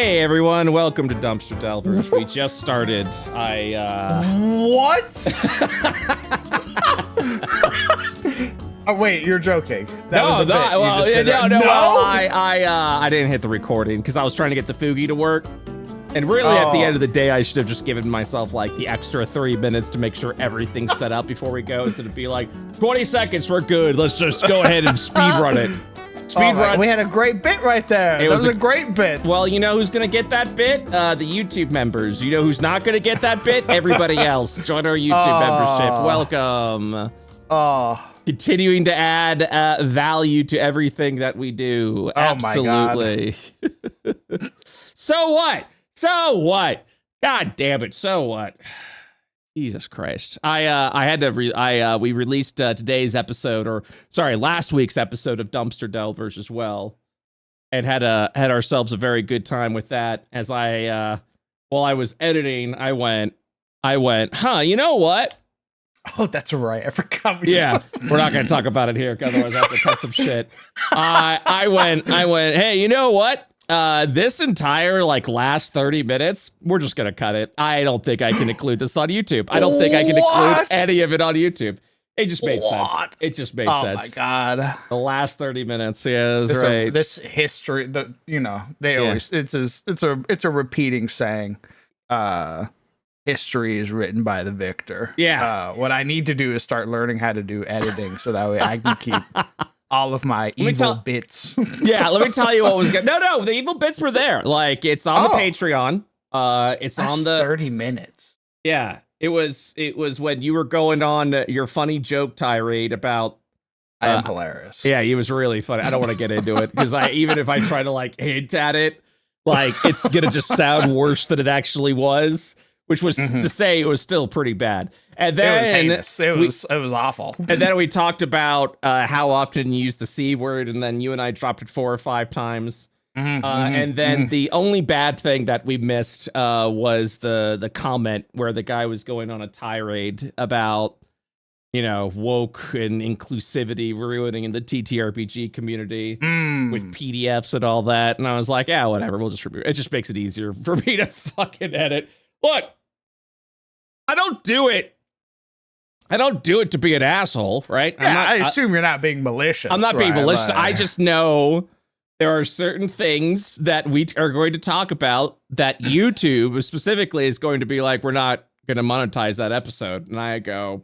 Hey everyone, welcome to Dumpster Delvers. We just started. What? Oh wait, you're joking. I didn't hit the recording because I was trying to get the Fugi to work. And really, at the end of the day, I should have just given myself like the extra 3 minutes to make sure everything's set up before we go. So to be like, 20 seconds, we're good. Let's just go ahead and speed run it. Speedrun. We had a great bit right there. That was a great bit. Well, you know who's gonna get that bit? The YouTube members. You know who's not gonna get that bit? Everybody else. Join our YouTube membership. Welcome. Continuing to add value to everything that we do. Absolutely. My God. So what? God damn it. So what? Jesus Christ. We released today's episode, last week's episode of Dumpster Delvers as well, and had ourselves a very good time with that. As while I was editing, I went, you know what? Oh, that's right. I forgot. We're not going to talk about it here, otherwise I have to cut some shit. I went, hey, you know what? This entire last 30 minutes, we're just gonna cut it. I don't think I can include this on YouTube. I don't think I can include any of it on YouTube. It just made sense. It just made sense. Oh my God. The last 30 minutes, right. This history, it's a repeating saying. History is written by the victor. Yeah. What I need to do is start learning how to do editing so that way I can keep all of my evil bits. Yeah, let me tell you what was good. No, the evil bits were there. It's on the Patreon. It's on the 30 minutes. Yeah, it was when you were going on your funny joke tirade about. I am hilarious. Yeah, he was really funny. I don't want to get into it because even if I try to hint at it, it's gonna just sound worse than it actually was. Which was to say it was still pretty bad. And then it was heinous. It was awful. And then we talked about how often you use the C word, and then you and I dropped it 4 or 5 times. And then the only bad thing that we missed was the comment where the guy was going on a tirade about, woke and inclusivity ruining the TTRPG community with PDFs and all that. And I was like, yeah, whatever. We'll just remove it. It just makes it easier for me to fucking edit. Look, I don't do it to be an asshole, right? Yeah, I assume you're not being malicious. I'm not being malicious. I just know there are certain things that we are going to talk about that YouTube specifically is going to be like, we're not going to monetize that episode. And I go,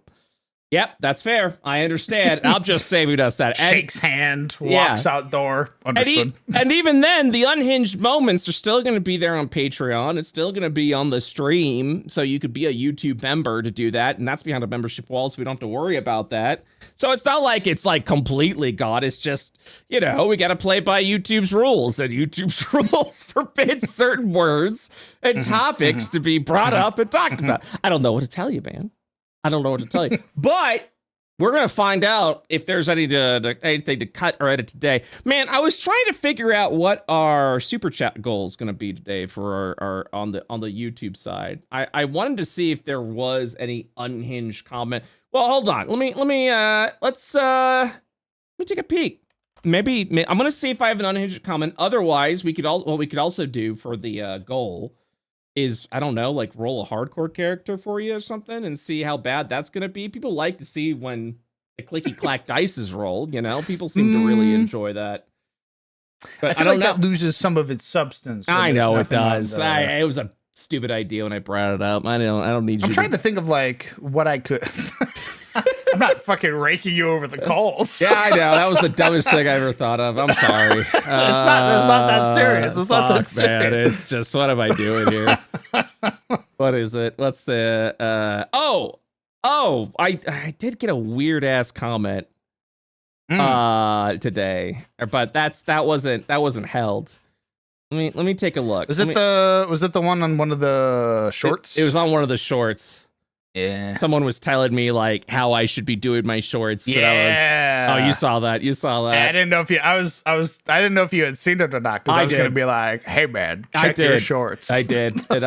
yep, that's fair. I understand. I'll just say who does that. Shakes hand, walks out door. Understood. And even then, the unhinged moments are still going to be there on Patreon. It's still going to be on the stream. So you could be a YouTube member to do that. And that's behind a membership wall, so we don't have to worry about that. So it's not like it's completely gone. It's just, we got to play by YouTube's rules. And YouTube's rules forbid certain words and topics to be brought up and talked about. I don't know what to tell you, man. I don't know what to tell you, but we're going to find out if there's anything to cut or edit today. Man, I was trying to figure out what our super chat goal is going to be today for our on the YouTube side. I wanted to see if there was any unhinged comment. Well, hold on. Let me take a peek. Maybe I'm going to see if I have an unhinged comment. Otherwise, we could also do for the goal is, I don't know, roll a hardcore character for you or something and see how bad that's going to be. People like to see when the clicky clack dice is rolled, People seem to really enjoy that. But I don't know. That loses some of its substance. So I know it does. It was a stupid idea when I brought it up. I don't need you. I'm trying to think of what I could. I'm not fucking raking you over the coals. Yeah, I know. That was the dumbest thing I ever thought of. I'm sorry. It's not that serious. It's not that serious. Man, it's just, what am I doing here? What is it? What's the I did get a weird ass comment today, but that wasn't held. Let me take a look. Was it the one on one of the shorts? It was on one of the shorts. Yeah. Someone was telling me how I should be doing my shorts. Yeah. You saw that. I didn't know if you I didn't know if you had seen it or not, because I was gonna be like, hey man, check your shorts. I did. And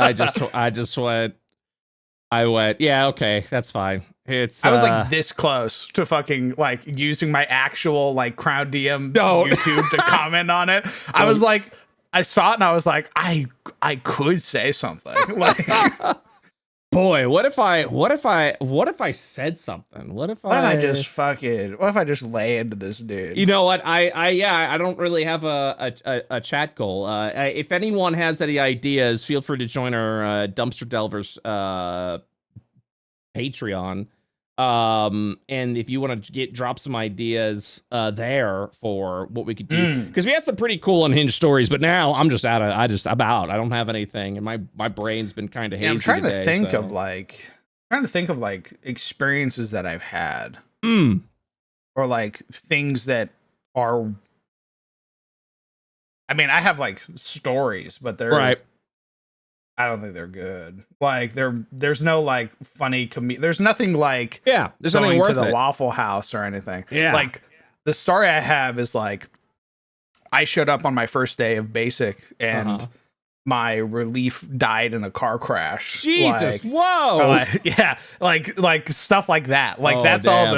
I went, yeah, okay, that's fine. I was this close to fucking using my actual Crown DM YouTube to comment on it. I was like, I saw it and I was like, I could say something. Like, boy, what if I said something? What if I just lay into this dude? You know what? I don't really have a chat goal. If anyone has any ideas, feel free to join our Dumpster Delvers Patreon. And if you want to drop some ideas there for what we could do, because we had some pretty cool unhinged stories, but now I'm out. I don't have anything, and my brain's been kind of hazy. I'm trying today, to think of like experiences that I've had, or like things that are. I mean, I have like stories, but they're right. I don't think they're good. Like there's no like funny there's nothing like there's nothing worth to the it. Waffle House or anything. Yeah. Like the story I have is like I showed up on my first day of basic and my relief died in a car crash. Jesus, whoa. Like stuff like that. Like that's all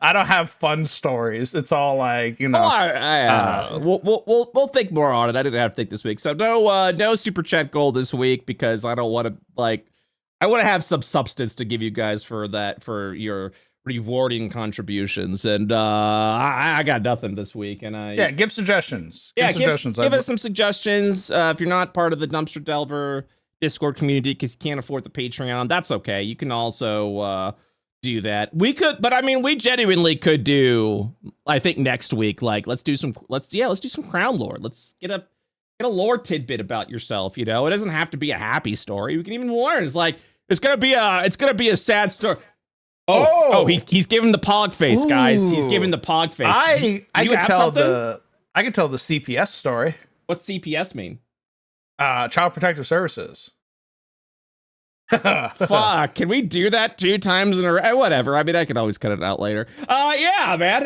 I don't have fun stories. It's all like, you know. We'll think more on it. I didn't have to think this week. So no super chat goal this week because I don't want to I want to have some substance to give you guys for your rewarding contributions, and I got nothing this week, and give suggestions. Give us some suggestions. If you're not part of the Dumpster Delver Discord community because you can't afford the Patreon, that's okay. You can also do that. We genuinely could do. I think next week, like let's do some Crown Lore. Let's get a lore tidbit about yourself. You know, it doesn't have to be a happy story. We can even learn. It's gonna be a sad story. He's giving the pog face, guys. He's giving the pog face. I can tell the CPS story. What's CPS mean? Child Protective Services. Fuck, can we do that 2 times in a row? Whatever. I mean, I can always cut it out later. Yeah, man.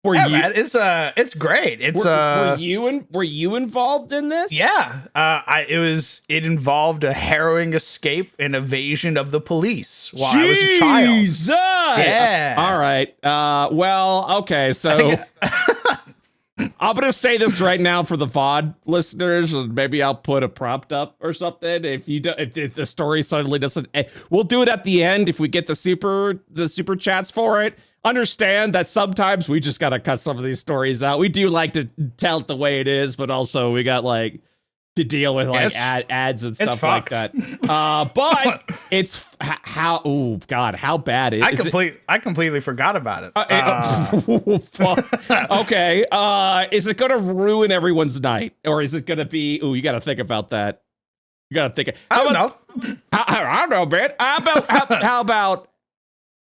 Man, it's great. It's were you involved in this? Yeah. It involved a harrowing escape and evasion of the police while I was a child. Jesus! Yeah. All right. Well, okay, so I'm gonna say this right now for the VOD listeners, and maybe I'll put a prompt up or something. If the story suddenly doesn't, we'll do it at the end if we get the super chats for it. Understand that sometimes we just gotta cut some of these stories out. We do like to tell it the way it is, but also we got like to deal with like ads and stuff like that. But it's how bad is it? I completely forgot about it. Okay. Is it gonna ruin everyone's night, or is it gonna be? Ooh, you gotta think about that. You gotta think. I don't know. I don't know, man. How about?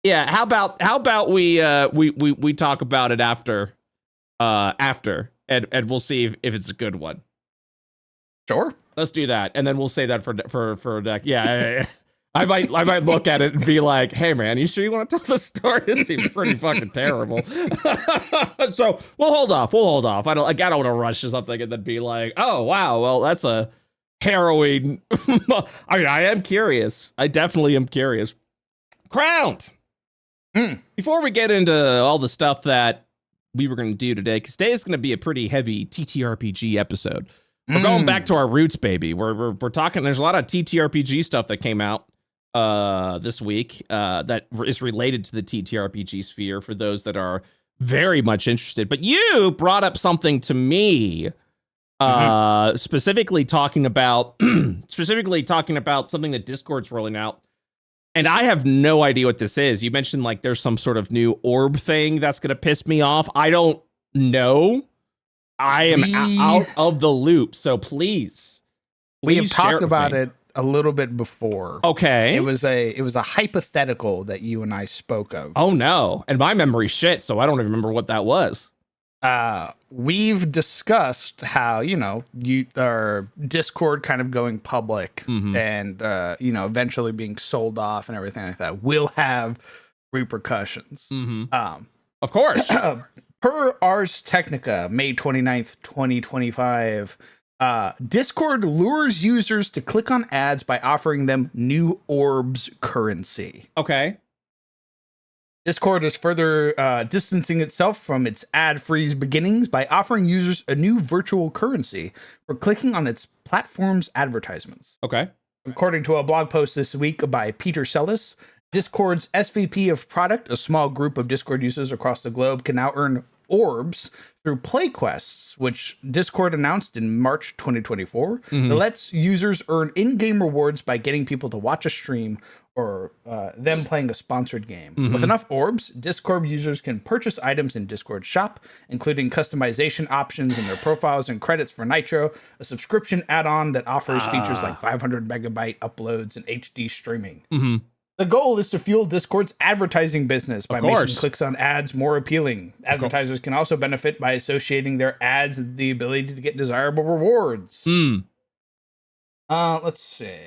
Yeah, how about we talk about it after, and we'll see if it's a good one. Sure, let's do that, and then we'll say that for deck. Yeah, I might look at it and be like, hey man, you sure you want to tell the story? This seems pretty fucking terrible. So we'll hold off. I don't want to rush to something and then be like, oh wow, well that's a harrowing. I mean, I am curious. I definitely am curious. Crowned. Before we get into all the stuff that we were going to do today, because today is going to be a pretty heavy TTRPG episode. We're going back to our roots, baby. We're talking. There's a lot of TTRPG stuff that came out this week that is related to the TTRPG sphere for those that are very much interested. But you brought up something to me, specifically talking about something that Discord's rolling out. And I have no idea what this is. You mentioned like there's some sort of new orb thing that's going to piss me off. I don't know. I am out of the loop. So please we have talked about it a little bit before. Okay. It was a hypothetical that you and I spoke of. Oh no. And my memory's shit, so I don't even remember what that was. We've discussed how, our Discord kind of going public and, eventually being sold off and everything like that will have repercussions. Of course. Per Ars Technica, May 29th, 2025, Discord lures users to click on ads by offering them new orbs currency. Okay. Discord is further distancing itself from its ad-free beginnings by offering users a new virtual currency for clicking on its platform's advertisements. Okay. According to a blog post this week by Peter Sellis, Discord's SVP of product, a small group of Discord users across the globe, can now earn orbs through play quests, which Discord announced in March 2024. It lets users earn in-game rewards by getting people to watch a stream or them playing a sponsored game. With enough orbs, Discord users can purchase items in Discord shop, including customization options in their profiles and credits for Nitro, a subscription add-on that offers features like 500 megabyte uploads and HD streaming. The goal is to fuel Discord's advertising business by making clicks on ads more appealing. Advertisers can also benefit by associating their ads with the ability to get desirable rewards. Let's see.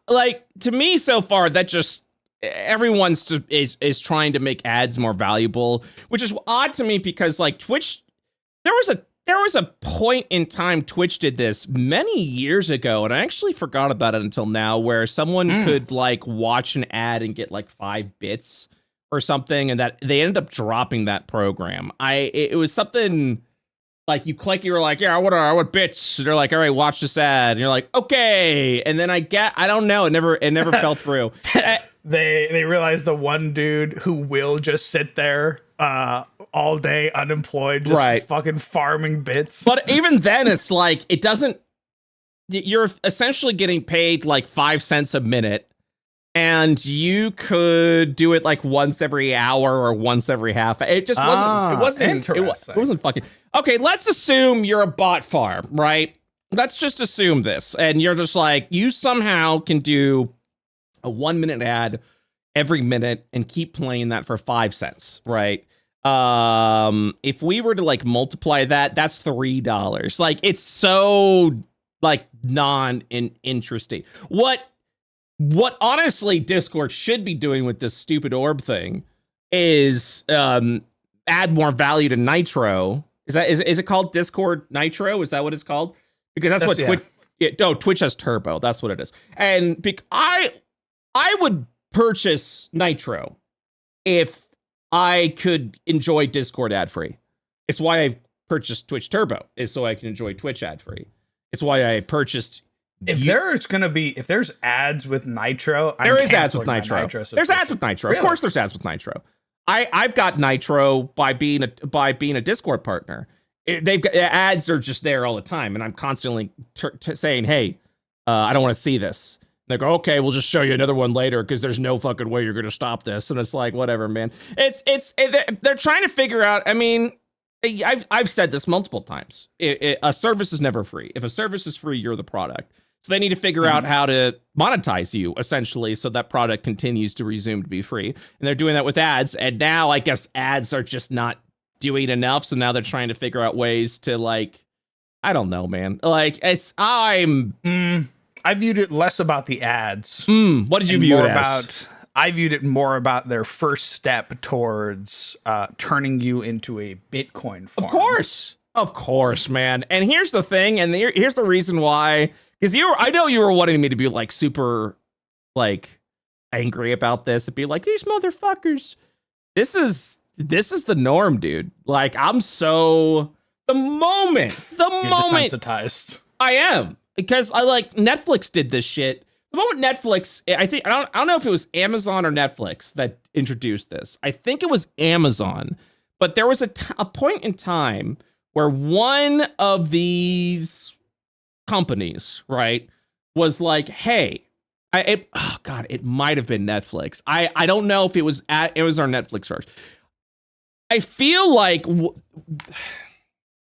Like, to me so far, that just everyone's is trying to make ads more valuable, which is odd to me because like Twitch, there was a point in time Twitch did this many years ago, and I actually forgot about it until now, where someone could like watch an ad and get like 5 bits or something, and that they ended up dropping that program. It was something like you click, you were like, yeah, I want bits. And they're like, all right, watch this ad. And you're like, okay. And then I don't know. It never fell through. They realized the one dude who will just sit there all day unemployed, just fucking farming bits. But even then, it's like, you're essentially getting paid like 5 cents a minute. And you could do it like once every hour or once every half. It just it wasn't fucking. Okay, let's assume you're a bot farm, right? Let's just assume this. And you're just like, you somehow can do a 1 minute ad every minute and keep playing that for 5 cents, right? If we were to like multiply that, that's $3. Like, it's so like non-interesting. What honestly Discord should be doing with this stupid orb thing is add more value to Nitro. Is it called Discord Nitro? Is that what it's called? Because that's what Twitch. Yeah, no, Twitch has Turbo. That's what it is. And I would purchase Nitro if I could enjoy Discord ad free. It's why I purchased Twitch Turbo, is so I can enjoy Twitch ad free. It's why I purchased. If there's ads with Nitro, there is ads with Nitro. There's ads with Nitro. Really? Of course, there's ads with Nitro. I've got Nitro by being a Discord partner. They've got ads are just there all the time, and I'm constantly saying, "Hey, I don't want to see this." And they go, "Okay, we'll just show you another one later because there's no fucking way you're gonna stop this." And it's like, whatever, man. They're trying to figure out. I mean, I've said this multiple times. A service is never free. If a service is free, you're the product. So they need to figure out how to monetize you, essentially, so that product continues to resume to be free. And they're doing that with ads. And now I guess ads are just not doing enough. So now they're trying to figure out ways to, like, I don't know, man. Like, I viewed it less about the ads. What did you view it as? I viewed it more about their first step towards turning you into a Bitcoin farm. Of course, man. And here's the thing, and here's the reason why. Because I know you were wanting me to be like super, like, angry about this and be like, these motherfuckers. This is the norm, dude. Like, I'm so the moment desensitized. I am, because I like Netflix did this shit. The moment Netflix, I don't know if it was Amazon or Netflix that introduced this. I think it was Amazon, but there was a point in time where one of these companies, right, was like, hey, it might have been Netflix. I don't know if it was our Netflix first. I feel like,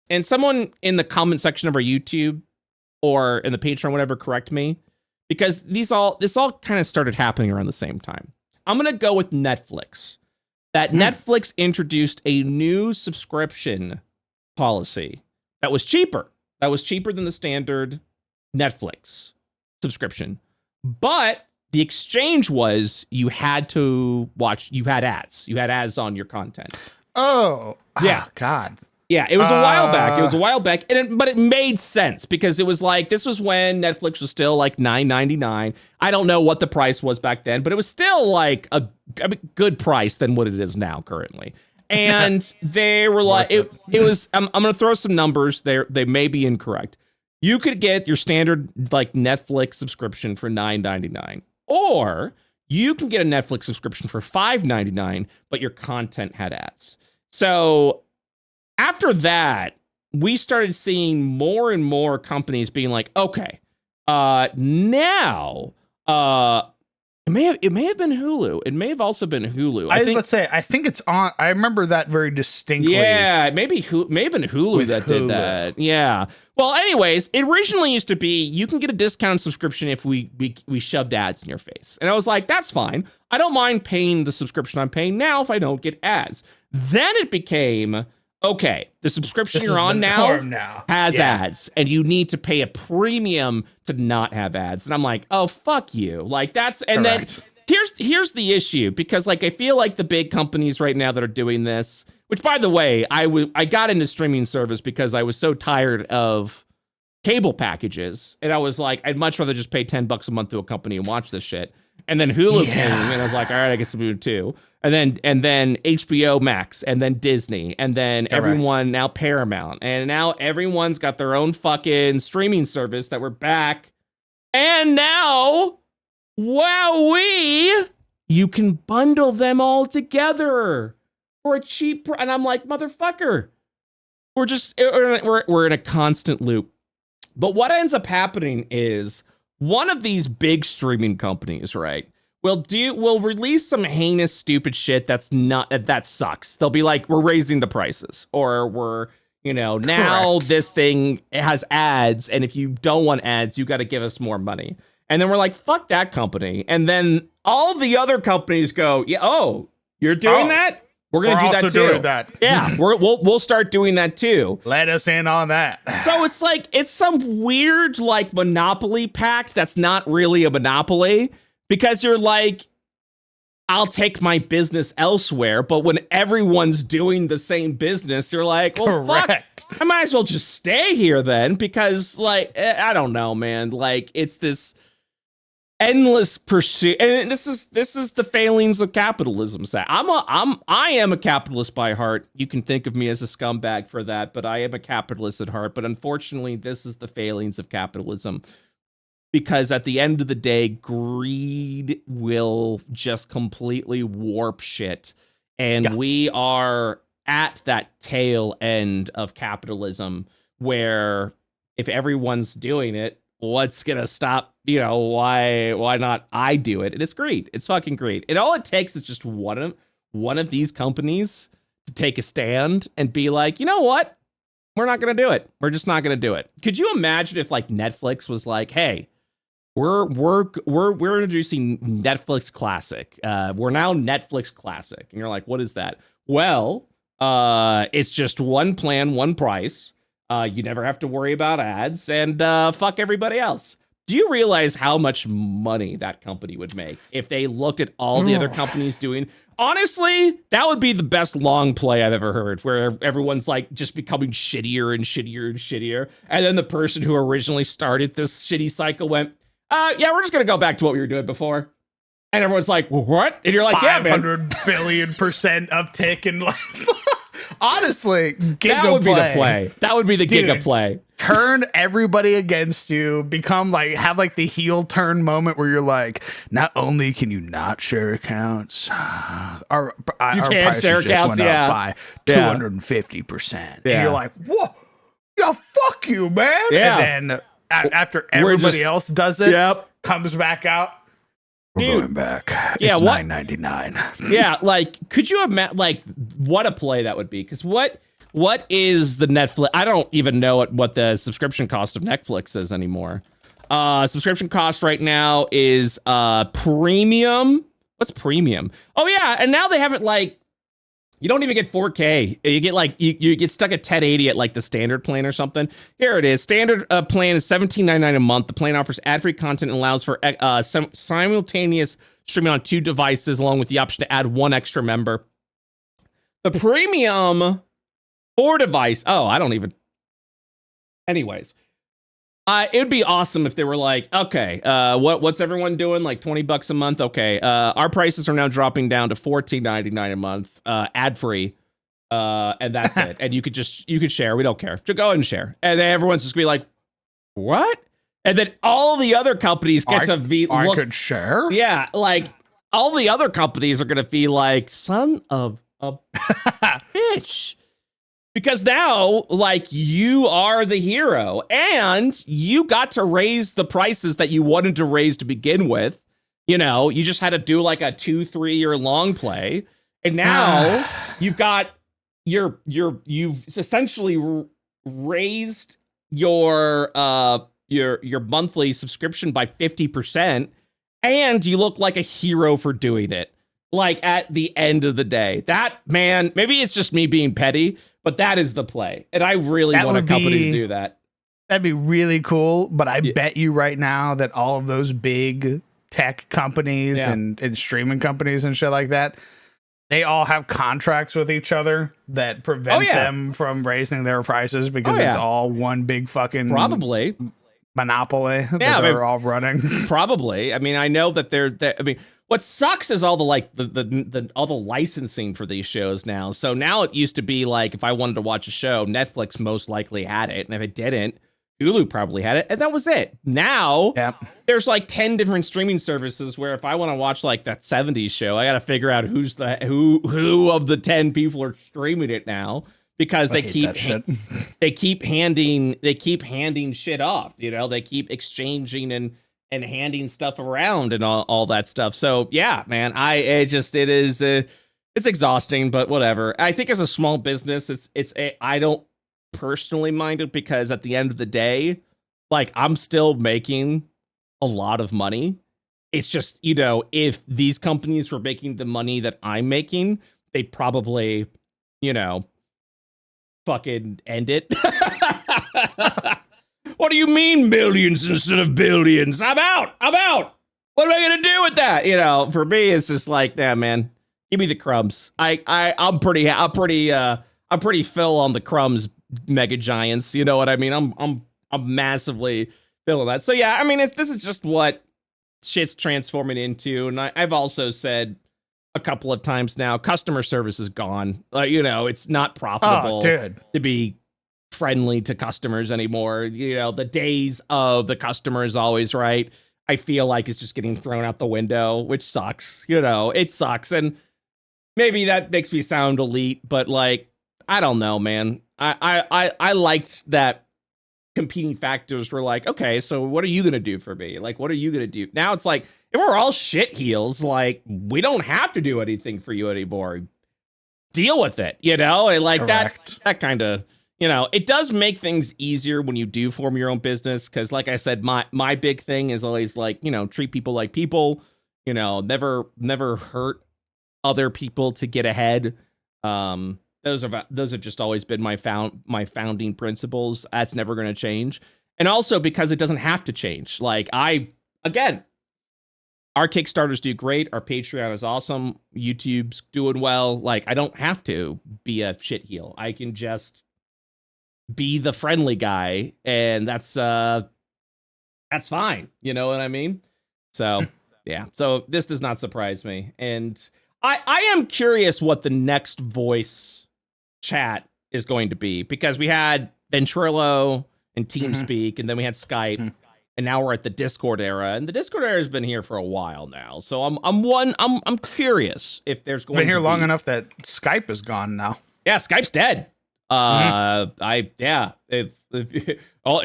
and someone in the comment section of our YouTube or in the Patreon, whatever, correct me, because this all kind of started happening around the same time. I'm gonna go with Netflix. That Netflix introduced a new subscription policy that was cheaper. That was cheaper than the standard Netflix subscription. But the exchange was you had ads. You had ads on your content. Oh, yeah. God. Yeah, it was a while back. It was a while back, but it made sense because it was like this was when Netflix was still like $9.99. I don't know what the price was back then, but it was still like a good price than what it is now currently. And they were like, it was. I'm gonna throw some numbers there. They may be incorrect. You could get your standard like Netflix subscription for $9.99, or you can get a Netflix subscription for $5.99, but your content had ads. So after that, we started seeing more and more companies being like, okay, now, it may have been Hulu. It may have also been Hulu. I was about to say, I think it's on. I remember that very distinctly. Yeah, may have been Hulu that did that. Yeah. Well, anyways, it originally used to be you can get a discounted subscription if we shoved ads in your face. And I was like, that's fine. I don't mind paying the subscription I'm paying now if I don't get ads. Then it became, okay, the subscription you're on now has ads, and you need to pay a premium to not have ads. And I'm like, oh, fuck you. Like that's, and Correct. Then here's the issue, because like I feel like the big companies right now that are doing this, which by the way, I got into streaming service because I was so tired of cable packages, and I was like, I'd much rather just pay $10 a month to a company and watch this shit. And then Hulu came, and I was like, all right, I guess Hulu too. And then HBO Max, and then Disney, and then everyone, now Paramount, and now everyone's got their own fucking streaming service that we're back. And now, wowee, you can bundle them all together for a cheap and I'm like, motherfucker, we're in a constant loop. But what ends up happening is one of these big streaming companies, right, will release some heinous, stupid shit that sucks. They'll be like, we're raising the prices, or we're, now this thing has ads, and if you don't want ads, you got to give us more money. And then we're like, fuck that company. And then all the other companies go, yeah, oh, you're doing that? We're gonna do that too. Doing that. Yeah, we'll start doing that too. Let us in on that. So it's like it's some weird like monopoly pact that's not really a monopoly, because you're like, I'll take my business elsewhere, but when everyone's doing the same business, you're like, well, fuck, I might as well just stay here then, because like I don't know, man. Like it's this endless pursuit, and this is the failings of capitalism. I am a capitalist by heart. You can think of me as a scumbag for that, but I am a capitalist at heart. But unfortunately, this is the failings of capitalism, because at the end of the day, greed will just completely warp shit, and we are at that tail end of capitalism where if everyone's doing it, what's gonna stop? Why not I do it? And it's greed. It's fucking greed. And all it takes is just one of these companies to take a stand and be like, you know what? We're not gonna do it. We're just not gonna do it. Could you imagine if like Netflix was like, hey, we're introducing Netflix Classic. We're now Netflix Classic. And you're like, what is that? Well, it's just one plan, one price. You never have to worry about ads, and fuck everybody else. Do you realize how much money that company would make if they looked at all the other companies doing? Honestly, that would be the best long play I've ever heard, where everyone's like just becoming shittier and shittier and shittier. And then the person who originally started this shitty cycle went, yeah, we're just going to go back to what we were doing before. And everyone's like, what? And you're like, yeah, man. 500 billion % uptick in like... Honestly, that would be the play. That would be the giga play. Turn everybody against you, become like, have like the heel turn moment where you're like, not only can you not share accounts, our can't share accounts, by 250%. And you're like, whoa, yeah, fuck you, man. Yeah. And then after everybody else does it, comes back out. We're going back. It's $9.99. Yeah, like, could you imagine, like, what a play that would be? Because what is the Netflix? I don't even know what the subscription cost of Netflix is anymore. Subscription cost right now is premium. What's premium? Oh yeah, and now they have it like, you don't even get 4K. You get like you get stuck at 1080 at like the standard plan or something. Here it is. Standard plan is $17.99 a month. The plan offers ad-free content and allows for simultaneous streaming on 2 devices, along with the option to add 1 extra member. The premium 4 device. Oh, I don't even. Anyways, it would be awesome if they were like, okay, what's everyone doing? Like $20 a month. Okay, our prices are now dropping down to $14.99 a month, ad free, and that's it. And you could share. We don't care. Just go ahead and share. And then everyone's just gonna be like, what? And then all the other companies get to be. I could share. Yeah, like all the other companies are gonna be like, son of a bitch. Because now, like, you are the hero, and you got to raise the prices that you wanted to raise to begin with. You know, you just had to do like a 2-3 year long play, and now you've essentially raised your monthly subscription by 50%, and you look like a hero for doing it. Like at the end of the day, that, man, maybe it's just me being petty, but that is the play. And I really want a company to do that. That'd be really cool. But I bet you right now that all of those big tech companies and streaming companies and shit like that, they all have contracts with each other that prevent them from raising their prices because it's all one big fucking monopoly that they're all running. Probably. I mean, I know that I mean, what sucks is all the all the licensing for these shows now. So now it used to be like, if I wanted to watch a show, Netflix most likely had it, and if it didn't, Hulu probably had it, and that was it. Now there's like 10 different streaming services where if I want to watch like that 70s show, I got to figure out who of the 10 people are streaming it now, because they keep handing shit off. You know, they keep exchanging and handing stuff around and all that stuff. So yeah, man, it's exhausting, but whatever. I think as a small business, I don't personally mind it, because at the end of the day, like, I'm still making a lot of money. It's just, you know, if these companies were making the money that I'm making, they'd probably, you know, fucking end it. What do you mean millions instead of billions? I'm out. What am I gonna do with that? You know, for me, it's just like, nah, man, give me the crumbs. I'm pretty Phil on the crumbs, mega giants. You know what I mean? I'm massively feeling that. So yeah, I mean, this is just what shit's transforming into, and I've also said a couple of times now, customer service is gone. You know, it's not profitable to be friendly to customers anymore. You know, the days of the customer is always right, I feel like it's just getting thrown out the window, which sucks. You know, it sucks. And maybe that makes me sound elite, but like, I don't know, man. I liked that competing factors were like, okay, so what are you gonna do for me? Like, what are you gonna do? Now it's like, if we're all shit heels, like, we don't have to do anything for you anymore. Deal with it, you know? And like that kind of, you know, it does make things easier when you do form your own business. Cause like I said, my big thing is always like, you know, treat people like people, you know, never hurt other people to get ahead. Those have just always been my founding principles. That's never going to change. And also because it doesn't have to change. Like again, our Kickstarters do great. Our Patreon is awesome. YouTube's doing well. Like, I don't have to be a shit heel. I can just be the friendly guy, and that's fine. You know what I mean? So yeah. So this does not surprise me. And I am curious what the next voice chat is going to be, because we had Ventrilo and TeamSpeak, and then we had Skype, and now we're at the Discord era, and the Discord era has been here for a while now. So I'm curious if there's going to be... Been here long enough that Skype is gone now. Yeah, Skype's dead. It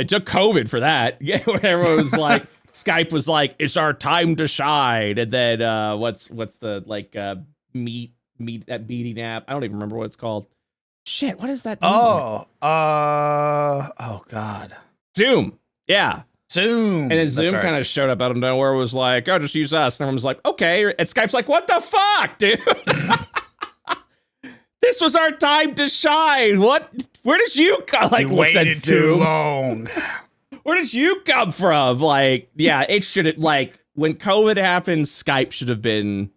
took COVID for that. Yeah, everyone was like, Skype was like, it's our time to shine. And then what's the like meet that meeting app? I don't even remember what it's called. Shit, what is that? Oh God. Zoom. Yeah. Zoom. And then Zoom kind of showed up out of nowhere, was like, oh, just use us. And everyone's like, okay. And Skype's like, what the fuck, dude? This was our time to shine. What? Where did you come? Like, looks at Zoom. Too long. Where did you come from? Like, yeah, it should have, like, when COVID happened, Skype should have been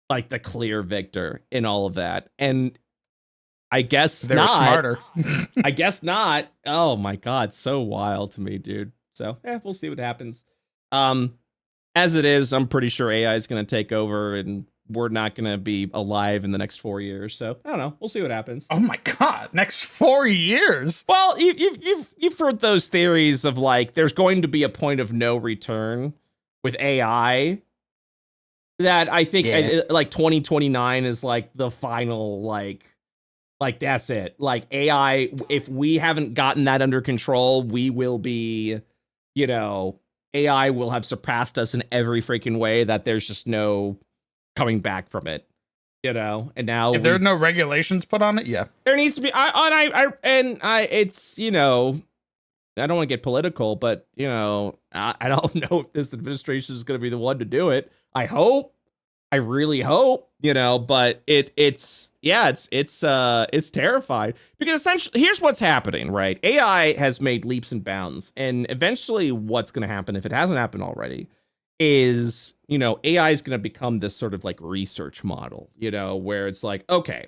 like the clear victor in all of that. And I guess They're not. smarter. I guess not. Oh my God, so wild to me, dude. So we'll see what happens. As it is, I'm pretty sure AI is going to take over, and we're not going to be alive in the next 4 years. So I don't know. We'll see what happens. Oh my God, next 4 years. Well, you've heard those theories of like there's going to be a point of no return with AI. That I think like 2029 is like the final like that's it. Like AI, if we haven't gotten that under control, we will be, AI will have surpassed us in every freaking way that there's just no coming back from it, and now if there are no regulations put on it, there needs to be. It's I don't want to get political, but I don't know if this administration is going to be the one to do it. I really hope, but it's terrifying because essentially here's what's happening, right? AI has made leaps and bounds, and eventually what's going to happen, if it hasn't happened already, is, AI is going to become this sort of like research model, where it's like, okay,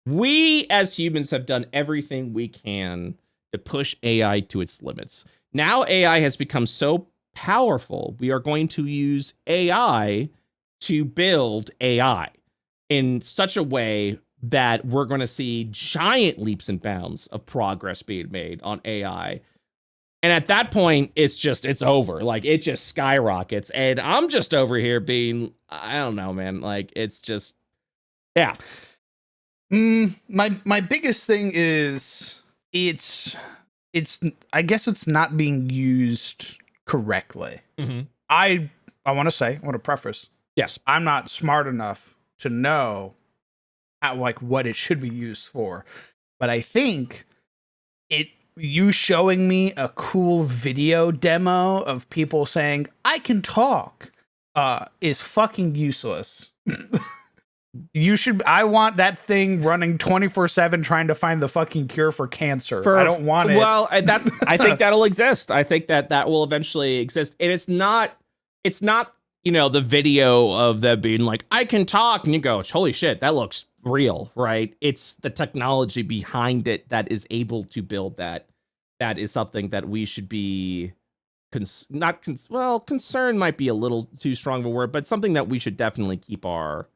we as humans have done everything we can to push AI to its limits. Now AI has become so powerful, we are going to use AI to build AI in such a way that we're going to see giant leaps and bounds of progress being made on AI. And at that point, it's over. Like, it just skyrockets. And I'm just over here being, I don't know, man. Like, it's just, yeah. My biggest thing is it's I guess it's not being used correctly. Mm-hmm. I want to preface. Yes. I'm not smart enough to know what it should be used for. But I think you showing me a cool video demo of people saying, I can talk, is fucking useless. I want that thing running 24/7 trying to find the fucking cure for cancer. I don't want it. Well, I think that'll exist. I think that will eventually exist. And it's not the video of them being like, I can talk, and you go, holy shit, that looks real, right? It's the technology behind it that is able to build that. That is something that we should be concern might be a little too strong of a word, but something that we should definitely keep our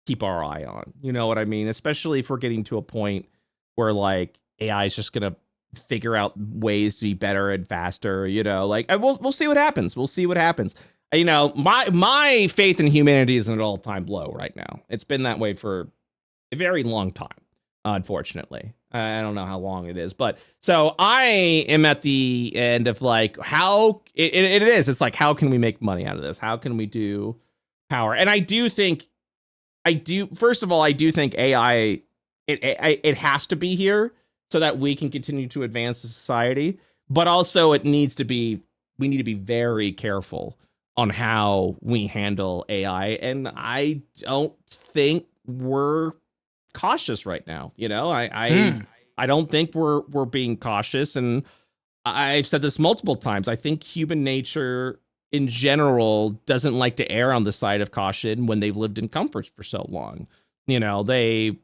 eye on. You know what I mean? Especially if we're getting to a point where like AI is just gonna figure out ways to be better and faster. We'll see what happens. We'll see what happens. My faith in humanity is at an all-time low right now. It's been that way for a very long time, unfortunately. I don't know how long it is, but so I am at the end of like how it is. It's like, how can we make money out of this? How can we do power? And I do think AI, it has to be here so that we can continue to advance the society, but also we need to be very careful on how we handle AI. And I don't think we're cautious right now. I don't think we're being cautious. And I've said this multiple times. I think human nature in general doesn't like to err on the side of caution when they've lived in comfort for so long. They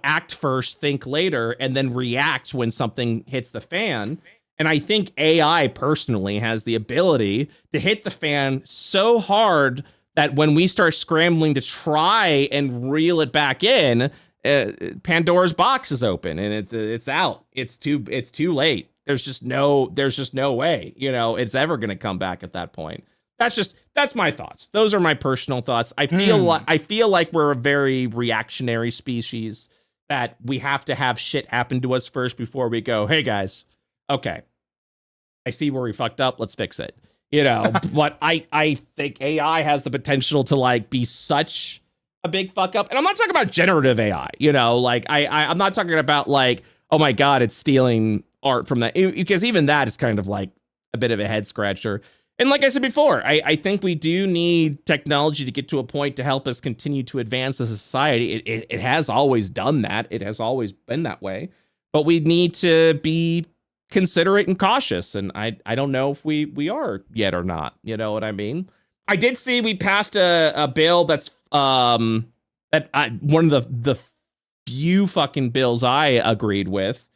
act first, think later, and then react when something hits the fan. And I think AI personally has the ability to hit the fan so hard that when we start scrambling to try and reel it back in, Pandora's box is open and it's out. It's too late. There's just no way, it's ever going to come back at that point. That's my thoughts. Those are my personal thoughts. I feel like we're a very reactionary species that we have to have shit happen to us first before we go, hey guys, okay, I see where we fucked up. Let's fix it. But I think AI has the potential to like be such a big fuck up. And I'm not talking about generative AI, I'm not talking about like, oh my God, it's stealing art from that, because even that is kind of like a bit of a head scratcher. And like I said before, I think we do need technology to get to a point to help us continue to advance as a society. It has always done that. It has always been that way, but we need to be considerate and cautious. And I don't know if we are yet or not. You know what I mean? I did see we passed a bill that's one of the few fucking bills I agreed with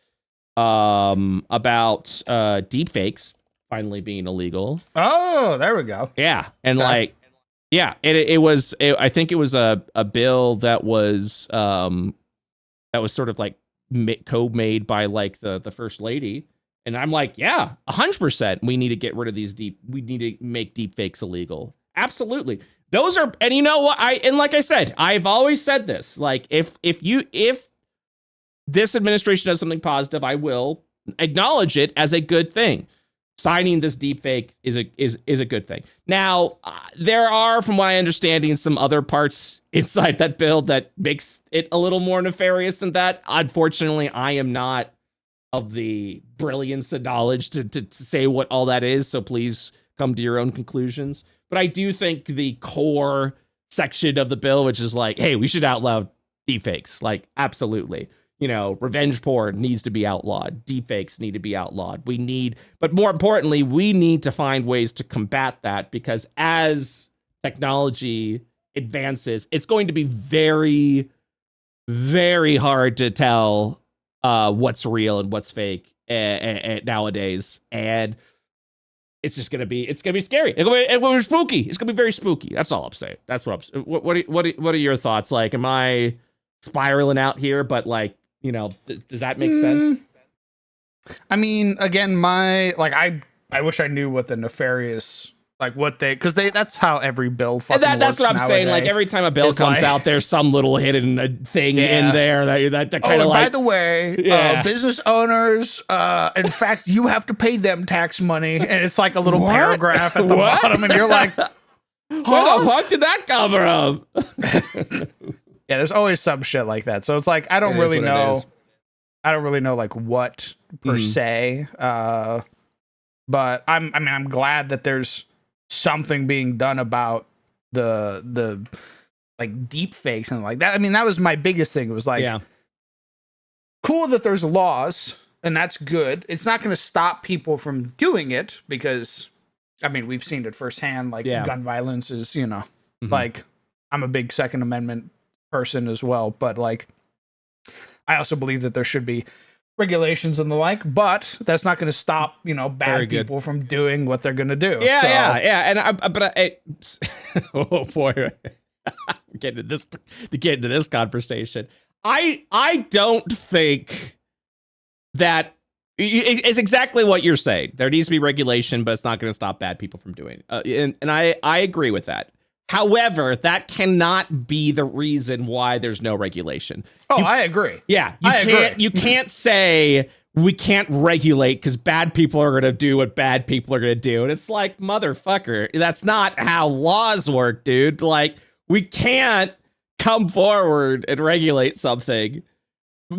about deepfakes finally being illegal. Oh, there we go. Yeah, and like, yeah, I think it was a bill that was sort of like co-made by like the first lady, and I'm like, yeah, 100%. We need to get rid of these we need to make deepfakes illegal. Absolutely. Those are, and you know what? Like I said, I've always said this. Like, if this administration does something positive, I will acknowledge it as a good thing. Signing this deepfake is a good thing. Now, there are, from my understanding, some other parts inside that bill that makes it a little more nefarious than that. Unfortunately, I am not of the brilliance and knowledge to say what all that is, so please come to your own conclusions. But I do think the core section of the bill, which is like, hey, we should outlaw deepfakes, like, absolutely. You know, revenge porn needs to be outlawed. Deepfakes need to be outlawed. But more importantly, we need to find ways to combat that, because as technology advances, it's going to be very, very hard to tell what's real and what's fake nowadays. And it's just gonna be scary. It's gonna be spooky. It's gonna be very spooky. That's all I'm saying. That's what I'm saying. What are your thoughts? Like, am I spiraling out here? But like, you know, does that make sense? I mean, again, I wish I knew what the nefarious, like what because that's how every bill fucking works. That's what I'm saying. Like, every time a bill comes out, there's some little hidden thing in there that kind of like. By the way, business owners, in fact, you have to pay them tax money, and it's like a little paragraph at the bottom, and you're like, where the fuck did that come from? Yeah, there's always some shit like that. So it's like, I don't really know like what per se. But I'm glad that there's something being done about the like deep fakes and like that. I mean, that was my biggest thing. It was like, cool that there's laws, and that's good. It's not going to stop people from doing it, because I mean, we've seen it firsthand. Like, gun violence is, you know, like, I'm a big Second Amendment person as well, but like, I also believe that there should be regulations and the like, but that's not going to stop, you know, bad people from doing what they're going to do. And oh boy, getting into this conversation. I don't think that it's exactly what you're saying. There needs to be regulation, but it's not going to stop bad people from doing it. And I agree with that. However, that cannot be the reason why there's no regulation. I agree. Yeah, you can't say we can't regulate because bad people are going to do what bad people are going to do. And it's like, motherfucker, that's not how laws work, dude. Like, we can't come forward and regulate something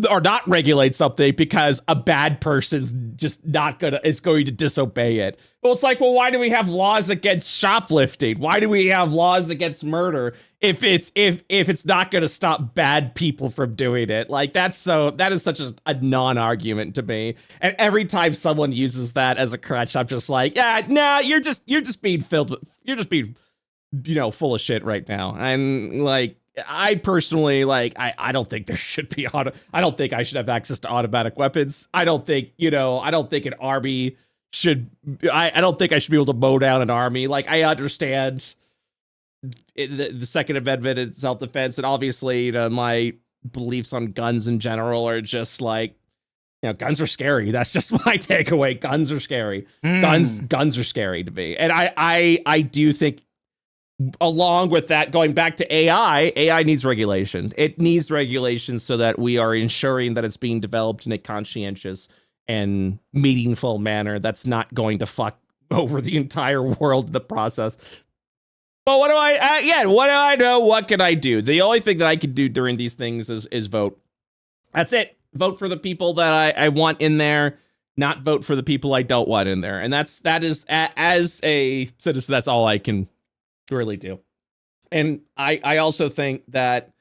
or not regulate something because a bad person's just is going to disobey it. Well, it's like, well, why do we have laws against shoplifting? Why do we have laws against murder if it's not going to stop bad people from doing it? Like, that is such a non-argument to me. And every time someone uses that as a crutch, I'm just like, you're just being you know, full of shit right now. And like, I personally, like, I don't think there should be I don't think I should have access to automatic weapons. I don't think an army should, I don't think I should be able to mow down an army. Like, I understand the Second Amendment and self-defense, and obviously, you know, my beliefs on guns in general are just like, you know, guns are scary. That's just my takeaway. Guns are scary. Guns are scary to me. And I do think, along with that, going back to AI needs regulation. It needs regulation so that we are ensuring that it's being developed in a conscientious and meaningful manner that's not going to fuck over the entire world in the process. But what do I know? What can I do? The only thing that I can do during these things is vote. That's it. Vote for the people that I want in there, not vote for the people I don't want in there. And that is as a citizen, that's all I can really do. And I also think that,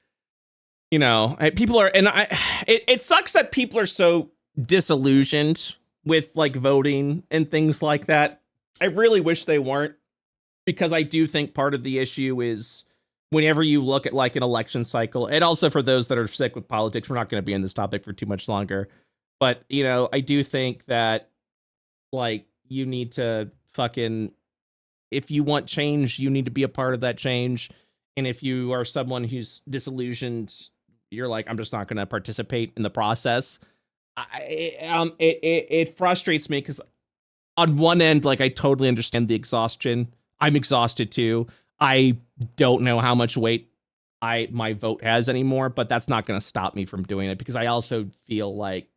you know, people are, and it sucks that people are so disillusioned with like voting and things like that. I really wish they weren't, because I do think part of the issue is whenever you look at like an election cycle, and also for those that are sick with politics, we're not going to be in this topic for too much longer. But, you know, I do think that like you need to fucking, if you want change, you need to be a part of that change. And if you are someone who's disillusioned, you're like, I'm just not going to participate in the process. It frustrates me because on one end, like I totally understand the exhaustion. I'm exhausted too. I don't know how much weight my vote has anymore, but that's not going to stop me from doing it because I also feel like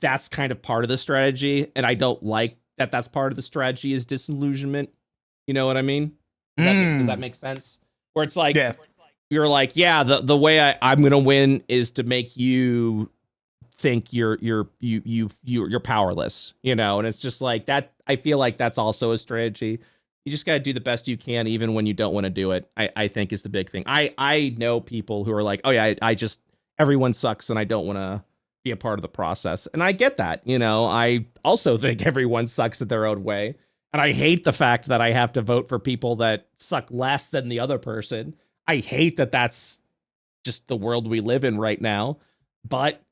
that's kind of part of the strategy, and I don't like that that's part of the strategy is disillusionment. You know what I mean? Does that make sense? Where it's like, you're like, yeah, the way I'm gonna win is to make you think you're powerless, you know? And it's just like that. I feel like that's also a strategy. You just got to do the best you can, even when you don't want to do it. I think is the big thing. I know people who are like, oh yeah, I just, everyone sucks and I don't want to be a part of the process. And I get that, you know, I also think everyone sucks in their own way. And I hate the fact that I have to vote for people that suck less than the other person. I hate that that's just the world we live in right now. But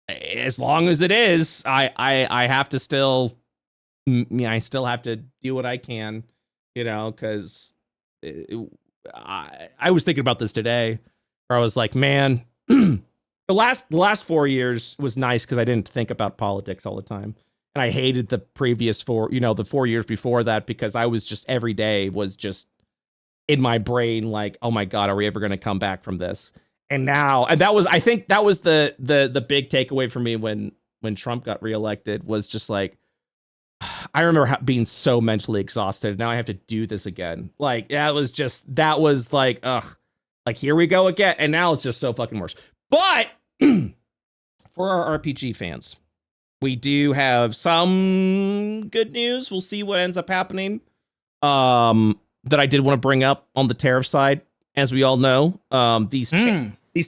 as long as it is, I have to still, I still have to do what I can, you know, because I was thinking about this today where I was like, man, the last 4 years was nice because I didn't think about politics all the time. And I hated the previous the 4 years before that because I was just every day was just in my brain like, oh my God, are we ever going to come back from this? And now, and that was, I think that was the big takeaway for me when Trump got reelected was just like, I remember being so mentally exhausted. Now I have to do this again. Like, that was like, ugh, like here we go again. And now it's just so fucking worse. But for our RPG fans, we do have some good news. We'll see what ends up happening. That I did want to bring up on the tariff side. As we all know, these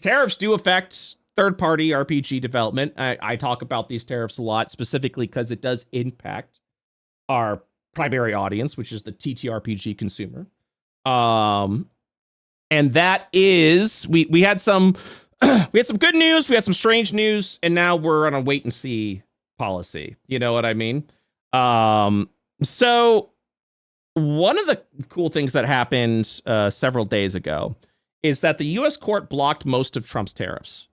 tariffs do affect third-party RPG development. I talk about these tariffs a lot, specifically because it does impact our primary audience, which is the TTRPG consumer. And that is, we had some good news, we had some strange news, and now we're on a wait and see policy. You know what I mean? So one of the cool things that happened several days ago is that the U.S. court blocked most of Trump's tariffs,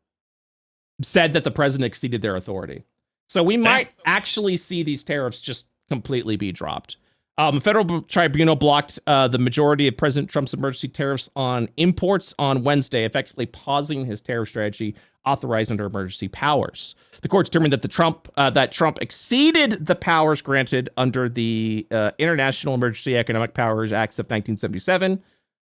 said that the president exceeded their authority. So we might actually see these tariffs just completely be dropped. A federal tribunal blocked the majority of President Trump's emergency tariffs on imports on Wednesday, effectively pausing his tariff strategy authorized under emergency powers. The court determined that Trump exceeded the powers granted under the International Emergency Economic Powers Acts of 1977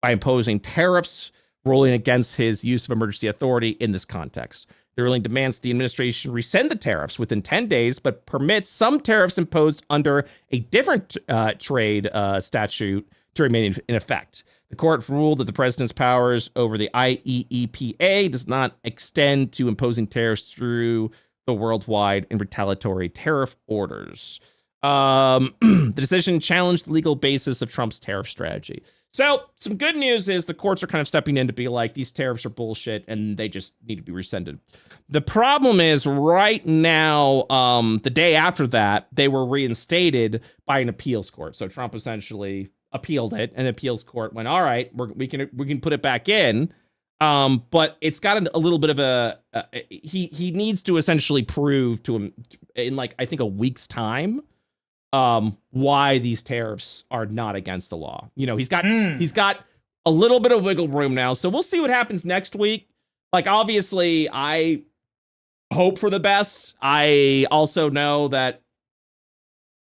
by imposing tariffs, ruling against his use of emergency authority in this context. The ruling demands the administration rescind the tariffs within 10 days, but permits some tariffs imposed under a different trade statute to remain in effect. The court ruled that the president's powers over the IEEPA does not extend to imposing tariffs through the worldwide and retaliatory tariff orders. The decision challenged the legal basis of Trump's tariff strategy. So some good news is the courts are kind of stepping in to be like, these tariffs are bullshit and they just need to be rescinded. The problem is right now, the day after that, they were reinstated by an appeals court. So Trump essentially appealed it, and the appeals court went, all right, we can put it back in. But it's got a little bit of he needs to essentially prove to him in like, I think a week's time, why these tariffs are not against the law. You know, he's got a little bit of wiggle room now. So we'll see what happens next week. Like, obviously, I hope for the best. I also know that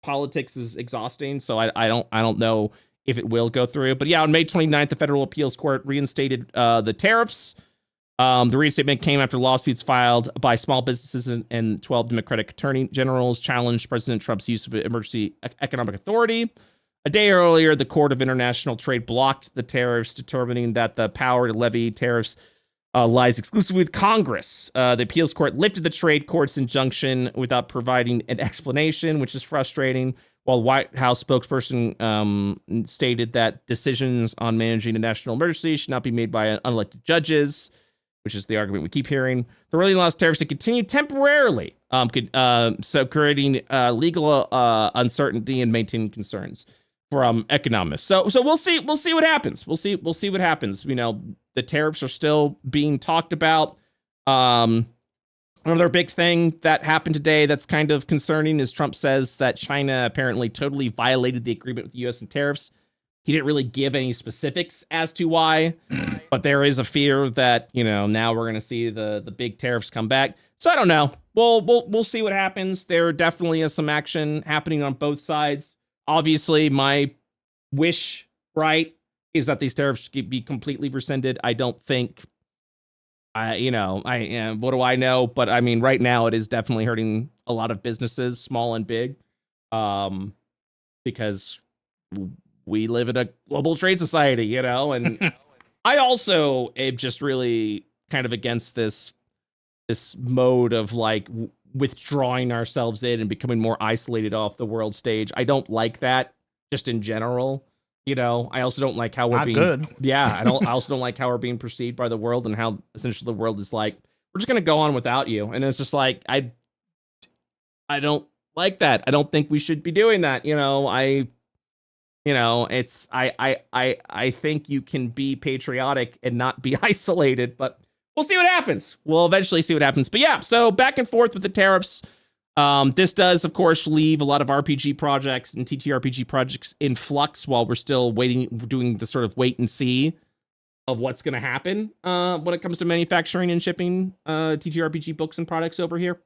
politics is exhausting, so I don't know if it will go through. But yeah, on May 29th, the federal appeals court reinstated the tariffs. The reinstatement came after lawsuits filed by small businesses and 12 Democratic attorney generals challenged President Trump's use of emergency economic authority. A day earlier, the Court of International Trade blocked the tariffs, determining that the power to levy tariffs lies exclusively with Congress. The appeals court lifted the trade court's injunction without providing an explanation, which is frustrating. while White House spokesperson stated that decisions on managing a national emergency should not be made by unelected judges, which is the argument we keep hearing. The rolling laws tariffs to continue temporarily, so creating legal uncertainty and maintaining concerns from economists. So we'll see what happens. We'll see what happens. You know, the tariffs are still being talked about. Another big thing that happened today that's kind of concerning is Trump says that China apparently totally violated the agreement with the U.S. and tariffs. He didn't really give any specifics as to why, but there is a fear that, you know, now we're going to see the big tariffs come back. So I don't know. We'll see what happens. There definitely is some action happening on both sides. Obviously, my wish, right, is that these tariffs be completely rescinded. I don't think, what do I know? But I mean, right now it is definitely hurting a lot of businesses, small and big, because we live in a global trade society, you know, and I also am just really kind of against this mode of like withdrawing ourselves in and becoming more isolated off the world stage. I don't like that just in general. You know, I also don't like how we're being good. Yeah, I also don't like how we're being perceived by the world and how essentially the world is like, we're just going to go on without you. And it's just like, I don't like that. I don't think we should be doing that. You know, I think you can be patriotic and not be isolated, but we'll see what happens. We'll eventually see what happens. But yeah, so back and forth with the tariffs. This does, of course, leave a lot of RPG projects and TTRPG projects in flux while we're still doing the sort of wait and see of what's going to happen when it comes to manufacturing and shipping TTRPG books and products over here.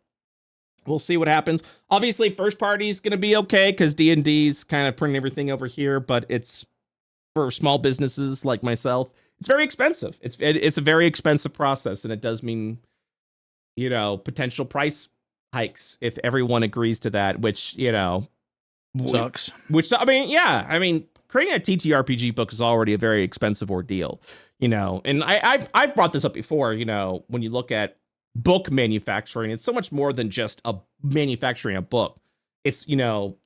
We'll see what happens. Obviously, first party is going to be okay because D&D's kind of printing everything over here, but it's for small businesses like myself. It's very expensive. It's a very expensive process, and it does mean, you know, potential price hikes if everyone agrees to that, which, you know, sucks. Which, I mean, yeah, I mean, creating a TTRPG book is already a very expensive ordeal, you know, and I've brought this up before, you know, when you look at book manufacturing, it's so much more than just manufacturing a book. It's, you know,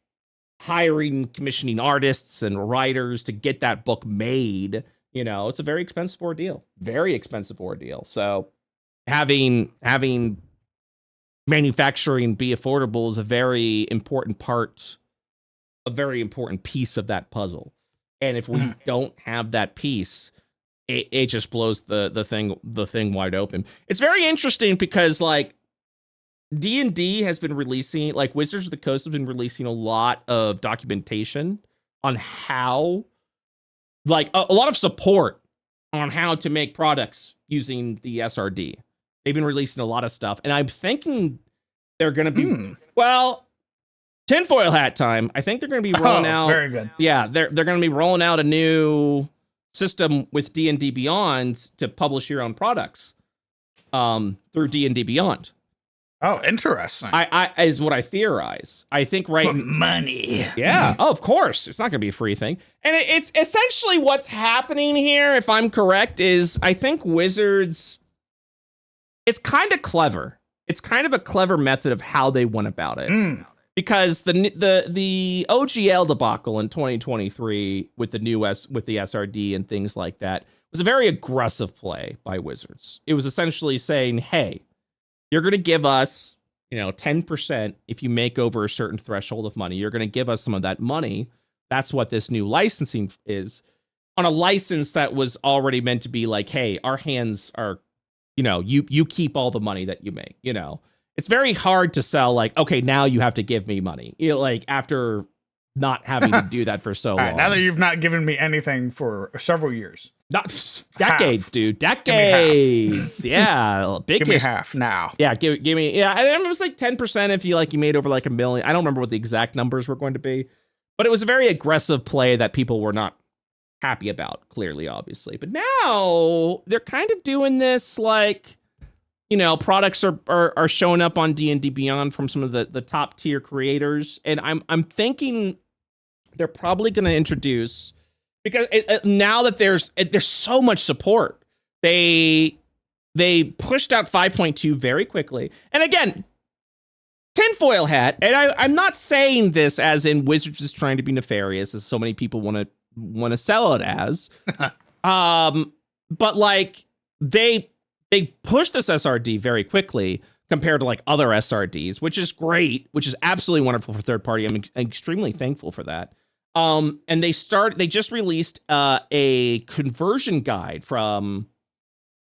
hiring, commissioning artists and writers to get that book made. You know, it's a very expensive ordeal. So having manufacturing be affordable is a very important piece of that puzzle. And if we don't have that piece, it just blows the thing wide open. It's very interesting because like D&D has been releasing, like Wizards of the Coast has been releasing a lot of documentation on how, like a lot of support on how to make products using the SRD. They've been releasing a lot of stuff, and I'm thinking they're going to be well, tinfoil hat time. I think they're going to be rolling out. Very good. Yeah, they're going to be rolling out a new system with D&D Beyond to publish your own products through D&D Beyond. Oh, interesting. I is what I theorize. I think money. Yeah. Oh, of course. It's not going to be a free thing. And it's essentially what's happening here, if I'm correct, is I think Wizards, it's kind of clever. It's kind of a clever method of how they went about it. Because the OGL debacle in 2023 with the SRD and things like that was a very aggressive play by Wizards. It was essentially saying, hey, you're going to give us, 10% if you make over a certain threshold of money. You're going to give us some of that money. That's what this new licensing is, on a license that was already meant to be like, hey, our hands are, you keep all the money that you make, It's very hard to sell like, okay, now you have to give me money. Like after not having to do that for so long. Now that you've not given me anything for several years. Not decades, dude. Decades. Yeah. Give me half now. Yeah, give me. Yeah, and it was like 10% if you made over like $1 million. I don't remember what the exact numbers were going to be, but it was a very aggressive play that people were not happy about, clearly, obviously. But now they're kind of doing this like, products are showing up on D&D Beyond from some of the top tier creators, and I'm thinking they're probably going to introduce, because now that there's so much support, they pushed out 5.2 very quickly. And again, tinfoil hat, and I'm not saying this as in Wizards is trying to be nefarious, as so many people want to sell it as. But like they pushed this SRD very quickly compared to like other SRDs, which is great, which is absolutely wonderful for third party. I'm extremely thankful for that. And they just released a conversion guide from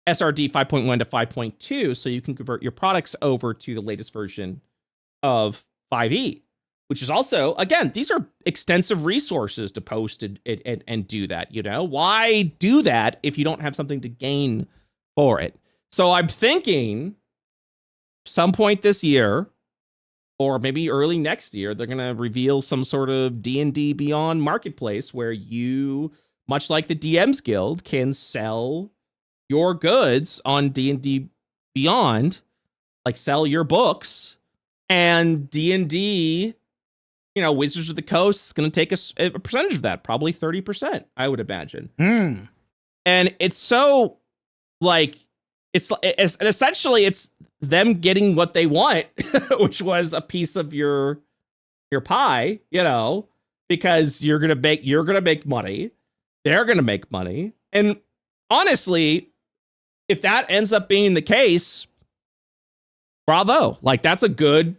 SRD 5.1 to 5.2, so you can convert your products over to the latest version of 5e, which is also, again, these are extensive resources to post and do that. You know, why do that if you don't have something to gain for it? So I'm thinking some point this year, or maybe early next year, they're going to reveal some sort of D&D Beyond marketplace where you, much like the DMs Guild, can sell your goods on D&D Beyond, like sell your books, and D&D, you know, Wizards of the Coast is going to take a percentage of that, probably 30%, I would imagine. And it's so, like, it's essentially it's them getting what they want, which was a piece of your pie, you know, because you're gonna make money, they're gonna make money, and honestly, if that ends up being the case, bravo! Like that's a good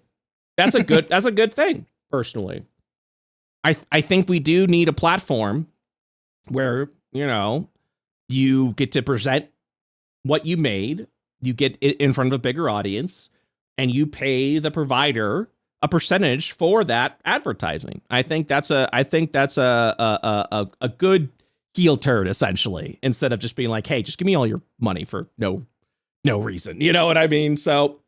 thing. Personally, I think we do need a platform where, you know, you get to present what you made, you get it in front of a bigger audience, and you pay the provider a percentage for that advertising. I think that's a good heel turn, essentially, instead of just being like, hey, just give me all your money for no reason. You know what I mean? So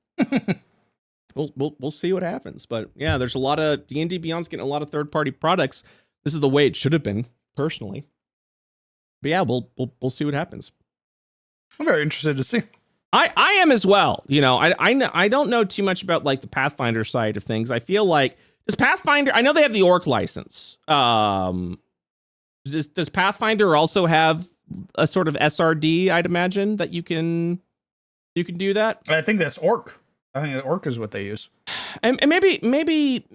we'll see what happens. But yeah, there's a lot of D&D Beyond's getting a lot of third-party products. This is the way it should have been, personally. But yeah, we'll see what happens. I'm very interested to see. I am as well. You know, I don't know too much about like the Pathfinder side of things. I feel like does Pathfinder, I know they have the Orc license. Does Pathfinder also have a sort of SRD, I'd imagine, that you can do that? I think that's Orc. I think Orc is what they use. And maybe,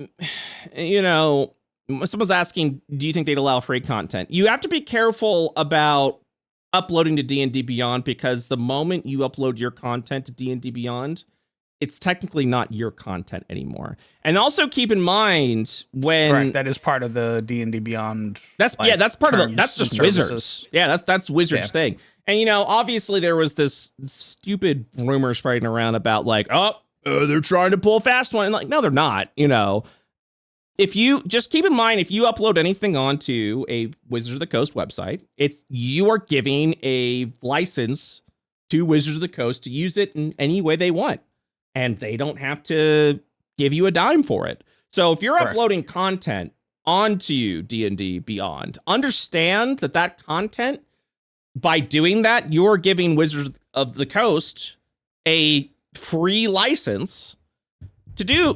you know, someone's asking, do you think they'd allow free content? You have to be careful about uploading to D&D Beyond, because the moment you upload your content to D&D Beyond, it's technically not your content anymore. And also keep in mind when correct, that is part of the D&D Beyond. That's like, yeah, that's part of the, that's just Wizards. Yeah, that's Wizards thing. And you know, obviously there was this stupid rumor spreading around about like, they're trying to pull a fast one, and like, no, they're not. You know, if you just keep in mind, if you upload anything onto a Wizards of the Coast website, you are giving a license to Wizards of the Coast to use it in any way they want, and they don't have to give you a dime for it. So if you're uploading content onto D&D Beyond, understand that content, by doing that, you're giving Wizards of the Coast a free license to do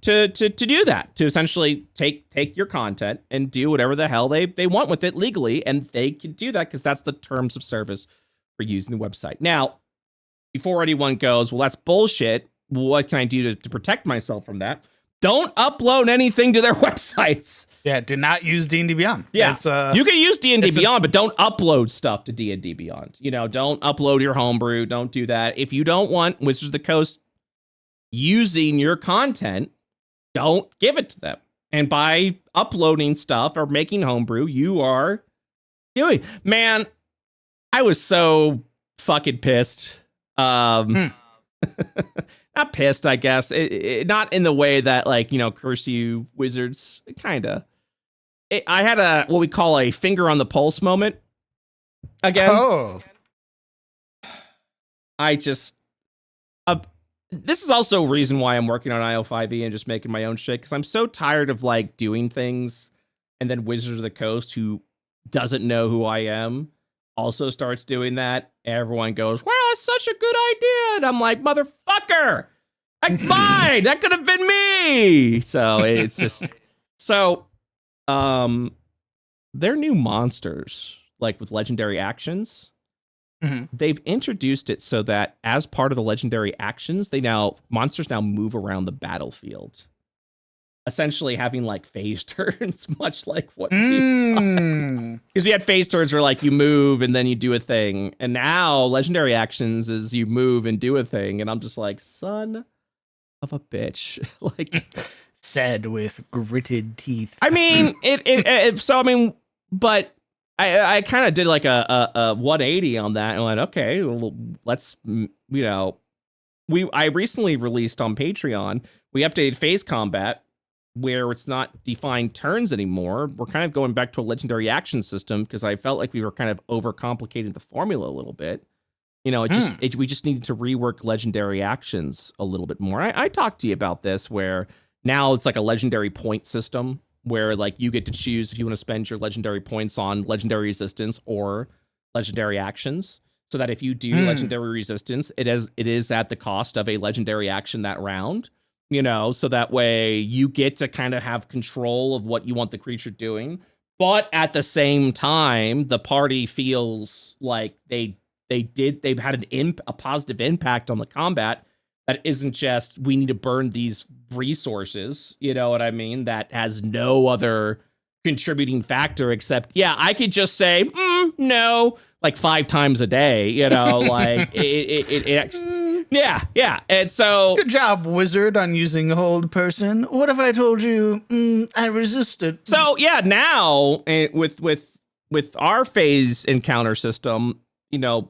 that, to essentially take your content and do whatever the hell they want with it legally, and they can do that because that's the terms of service for using the website. Now, before anyone goes, well, that's bullshit, what can I do to protect myself from that? Don't upload anything to their websites. Yeah, do not use D&D Beyond. Yeah, you can use D&D Beyond, but don't upload stuff to D&D Beyond. You know, don't upload your homebrew. Don't do that. If you don't want Wizards of the Coast using your content, don't give it to them. And by uploading stuff or making homebrew, you are doing. Man, I was so fucking pissed. Not pissed, I guess. Not in the way that, like, you know, curse you, Wizards. Kinda. I had what we call a finger on the pulse moment. Again. Oh. I just. This is also a reason why I'm working on IO5e and just making my own shit, because I'm so tired of like doing things and then Wizards of the Coast, who doesn't know who I am, also starts doing that. Everyone goes, well, that's such a good idea. And I'm like, motherfucker, that's mine. That could have been me. So it's just so their new monsters, like with legendary actions, they've introduced it so that as part of the legendary actions, monsters now move around the battlefield, essentially having like phase turns, much like what we've done. Because we had phase turns where like you move and then you do a thing, and now legendary actions is you move and do a thing, and I'm just like, son of a bitch. Like, said with gritted teeth. I mean, but I kind of did like a 180 on that and went, okay, well, let's, I recently released on Patreon, we updated phase combat where it's not defined turns anymore. We're kind of going back to a legendary action system because I felt like we were kind of overcomplicating the formula a little bit. We just needed to rework legendary actions a little bit more. I talked to you about this where now it's like a legendary point system where like you get to choose if you want to spend your legendary points on legendary resistance or legendary actions. So that if you do legendary resistance, it is at the cost of a legendary action that round, so that way you get to kind of have control of what you want the creature doing. But at the same time, the party feels like they've had a positive impact on the combat. That isn't just, we need to burn these resources, you know what I mean? That has no other contributing factor except, I could just say, no, like 5 times a day, like yeah. And so. Good job, wizard, on using hold person. What if I told you, I resisted? So now with our phase encounter system, the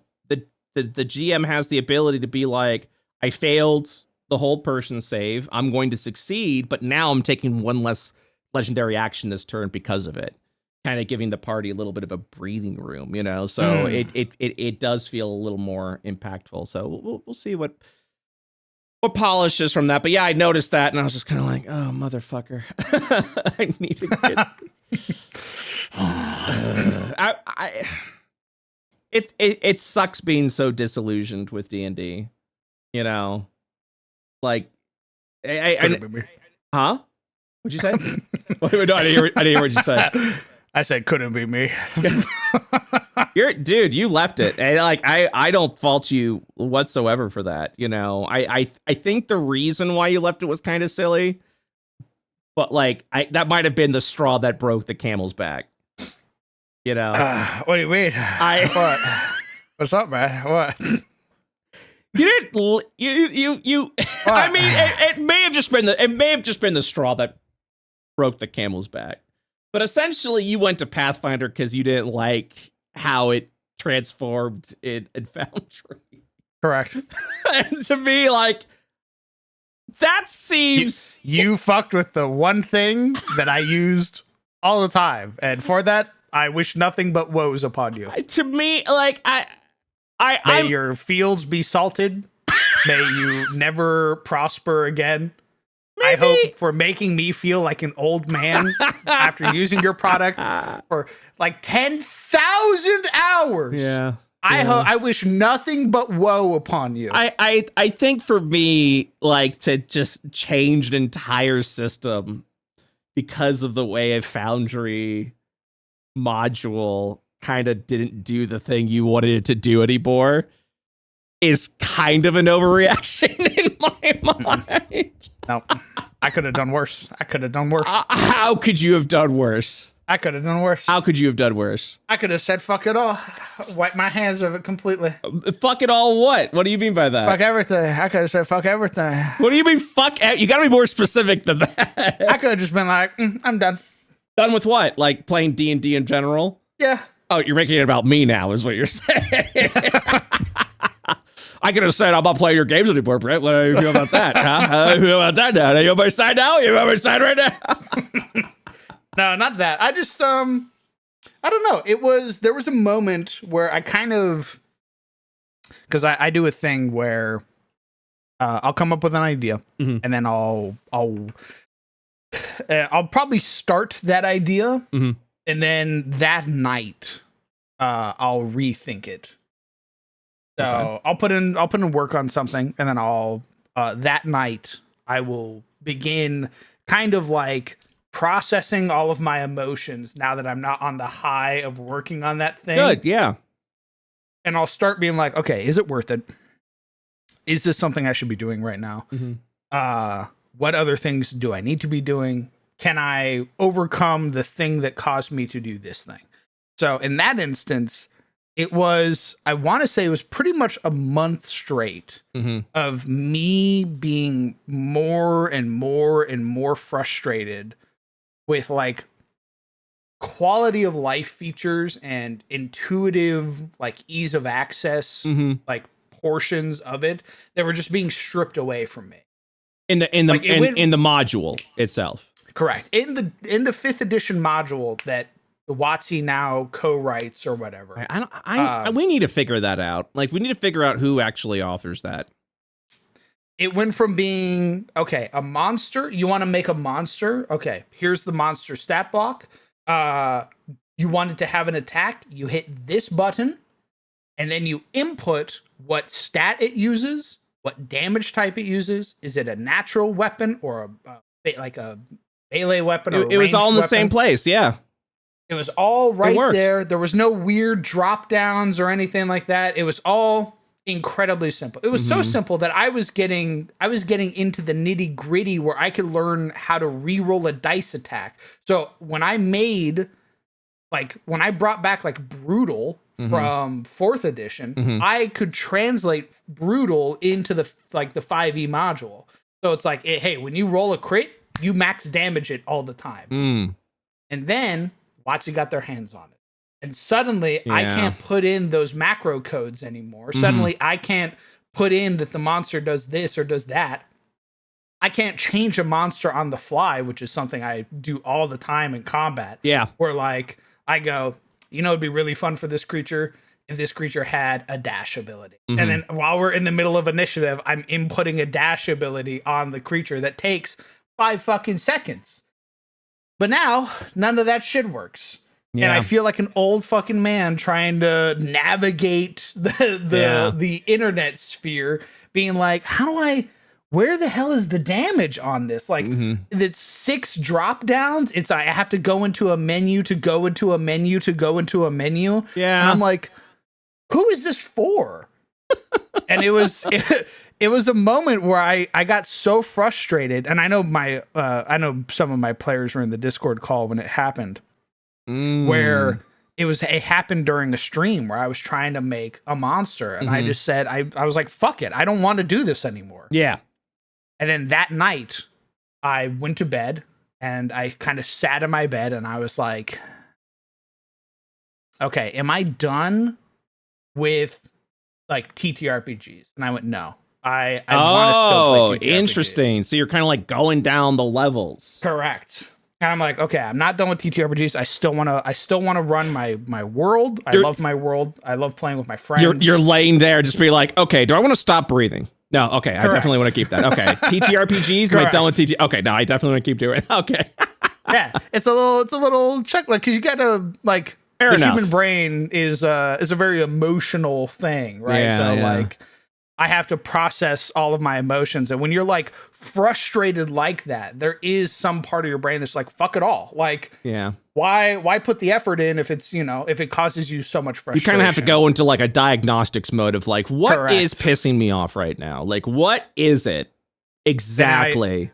GM has the ability to be like, I failed the hold person save. I'm going to succeed, but now I'm taking one less legendary action this turn because of it. Kind of giving the party a little bit of a breathing room, So it does feel a little more impactful. So we'll see what polishes from that. But yeah, I noticed that and I was just kind of like, oh motherfucker, I need to get. It sucks being so disillusioned with D&D. Like, huh? What'd you say? No, I didn't hear what you said. I said, couldn't be me. Dude, you left it. And like, I don't fault you whatsoever for that. I think the reason why you left it was kind of silly, but like, that might have been the straw that broke the camel's back. What do you mean? What? What's up, man? What? You didn't. You. I mean, it may have just been the straw that broke the camel's back. But essentially, you went to Pathfinder because you didn't like how it transformed in Foundry. Correct. And to me, like, that seems you fucked with the one thing that I used all the time, and for that, I wish nothing but woes upon you. To me, like May your fields be salted. May you never prosper again. Maybe. I hope for making me feel like an old man after using your product for like 10,000 hours. Yeah. I wish nothing but woe upon you. I think for me, like, to just change an entire system because of the way a Foundry module kind of didn't do the thing you wanted it to do anymore is kind of an overreaction in my mind. No, I could have done worse. How could you have done worse? I could have done worse. How could you have done worse? I could have said fuck it all. Wipe my hands of it completely. Fuck it all what? What do you mean by that? Fuck everything. I could have said fuck everything. What do you mean fuck? You gotta be more specific than that. I could have just been like, I'm done. Done with what? Like playing D&D in general? Yeah. Oh, you're making it about me now, is what you're saying. I could have said, I'm not playing your games anymore, Brett. What do you feel about that? Huh? How do you feel about that now? Are you on my side now? You on my side right now? No, not that. I just, I don't know. There was a moment where I kind of, because I do a thing where I'll come up with an idea, and then I'll probably start that idea, and then that night, I'll rethink it. So okay. I'll put in work on something, and then I'll that night I will begin kind of like processing all of my emotions now that I'm not on the high of working on that thing. Good, yeah. and I'll start being like, okay, is it worth it? Is this something I should be doing right now? What other things do I need to be doing? Can I overcome the thing that caused me to do this thing? So in that instance, it was, I want to say it was pretty much a month straight of me being more and more and more frustrated with like quality of life features and intuitive, like ease of access, like portions of it that were just being stripped away from me. In the module itself. Correct. In the 5th edition module that the WotC now co-writes or whatever. We need to figure that out. Like, we need to figure out who actually authors that. It went from being, okay, a monster. You want to make a monster? Okay, here's the monster stat block. You wanted to have an attack. You hit this button, and then you input what stat it uses, what damage type it uses. Is it a natural weapon or like a melee weapon? Or it was all in the same place, yeah. It was all right there. There was no weird drop downs or anything like that. It was all incredibly simple. It was so simple that I was getting into the nitty gritty where I could learn how to re-roll a dice attack. So when I brought back like brutal from 4th edition, I could translate brutal into the 5e module. So it's like, hey, when you roll a crit, you max damage it all the time. And then WotC got their hands on it. And suddenly I can't put in those macro codes anymore. Suddenly I can't put in that the monster does this or does that. I can't change a monster on the fly, which is something I do all the time in combat. Yeah. Where like I go, it'd be really fun for this creature if this creature had a dash ability. And then while we're in the middle of initiative, I'm inputting a dash ability on the creature that takes 5 fucking seconds. But now, none of that shit works. Yeah. And I feel like an old fucking man trying to navigate the internet sphere, being like, where the hell is the damage on this? Like, it's 6 drop downs. I have to go into a menu to go into a menu to go into a menu. Yeah. And I'm like, who is this for? And it was a moment where I got so frustrated, and I know some of my players were in the Discord call when it happened, where it happened during a stream where I was trying to make a monster, and I just said, I was like, fuck it, I don't want to do this anymore. Yeah. And then that night I went to bed and I kind of sat in my bed and I was like, okay, am I done with like TTRPGs? And I went, no. I want to still play TTRPGs. Interesting. So you're kind of like going down the levels. Correct. And I'm like, okay, I'm not done with TTRPGs. I still want to run my world. I love my world. I love playing with my friends. You're laying there, just be like, okay, do I want to stop breathing? No, okay, correct. I definitely want to keep that. Okay, TTRPGs. Am I done with TT? Okay, no, I definitely want to keep doing it. Okay. Yeah, it's a little check, like, because you gotta like. Fair enough. Human brain is a very emotional thing, right? Yeah, like I have to process all of my emotions, and when you're like frustrated like that, there is some part of your brain that's like, fuck it all. Like, why put the effort in if it's, if it causes you so much frustration? You kind of have to go into like a diagnostics mode of like, what is pissing me off right now? Like, what is it exactly?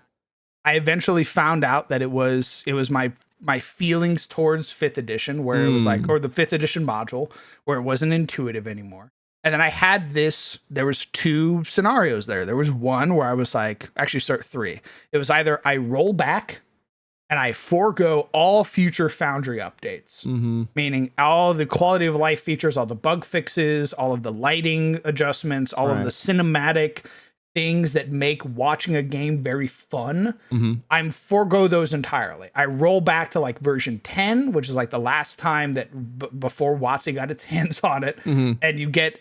I eventually found out that it was my feelings towards 5th edition, where it was like, or the 5th edition module, where it wasn't intuitive anymore. And then I had there was 2 scenarios there. There was one where I was like, actually start 3. It was either I roll back and I forego all future Foundry updates, meaning all the quality of life features, all the bug fixes, all of the lighting adjustments, all of the cinematic things that make watching a game very fun. I'm forego those entirely. I roll back to like version 10, which is like the last time that before WotC got its hands on it, and you get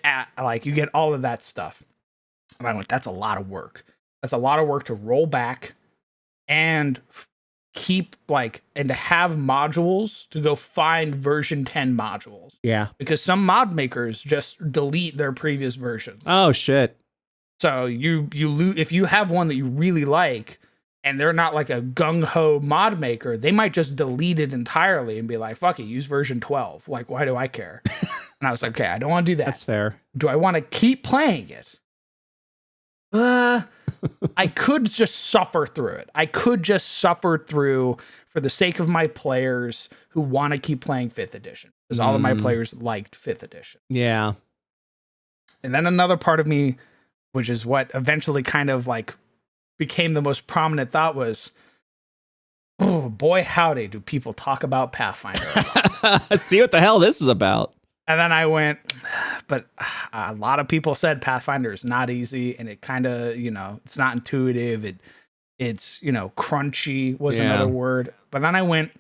all of that stuff. And I went, that's a lot of work. That's a lot of work to roll back and keep and to have modules to go find version 10 modules. Yeah, because some mod makers just delete their previous versions. Oh shit. So you lose if you have one that you really like and they're not like a gung-ho mod maker, they might just delete it entirely and be like, fuck it, use version 12. Like, why do I care? And I was like, okay, I don't want to do that. That's fair. Do I want to keep playing it? I could just suffer through it. I could just suffer through for the sake of my players who want to keep playing 5th edition. Because all of my players liked 5th edition. Yeah. And then another part of me, which is what eventually kind of like became the most prominent thought, was, oh boy, howdy, do people talk about Pathfinder a lot. See what the hell this is about. And then I went, but a lot of people said Pathfinder is not easy, and it kind of, it's not intuitive. It's crunchy was another word. But then I went,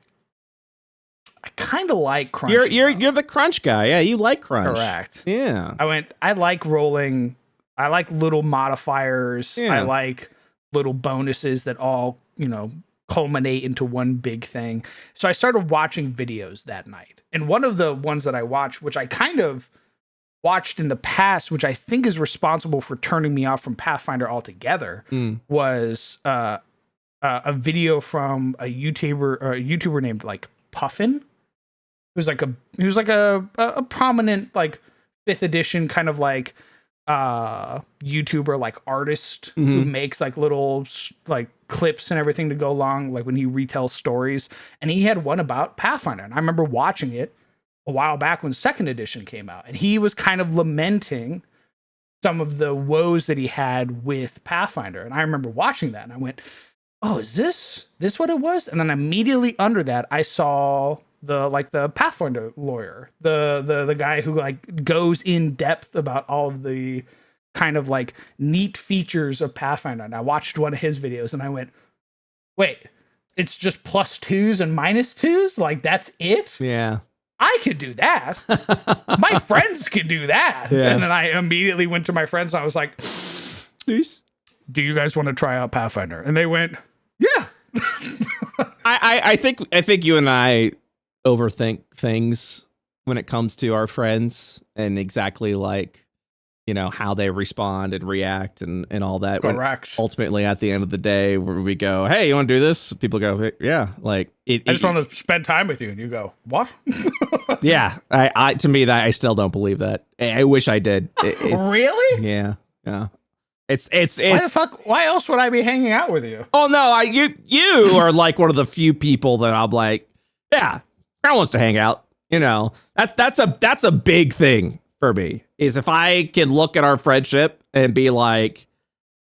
I kind of like crunch. You're the crunch guy. Yeah, you like crunch. Correct. Yeah. I went, I like rolling. I like little modifiers. Yeah. I like little bonuses that all, culminate into one big thing. So I started watching videos that night. And one of the ones that I watched, which I kind of watched in the past, which I think is responsible for turning me off from Pathfinder altogether, was a video from a YouTuber named like Puffin. He was like a prominent like 5th edition kind of like YouTuber, like artist who makes like little like clips and everything to go along, like when he retells stories. And he had one about Pathfinder, and I remember watching it a while back when 2nd edition came out, and he was kind of lamenting some of the woes that he had with Pathfinder. And I remember watching that, and I went, oh, is this what it was? And then immediately under that, I saw the Pathfinder lawyer, the guy who like goes in depth about all of the kind of like neat features of Pathfinder. And I watched one of his videos, and I went, wait, it's just +2s and -2s? Like, that's it? Yeah. I could do that. My friends can do that. Yeah. And then I immediately went to my friends, and I was like, Please. do you guys want to try out Pathfinder? And they went, yeah. I think you and I overthink things when it comes to our friends, and exactly like, how they respond and react and all that. Correct. When ultimately, at the end of the day, where we go, hey, you want to do this? People go, yeah. Like, I just want to spend time with you. And you go, what? Yeah. To me, that I still don't believe that. I wish I did. Really? Yeah. Yeah. It's why the fuck? Why else would I be hanging out with you? Oh no, you are like one of the few people that I'm like, yeah, Crown wants to hang out. That's a big thing for me, is if I can look at our friendship and be like,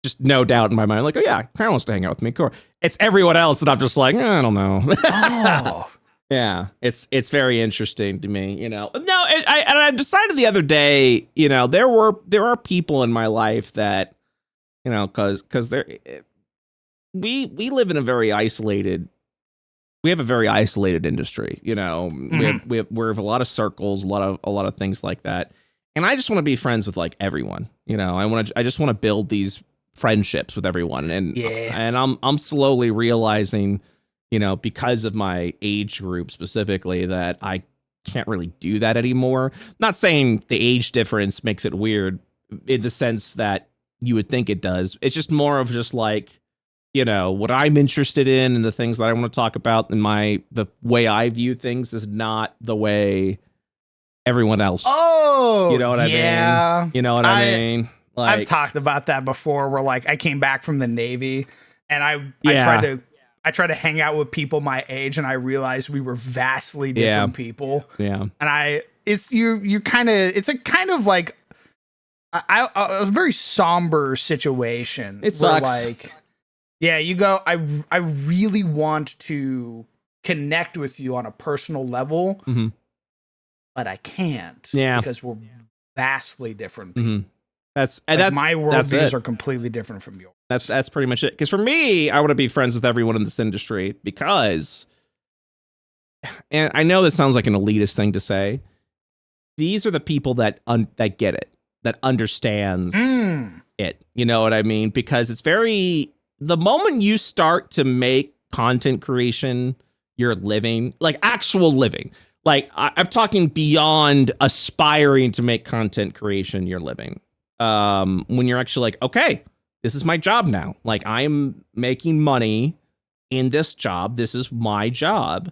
just no doubt in my mind, like, oh yeah, Crown wants to hang out with me. Cool. It's everyone else that I'm just like, I don't know. Oh. Yeah, it's very interesting to me, No, I decided the other day, there are people in my life that, because we live in a very isolated. We have a very isolated industry, we have a lot of circles, a lot of things like that, and I just want to be friends with like everyone, I just want to build these friendships with everyone, and I'm slowly realizing, because of my age group specifically, that I can't really do that anymore. Not saying the age difference makes it weird in the sense that you would think it does. It's just more of just like, what I'm interested in and the things that I want to talk about, and the way I view things is not the way everyone else. Oh, you know what I mean? You know what I mean? Like, I've talked about that before, where like I came back from the Navy, and I tried to hang out with people my age, and I realized we were vastly different people. Yeah. And it's a kind of like a very somber situation. It sucks. Like, yeah, you go, I really want to connect with you on a personal level, but I can't. Yeah. Because we're vastly different people. My worldviews are completely different from yours. That's pretty much it. Because for me, I want to be friends with everyone in this industry because, and I know this sounds like an elitist thing to say, these are the people that get it, that understands it. You know what I mean? Because it's the moment you start to make content creation your living, like actual living, like I'm talking beyond aspiring to make content creation your living. When you're actually like, okay, this is my job now. Like, I am making money in this job. This is my job.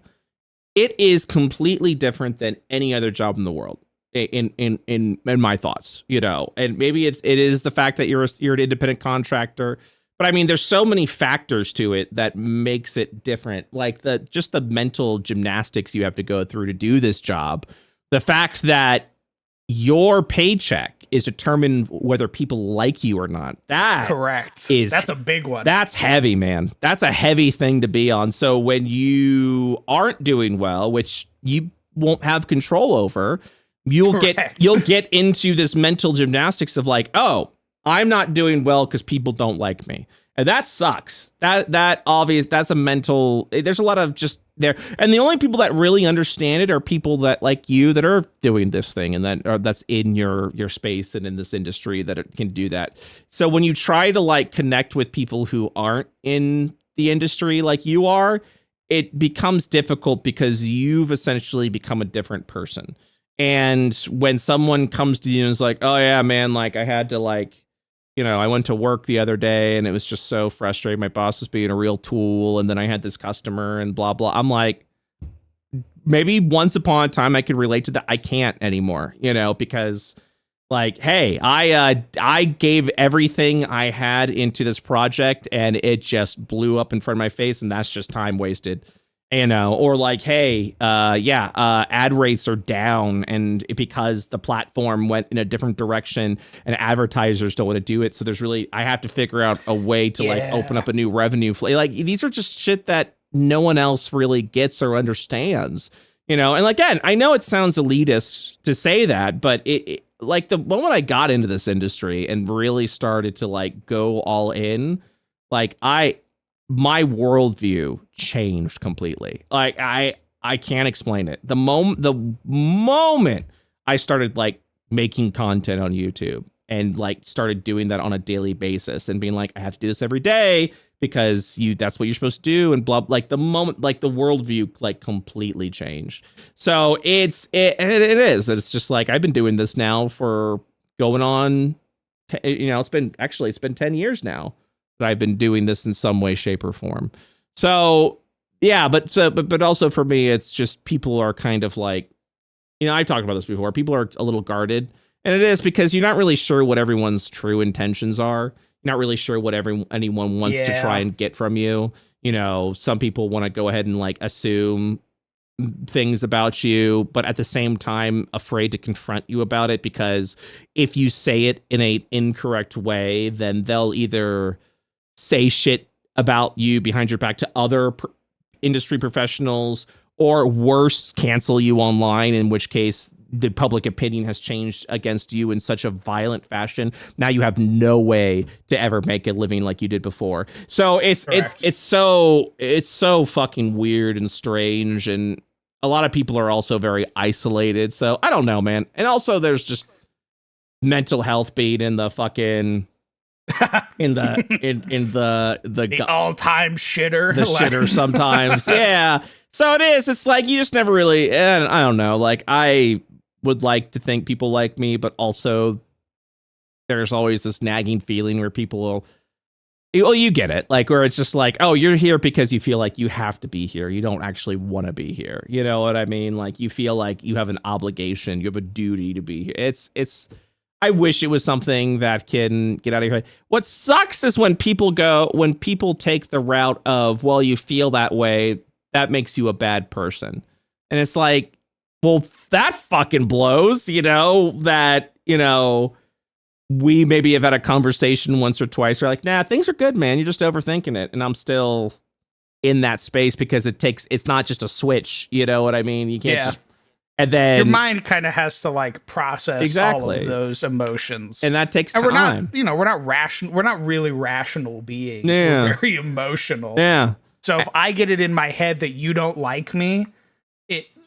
It is completely different than any other job in the world. In my thoughts, you know, and maybe it is the fact that you're an independent contractor, but I mean, there's so many factors to it that makes it different. Like just the mental gymnastics you have to go through to do this job. The fact that your paycheck is determined whether people like you or not. That's a big one. That's heavy, man. That's a heavy thing to be on. So when you aren't doing well, which you won't have control over, you'll get into this mental gymnastics of like, oh, I'm not doing well because people don't like me. And that sucks. That's a mental, there's a lot of just there. And the only people that really understand it are people that like you that are doing this thing and that's in your space and in this industry that can do that. So when you try to like connect with people who aren't in the industry like you are, it becomes difficult because you've essentially become a different person. And when someone comes to you and is like, oh yeah, man, like I had to like, you know, I went to work the other day and it was just so frustrating. My boss was being a real tool. And then I had this customer and blah, blah. I'm like, maybe once upon a time I could relate to that. I can't anymore, you know, because like, hey, I gave everything I had into this project and it just blew up in front of my face. And that's just time wasted. You know, or like, hey, ad rates are down and because the platform went in a different direction and advertisers don't want to do it. So I have to figure out a way to like open up a new revenue. Like these are just shit that no one else really gets or understands, you know? And again, I know it sounds elitist to say that, but it like the moment I got into this industry and really started to like go all in, like my worldview changed completely. Like I can't explain it. The moment I started like making content on YouTube and like started doing that on a daily basis and being like, I have to do this every day because that's what you're supposed to do. And blah, like the moment, like the worldview like completely changed. So it is. It's just like, I've been doing this now for going on, it's been 10 years now that I've been doing this in some way, shape, or form. So yeah, but also for me, it's just people are kind of like, I've talked about this before. People are a little guarded, and it is because you're not really sure what everyone's true intentions are. You're not really sure what anyone wants to try and get from you. Some people want to go ahead and like assume things about you, but at the same time afraid to confront you about it, because if you say it in an incorrect way, then they'll either say shit about you behind your back to other industry professionals, or worse, cancel you online, in which case the public opinion has changed against you in such a violent fashion. Now you have no way to ever make a living like you did before. So it's so fucking weird and strange, and a lot of people are also very isolated. So I don't know, man. And also there's just mental health being in the fucking in the all-time shitter. The shitter sometimes. Yeah. So it is. It's like you just never really, and I don't know, like I would like to think people like me, but also there's always this nagging feeling where people will, well, you get it, like where it's just like, oh, you're here because you feel like you have to be here. You don't actually want to be here. You know what I mean? Like you feel like you have an obligation, you have a duty to be here. It's I wish it was something that can get out of your head. What sucks is when people take the route of, well, you feel that way, that makes you a bad person. And it's like, well, that fucking blows, that, we maybe have had a conversation once or twice. We're like, nah, things are good, man. You're just overthinking it. And I'm still in that space because it's not just a switch. You know what I mean? You can't just, and then your mind kind of has to like process all of those emotions. And that takes time. We're not rational. We're not really rational beings. Yeah. We're very emotional. Yeah. So if I get it in my head that you don't like me,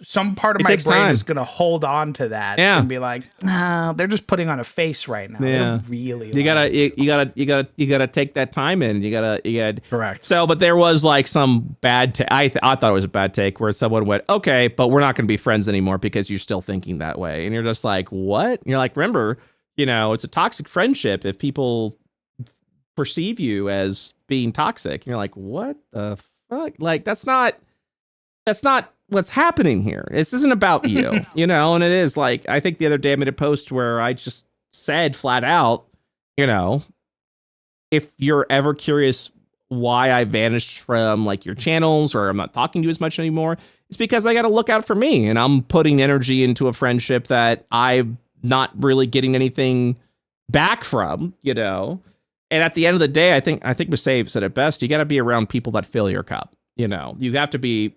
some part of my brain is going to hold on to that and be like, no, they're just putting on a face right now. They don't really. You gotta take that time in. You gotta. Correct. So, but there was like some bad. I thought it was a bad take where someone went, okay, but we're not going to be friends anymore because you're still thinking that way, and you're just like, what? And you're like, remember, it's a toxic friendship if people perceive you as being toxic. And you're like, what the fuck? Like, that's not what's happening here. This isn't about you, you know? And it is like, I think the other day I made a post where I just said flat out, you know, if you're ever curious why I vanished from like your channels or I'm not talking to you as much anymore, it's because I got to look out for me and I'm putting energy into a friendship that I'm not really getting anything back from, you know? And at the end of the day, I think Masave said it best. You got to be around people that fill your cup. You know, you have to be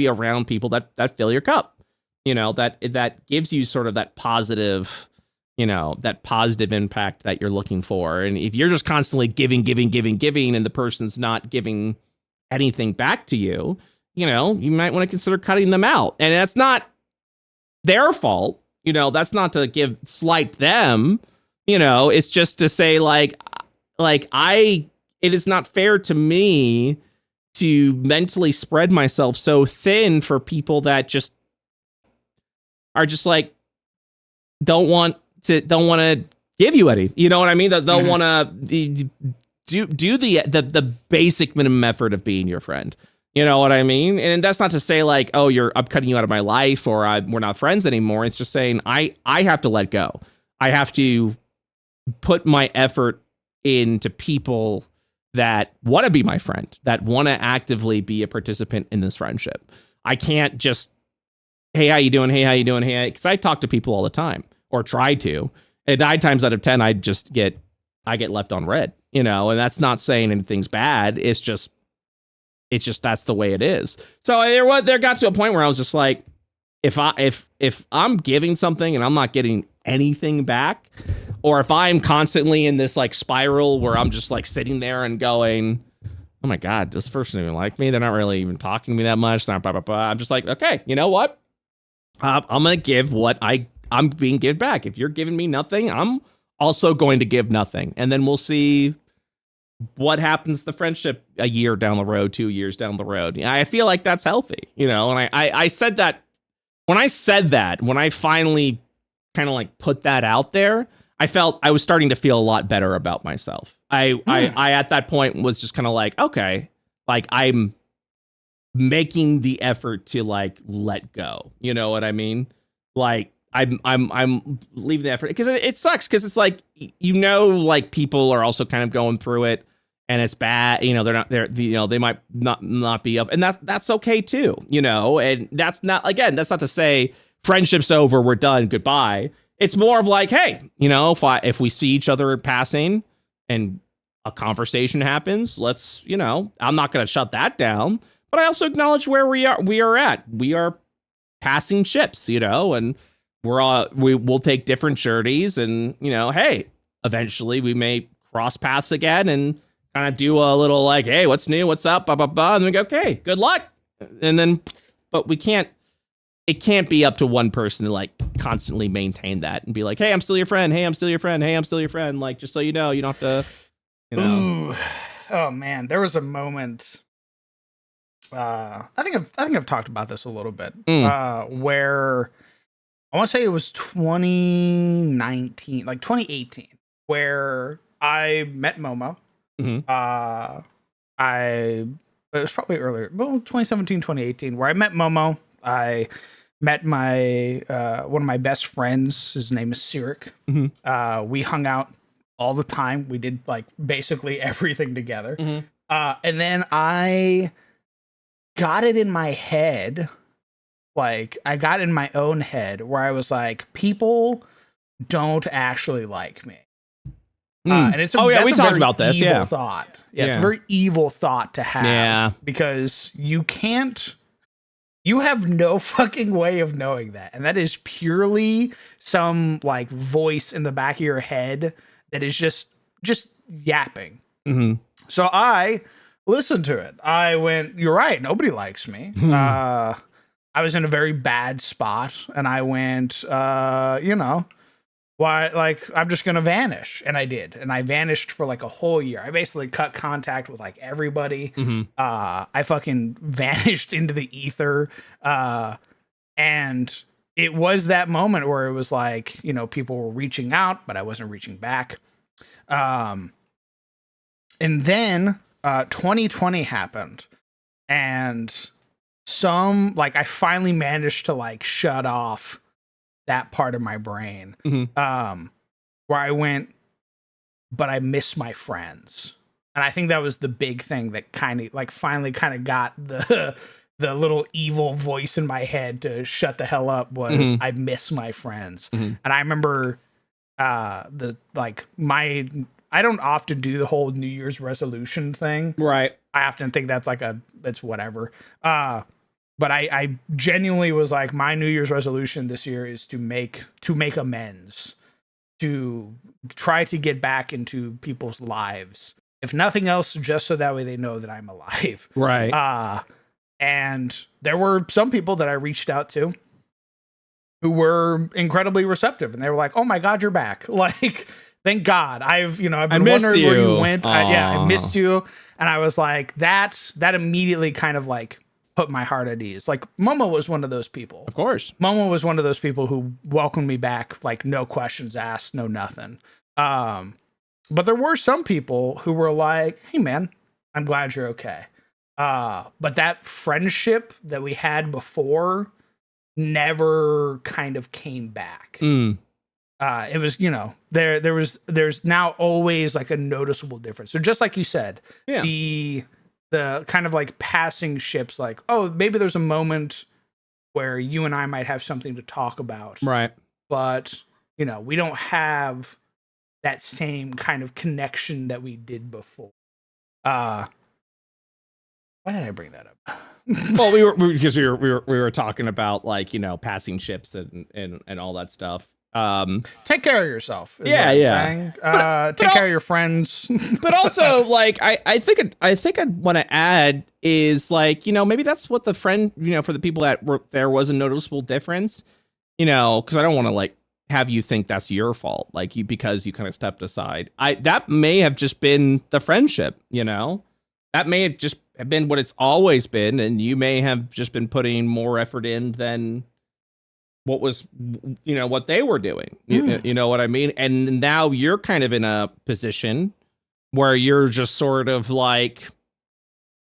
around people that fill your cup, you know, that gives you sort of that positive, you know, that positive impact that you're looking for. And if you're just constantly giving, and the person's not giving anything back to you, you know, you might want to consider cutting them out. And that's not their fault. You know, that's not to slight them, you know, it's just to say it is not fair to me to mentally spread myself so thin for people that just are just like, don't want to give you any, you know what I mean? That don't want to do the basic minimum effort of being your friend. You know what I mean? And that's not to say like, oh, I'm cutting you out of my life or we're not friends anymore. It's just saying I have to let go. I have to put my effort into people that want to be my friend, that want to actively be a participant in this friendship. I can't just, hey, how you doing? Hey, how you doing? Hey, because I talk to people all the time or try to. And 9 times out of 10, I get left on red, you know, and that's not saying anything's bad. It's just that's the way it is. So there got to a point where I was just like, if I'm giving something and I'm not getting anything back, or if I'm constantly in this like spiral where I'm just like sitting there and going, oh my God, does this person even like me? They're not really even talking to me that much. I'm just like, okay, you know what? I'm going to give what I'm being given back. If you're giving me nothing, I'm also going to give nothing. And then we'll see what happens to the friendship a year down the road, 2 years down the road. I feel like that's healthy, you know? And I said that when I finally kind of like put that out there, I felt I was starting to feel a lot better about myself. I at that point was just kind of like, okay, like I'm making the effort to like let go. You know what I mean? Like I'm leaving the effort because it sucks because it's like, you know, like people are also kind of going through it and it's bad. You know, they might not be up, and that's okay too, you know, and that's not to say friendship's over, we're done, goodbye. It's more of like, hey, you know, if we see each other in passing and a conversation happens, let's, you know, I'm not going to shut that down, but I also acknowledge where we are at. We are passing ships, you know, and we'll take different journeys, and, you know, hey, eventually we may cross paths again and kind of do a little like, hey, what's new? What's up? Blah, blah, blah. And we go, okay, good luck. And then, but it can't be up to one person to like constantly maintain that and be like, hey, I'm still your friend. Hey, I'm still your friend. Hey, I'm still your friend. Like, just so you know, you don't have to, you know. Ooh. Oh man, there was a moment. I think I've talked about this a little bit. Where I want to say it was 2019, like 2018, where I met Momo. Mm-hmm. It was probably earlier, well, 2017, 2018, where I met Momo. I met my one of my best friends. His name is Sirik. Mm-hmm. We hung out all the time. We did like basically everything together. Mm-hmm. And then I got it in my head, like I got in my own head where I was like, people don't actually like me. And it's we talked about this. Evil Yeah. Thought. Yeah, it's a very evil thought to have. Yeah. Because you have no fucking way of knowing that. And that is purely some like voice in the back of your head that is just yapping. Mm-hmm. So I listened to it. I went, you're right, nobody likes me. I was in a very bad spot, and I went, you know, why, like, I'm just gonna vanish. And I did. And I vanished for like a whole year. I basically cut contact with like everybody. Mm-hmm. I fucking vanished into the ether. And it was that moment where it was like, you know, people were reaching out, but I wasn't reaching back. And then 2020 happened, and I finally managed to like shut off that part of my brain, where I went, but I miss my friends. And I think that was the big thing that finally got the little evil voice in my head to shut the hell up was I miss my friends. And I remember I don't often do the whole New Year's resolution thing. Right. I often think that's it's whatever. But I genuinely was like, my New Year's resolution this year is to make amends, to try to get back into people's lives. If nothing else, just so that way they know that I'm alive. Right. And there were some people that I reached out to who were incredibly receptive, and they were like, "Oh my God, you're back!" Like, thank God. I've been wondering where you went. I missed you, and I was like, that immediately kind of like put my heart at ease. Like, Momo was one of those people. Of course. Momo was one of those people who welcomed me back, like, no questions asked, no nothing. But there were some people who were like, "Hey man, I'm glad you're okay." But that friendship that we had before never kind of came back. It was, there's now always like a noticeable difference. So just like you said, the kind of like passing ships, like, oh, maybe there's a moment where you and I might have something to talk about. Right. But, we don't have that same kind of connection that we did before. Why did I bring that up? Well, we were talking about, like, passing ships and all that stuff. Take care of yourself. Yeah. Take care of your friends. But also, like, I think I'd want to add is, like, maybe that's what the friend, for the people that there was a noticeable difference, because I don't want to, like, have you think that's your fault, like, because you kind of stepped aside. That may have just been the friendship, that may have just been what it's always been, and you may have just been putting more effort in than what was, what they were doing. You know what I mean? And now you're kind of in a position where you're just sort of like,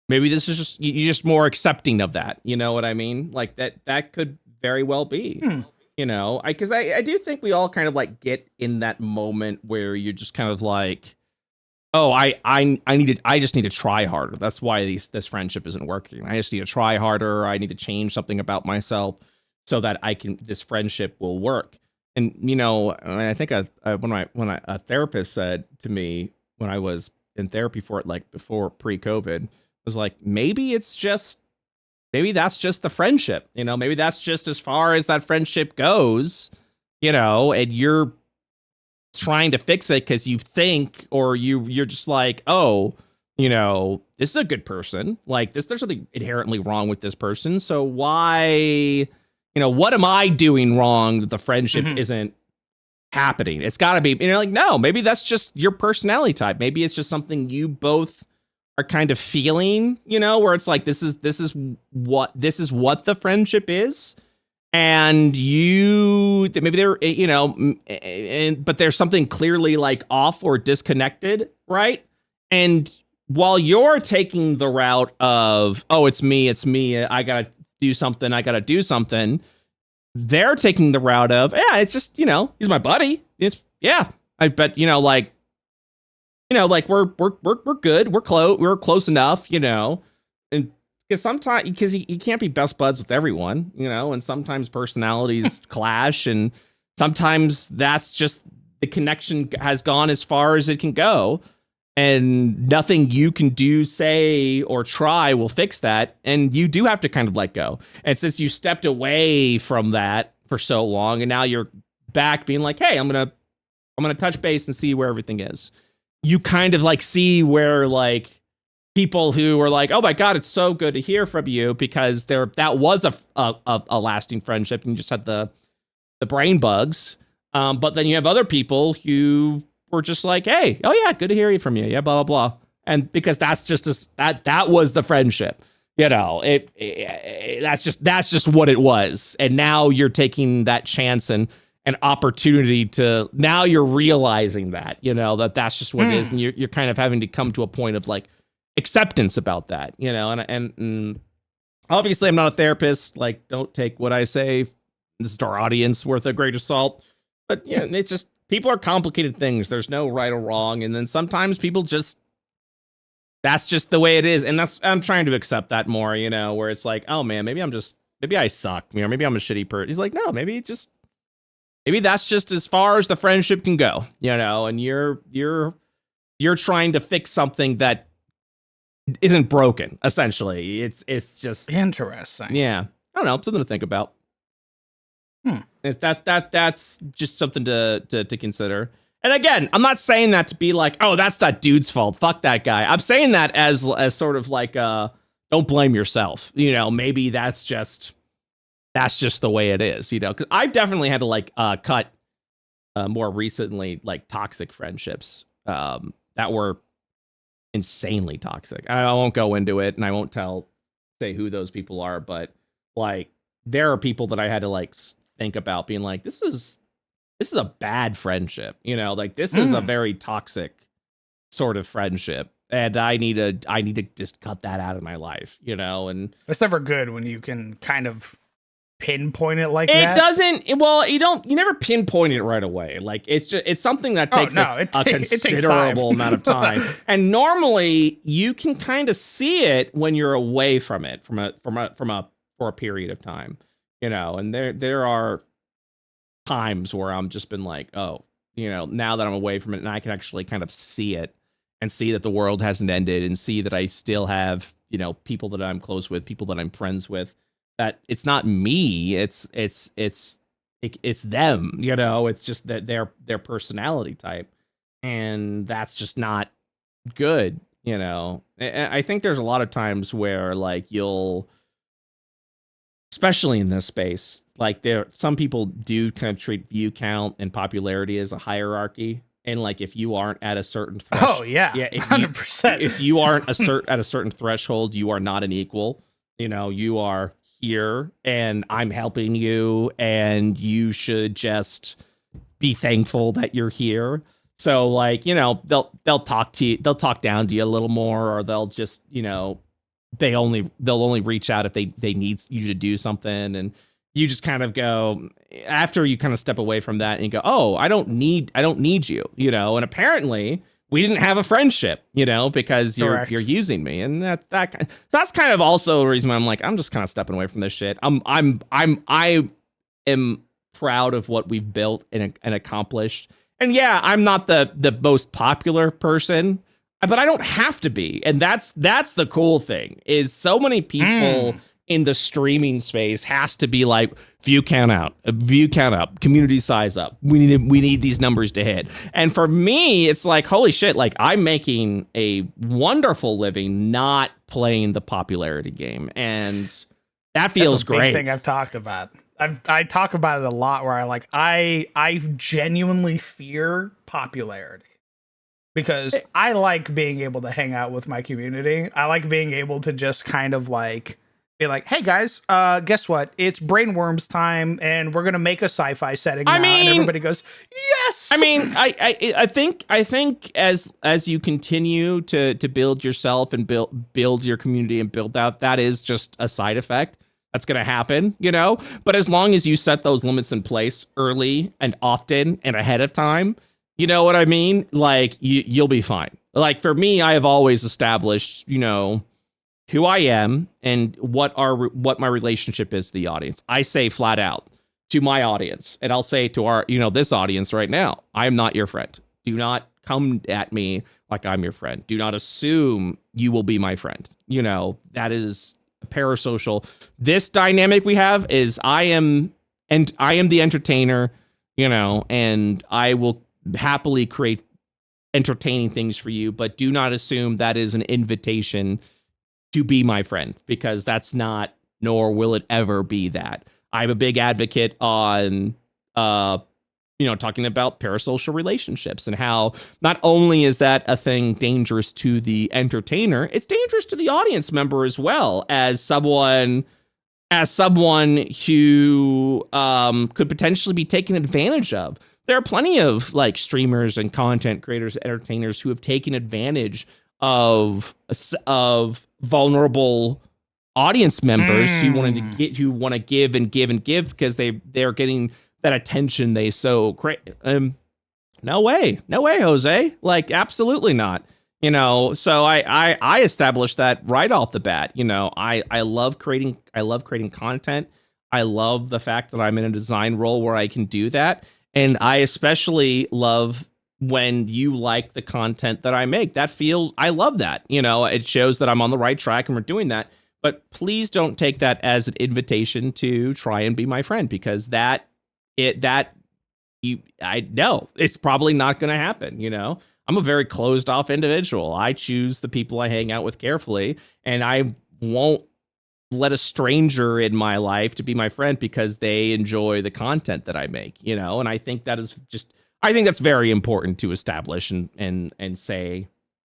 maybe this is just, you're just more accepting of that. You know what I mean? Like that could very well be, because I do think we all kind of like get in that moment where you're just kind of like, oh, I just need to try harder. That's why this friendship isn't working. I just need to try harder. I need to change something about myself so that this friendship will work. And, I think when a therapist said to me when I was in therapy before pre-COVID, was like, maybe that's just the friendship, maybe that's just as far as that friendship goes, and you're trying to fix it because you think, or you're just like, oh, this is a good person. Like there's something inherently wrong with this person. So why, what am I doing wrong that the friendship isn't happening? It's gotta be, like, no, maybe that's just your personality type. Maybe it's just something you both are kind of feeling, where it's like, this is what the friendship is. And maybe they're, but there's something clearly like off or disconnected, right? And while you're taking the route of, oh, it's me, I gotta do something, they're taking the route of, yeah, it's just, he's my buddy. I bet, like we're good, we're close enough, and because he can't be best buds with everyone, and sometimes personalities clash, and sometimes that's just the connection has gone as far as it can go, and nothing you can do, say, or try will fix that, and you do have to kind of let go. And since you stepped away from that for so long, and now you're back being like, hey, I'm gonna touch base and see where everything is. You kind of like see where like people who were like, oh my God, it's so good to hear from you, because that was a lasting friendship, and you just had the brain bugs. But then you have other people who were just like, hey, oh yeah, good to hear from you. Yeah, blah, blah, blah. And because that's just that was the friendship, that's just what it was. And now you're taking that chance and an opportunity to, now you're realizing that, that's just what it is. And you're kind of having to come to a point of like acceptance about that, and obviously I'm not a therapist. Like, don't take what I say, this is to our audience, worth a grain of salt. But yeah, it's just, people are complicated things. There's no right or wrong. And then sometimes people just, that's just the way it is. And I'm trying to accept that more, where it's like, oh man, maybe I suck. Maybe I'm a shitty person. He's like, no, maybe that's just as far as the friendship can go, and you're trying to fix something that isn't broken, essentially. It's just interesting. Yeah. I don't know, something to think about. It's that's just something to consider. And again, I'm not saying that to be like, oh, that's that dude's fault, fuck that guy. I'm saying that as sort of like don't blame yourself. Maybe that's just the way it is, because I've definitely had to like cut more recently, like toxic friendships that were insanely toxic. I won't go into it, and I won't say who those people are, but like there are people that I had to like think about being like, this is a bad friendship, like this is a very toxic sort of friendship, and I need to just cut that out of my life, and it's never good when you can kind of pinpoint it like that. It doesn't, well, you never pinpoint it right away. Like it's something that takes a considerable amount of time. And normally you can kind of see it when you're away from it for a period of time, and there are times where I'm just been like, oh, now that I'm away from it and I can actually kind of see it and see that the world hasn't ended and see that I still have, people that I'm close with, people that I'm friends with, that it's not me, it's them, it's just that their personality type, and that's just not good. I think there's a lot of times where like especially in this space, like some people do kind of treat view count and popularity as a hierarchy. And like, if you aren't at a certain threshold, 100%. If you aren't at a certain threshold, you are not an equal. You are here, and I'm helping you, and you should just be thankful that you're here. So like, they'll talk to you, they'll talk down to you a little more, or they'll just, they'll only reach out if they need you to do something, and you just kind of go, after you kind of step away from that and you go, oh, I don't need you, and apparently we didn't have a friendship, because you're using me. And that's kind of also the reason why I'm like, I'm just kind of stepping away from this shit. I am proud of what we've built and accomplished. And yeah, I'm not the most popular person, but I don't have to be. And that's the cool thing, is so many people in the streaming space has to be like, view count up, community size up. We need these numbers to hit. And for me, it's like, holy shit, like I'm making a wonderful living not playing the popularity game. And that feels great. Big thing I've talked about. I talk about it a lot, where I genuinely fear popularity. Because I like being able to hang out with my community. I like being able to just kind of like be like, hey guys, guess what? It's Brainworms time, and we're gonna make a sci-fi setting now. And everybody goes, yes. I mean, I think as you continue to build yourself and build your community and build out, that is just a side effect that's gonna happen, But as long as you set those limits in place early and often and ahead of time, you know what I mean? Like you'll be fine. Like for me, I have always established, who I am and what my relationship is to the audience. I say flat out to my audience, and I'll say to our, this audience right now, I am not your friend. Do not come at me like I'm your friend. Do not assume you will be my friend. That is parasocial. This dynamic we have is I am the entertainer, and I will happily create entertaining things for you, but do not assume that is an invitation to be my friend, because that's not, nor will it ever be that. I'm a big advocate on, talking about parasocial relationships and how not only is that a thing dangerous to the entertainer, it's dangerous to the audience member as well, as someone as someone who could potentially be taken advantage of. There are plenty of like streamers and content creators, entertainers who have taken advantage of vulnerable audience members who want to give and give and give because they're getting that attention they so crave. No way, Jose. Like, absolutely not. So I established that right off the bat. I love creating content. I love the fact that I'm in a design role where I can do that. And I especially love when you like the content that I make. I love that. It shows that I'm on the right track and we're doing that. But please don't take that as an invitation to try and be my friend, because I know it's probably not going to happen. I'm a very closed off individual. I choose the people I hang out with carefully, and I won't let a stranger in my life to be my friend because they enjoy the content that I make, and I think that's very important to establish and say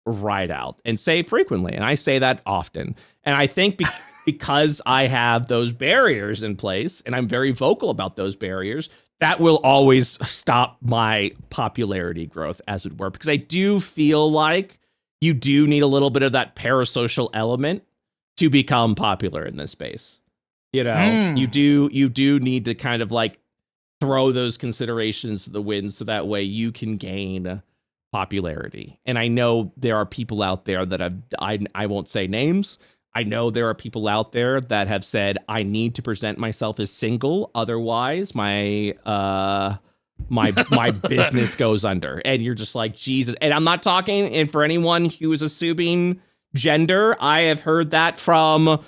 right out and say frequently. And I say that often. And I think because I have those barriers in place and I'm very vocal about those barriers, that will always stop my popularity growth, as it were, because I do feel like you do need a little bit of that parasocial element to become popular in this space. You do need to kind of like throw those considerations to the wind so that way you can gain popularity. And I know there are people out there that I won't say names. I know there are people out there that have said, I need to present myself as single, otherwise my business goes under. And you're just like, Jesus. And I'm not talking, and for anyone who is assuming gender, I have heard that from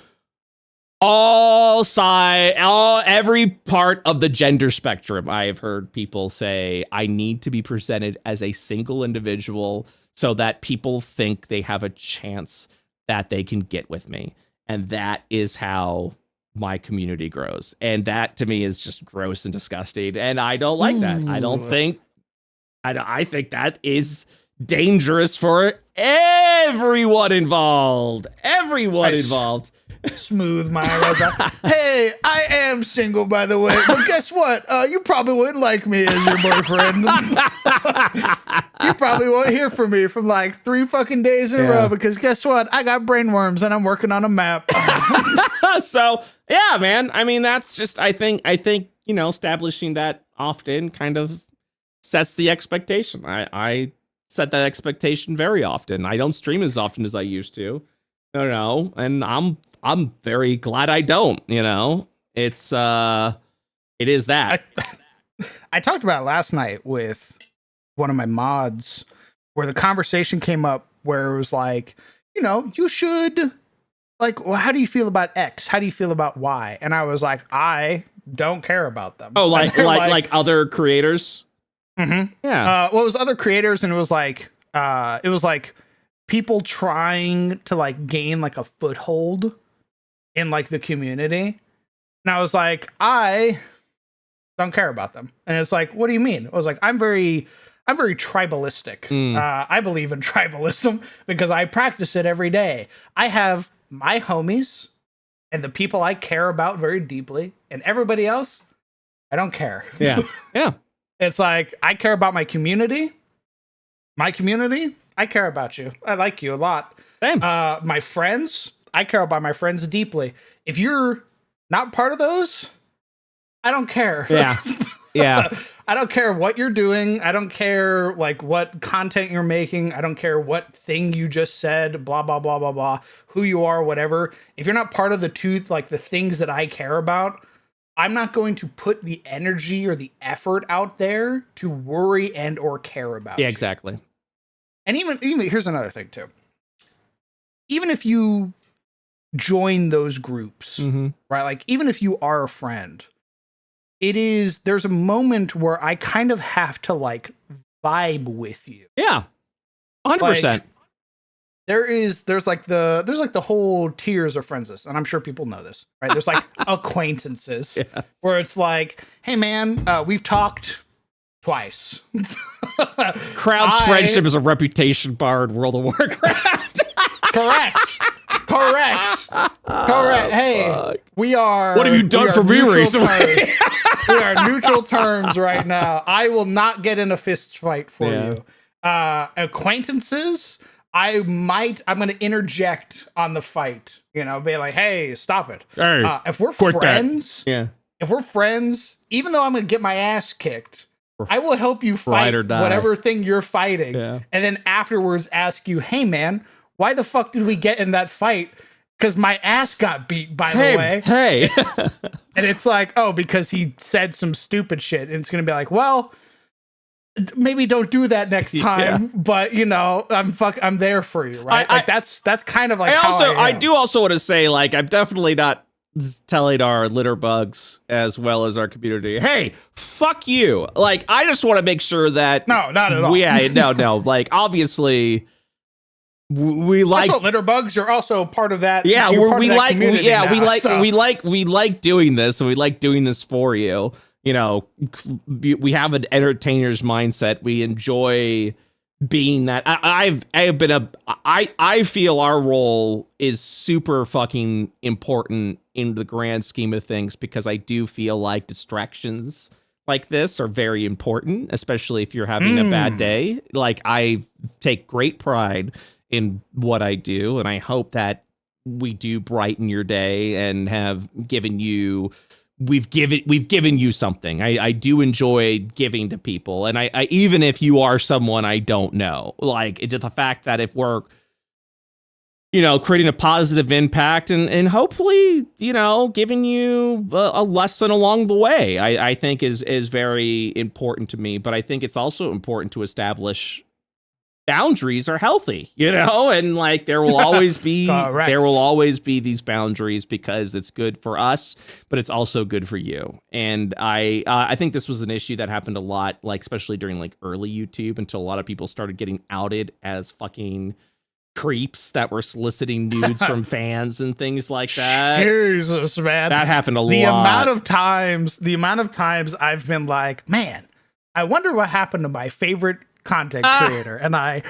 every part of the gender spectrum. I have heard people say, I need to be presented as a single individual so that people think they have a chance that they can get with me. And that is how my community grows. And that to me is just gross and disgusting. And I don't like that. I think that is dangerous for everyone involved. Smooth my robot. Hey, I am single, by the way. But guess what? You probably wouldn't like me as your boyfriend. You probably won't hear from me from like 3 fucking days in a row, because guess what? I got brainworms and I'm working on a map. So yeah, man. I mean, that's just, I think, establishing that often kind of sets the expectation. I set that expectation very often. I don't stream as often as I used to. No, and I'm very glad I don't. It's it is that. I talked about it last night with one of my mods, where the conversation came up where it was like, you should, like, well, how do you feel about X? How do you feel about Y? And I was like, I don't care about them. Oh, like other creators. Mm-hmm. Yeah. Well, it was other creators, and it was like people trying to like gain like a foothold in like the community. And I was like, I don't care about them. And it's like, what do you mean? I was like, I'm very tribalistic. I believe in tribalism because I practice it every day. I have my homies and the people I care about very deeply, and everybody else, I don't care. Yeah. Yeah. It's like, I care about my community. My community, I care about you. I like you a lot. Same. My friends, I care about my friends deeply. If you're not part of those, I don't care. Yeah. Yeah. I don't care what you're doing. I don't care like what content you're making. I don't care what thing you just said, blah, blah, blah, blah, blah, who you are, whatever. If you're not part of the the things that I care about, I'm not going to put the energy or the effort out there to worry and or care about. Yeah, you. exactly. And even here's another thing too. Even if you join those groups, right? Like even if you are a friend, there's a moment where I kind of have to like vibe with you. Yeah. 100%. Like, there's like the whole tiers of friends list, and I'm sure people know this, right? There's like acquaintances, yes, where it's like, hey man, we've talked twice. Crowd's friendship is a reputation bar in World of Warcraft. Correct. Hey, we are. What have you done for me recently? We are neutral terms right now. I will not get in a fist fight for you. Acquaintances, I'm going to interject on the fight. You know, be like, hey, stop it. Hey, if we're friends, if we're friends, even though I'm going to get my ass kicked, I will help you fight whatever thing you're fighting. Yeah. And then afterwards ask you, hey, man, why the fuck did we get in that fight? Because my ass got beat, by the way. Hey. And it's like, oh, because he said some stupid shit. And it's going to be like, well, maybe don't do that next time. But, you know, I'm there for you, right? That's kind of like I do also want to say, like, I'm definitely not telling our litter bugs as well as our community, hey, fuck you. Like, I just want to make sure that no, not at all. No. Like, obviously, we like also, litter bugs. You're also part of that. Yeah, we like doing this, and we like doing this for you. You know, we have an entertainer's mindset. We enjoy being that. I feel our role is super fucking important in the grand scheme of things, because I do feel like distractions like this are very important, especially if you're having a bad day. Like, I take great pride in what I do, and I hope that we do brighten your day and have given you we've given you something. I do enjoy giving to people, and I even if you are someone I don't know, like, it's just the fact that if we're, you know, creating a positive impact and hopefully, you know, giving you a lesson along the way, I think is very important to me. But I think it's also important to establish boundaries are healthy, you know, and like there will always be these boundaries, because it's good for us, but it's also good for you. And I think this was an issue that happened a lot, like especially during like early YouTube, until a lot of people started getting outed as fucking creeps that were soliciting nudes from fans and things like that. Jesus, man, that happened a lot. The amount of times I've been like, man, I wonder what happened to my favorite content creator, and I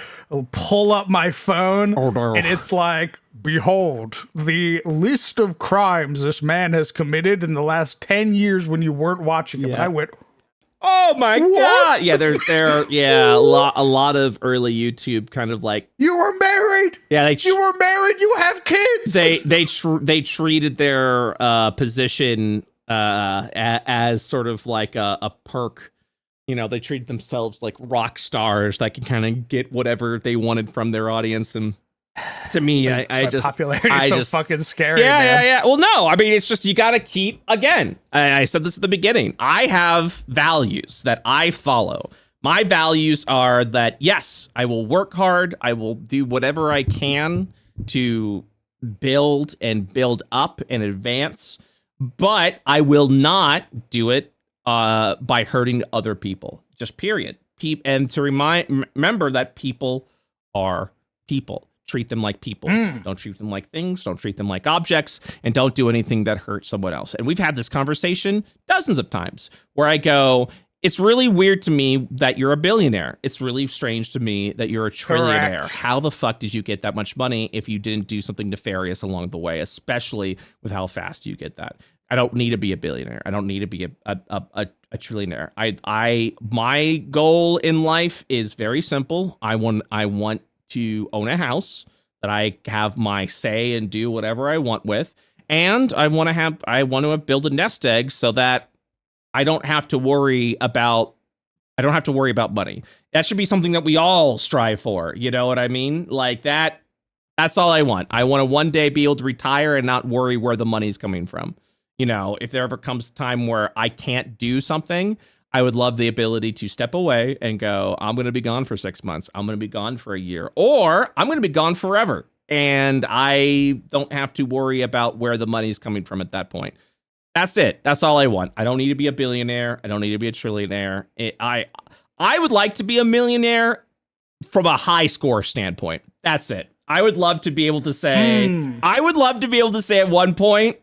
pull up my phone, and it's like, behold the list of crimes this man has committed in the last 10 years when you weren't watching him. And I went, oh my God. Yeah, there a lot of early YouTube kind of like, you were married. Yeah, you were married. You have kids. They treated their position as sort of like a perk. You know, they treat themselves like rock stars that can kind of get whatever they wanted from their audience. And to me, I just popularity is so fucking scary. Yeah. Well, no, I mean, it's just, you got to keep, again, I said this at the beginning, I have values that I follow. My values are that, yes, I will work hard. I will do whatever I can to build up and advance, but I will not do it by hurting other people, just period. And to remember that people are people. Treat them like people. Don't treat them like things. Don't treat them like objects, and don't do anything that hurts someone else. And we've had this conversation dozens of times where I go, it's really weird to me that you're a billionaire. It's really strange to me that you're a trillionaire. Correct. How the fuck did you get that much money if you didn't do something nefarious along the way, especially with how fast you get that? I don't need to be a billionaire. I don't need to be a trillionaire. My goal in life is very simple. I want to own a house that I have my say and do whatever I want with, and I want to have built a nest egg so that I don't have to worry about money. That should be something that we all strive for. You know what I mean? Like that. That's all I want. I want to one day be able to retire and not worry where the money's coming from. You know, if there ever comes a time where I can't do something, I would love the ability to step away and go, I'm going to be gone for 6 months. I'm going to be gone for a year, or I'm going to be gone forever. And I don't have to worry about where the money's coming from at that point. That's it. That's all I want. I don't need to be a billionaire. I don't need to be a trillionaire. I would like to be a millionaire from a high score standpoint. That's it. I would love to be able to say, at one point,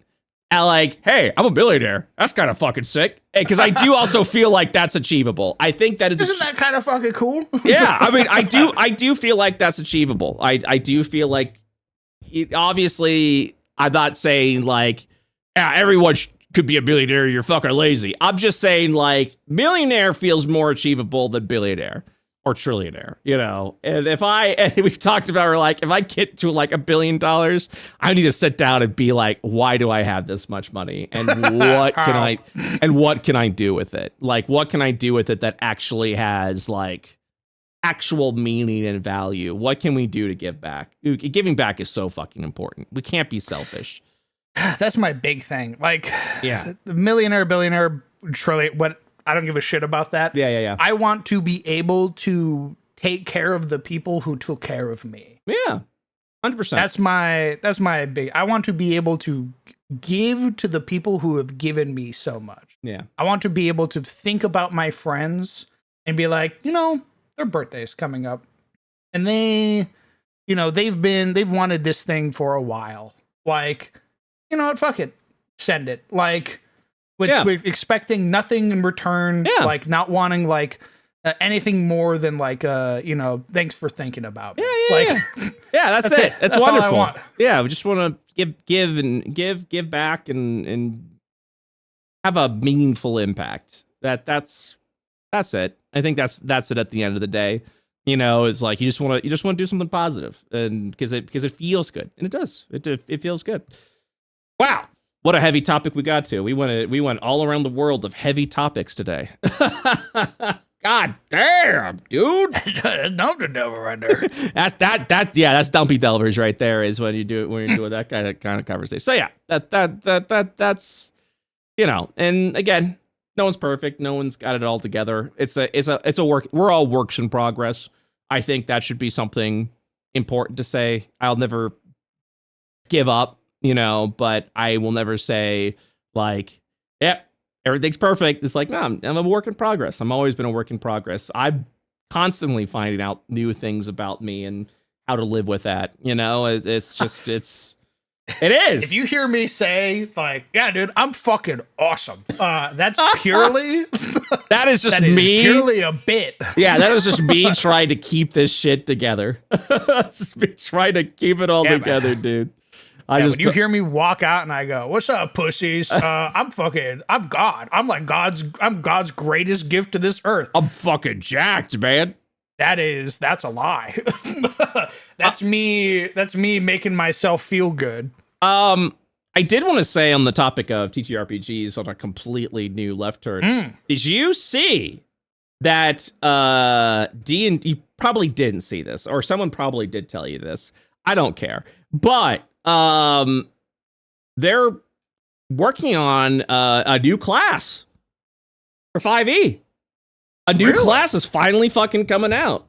like, hey, I'm a billionaire. That's kind of fucking sick. Because I do also feel like that's achievable. I think that isn't that kind of fucking cool? Yeah, I mean, I do feel like that's achievable. I do feel like obviously, I'm not saying like, yeah, everyone could be a billionaire. You're fucking lazy. I'm just saying like, millionaire feels more achievable than billionaire or trillionaire, you know. And and we've talked about, we're like, if I get to like $1 billion, I need to sit down and be like, why do I have this much money, and what can I do with it? Like, what can I do with it that actually has like actual meaning and value? What can we do to give back? Giving back is so fucking important. We can't be selfish. That's my big thing. Like, yeah, the millionaire, billionaire, trillion, what, I don't give a shit about that. Yeah. I want to be able to take care of the people who took care of me. Yeah. 100%. That's my big, I want to be able to give to the people who have given me so much. Yeah. I want to be able to think about my friends and be like, you know, their birthday's coming up, and they, you know, they've wanted this thing for a while. Like, you know what, fuck it, send it. Like, with expecting nothing in return, like not wanting like anything more than like you know, thanks for thinking about me. Yeah, that's it. That's wonderful. All I want. Yeah, we just want to give back and have a meaningful impact. That's it. I think that's it at the end of the day. You know, it's like you just want to do something positive, and because it feels good, and it does. It feels good. Wow, what a heavy topic we got to. We went all around the world of heavy topics today. God damn, dude. Dumpy Delver right there. That's Dumpy Delvers right there, is when you're doing that kind of conversation. So yeah, that's, you know, and again, no one's perfect. No one's got it all together. It's a work. We're all works in progress. I think that should be something important to say. I'll never give up, you know, but I will never say like, yeah, everything's perfect. It's like, no, I'm a work in progress. I'm always been a work in progress. I'm constantly finding out new things about me and how to live with that. You know, it is. If you hear me say like, yeah, dude, I'm fucking awesome. That's purely that is just me. Purely a bit. Yeah, that was just me trying to keep this shit together. It's just me trying to keep it all together, man. Dude. When you hear me walk out and I go, "What's up, pussies?" I'm God. I'm God's greatest gift to this earth. I'm fucking jacked, man. That's a lie. That's me making myself feel good. I did want to say, on the topic of TTRPGs on a completely new left turn, did you see that you probably didn't see this, or someone probably did tell you this. I don't care. But they're working on a new class for 5e. A new class is finally fucking coming out.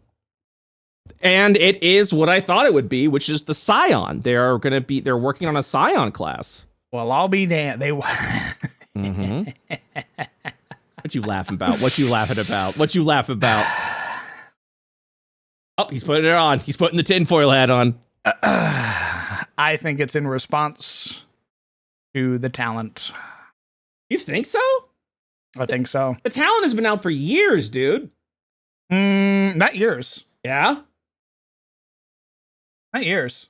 And it is what I thought it would be, which is the Scion. They're working on a Scion class. Well, I'll be damned. Mm-hmm. What you laughing about? What you laughing about? Oh, he's putting it on. He's putting the tinfoil hat on. I think it's in response to the talent. You think so? I think so. The talent has been out for years, dude. Not years. Yeah? Not years.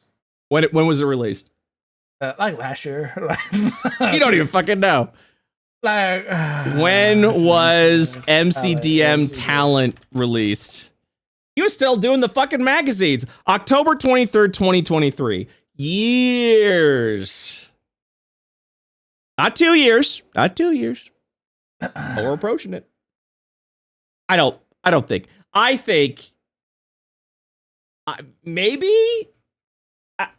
When was it released? Like last year. You don't even fucking know. Like when was MCDM Talent released? He was still doing the fucking magazines. October 23rd, 2023. Years. Not 2 years. Not 2 years. But we're approaching it. I don't think. I think maybe. I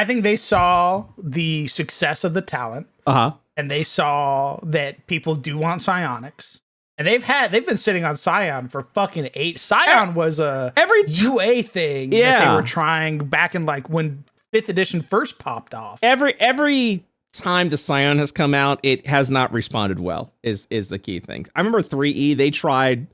think they saw the success of the talent. And they saw that people do want psionics. And they've been sitting on Scion for fucking 8. Scion was a UA thing that they were trying back in like when 5th edition first popped off. Every time the Scion has come out, it has not responded well, is the key thing. I remember 3E, they tried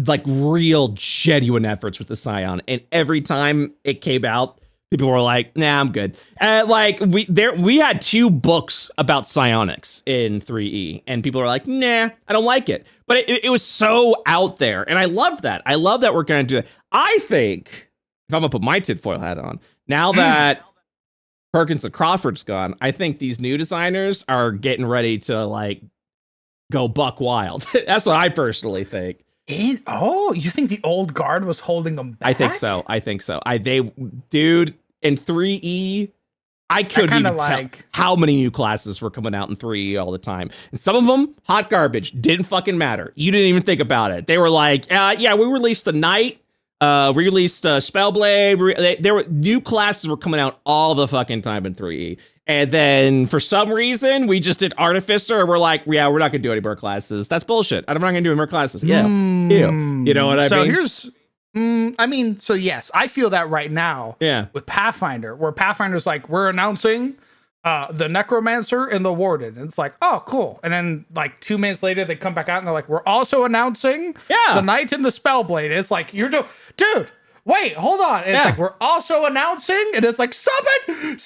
like real genuine efforts with the Scion, and every time it came out, people were like, nah, I'm good. Like we had 2 books about psionics in 3E, and people are like, nah, I don't like it. But it was so out there, and I love that. I love that we're going to do it. I think if I'm gonna put my tinfoil hat on, now that Perkins and Crawford's gone, I think these new designers are getting ready to like go buck wild. That's what I personally think. You think the old guard was holding them back? I think so. Dude, in 3E, I couldn't even tell how many new classes were coming out in 3E all the time. And some of them, hot garbage, didn't fucking matter. You didn't even think about it. They were like, yeah, we released the Knight, we released Spellblade. There were new classes were coming out all the fucking time in 3E. And then for some reason, we just did Artificer. And we're like, yeah, we're not going to do any more classes. That's bullshit. I'm not going to do any more classes. Yeah. Ew. You know what I mean? So yes, I feel that right now with Pathfinder, where Pathfinder's like, we're announcing the Necromancer and the Warden. And it's like, oh, cool. And then like 2 minutes later, they come back out and they're like, we're also announcing the Knight and the Spellblade. And it's like, dude, wait, hold on. And it's like, we're also announcing, and it's like, stop it.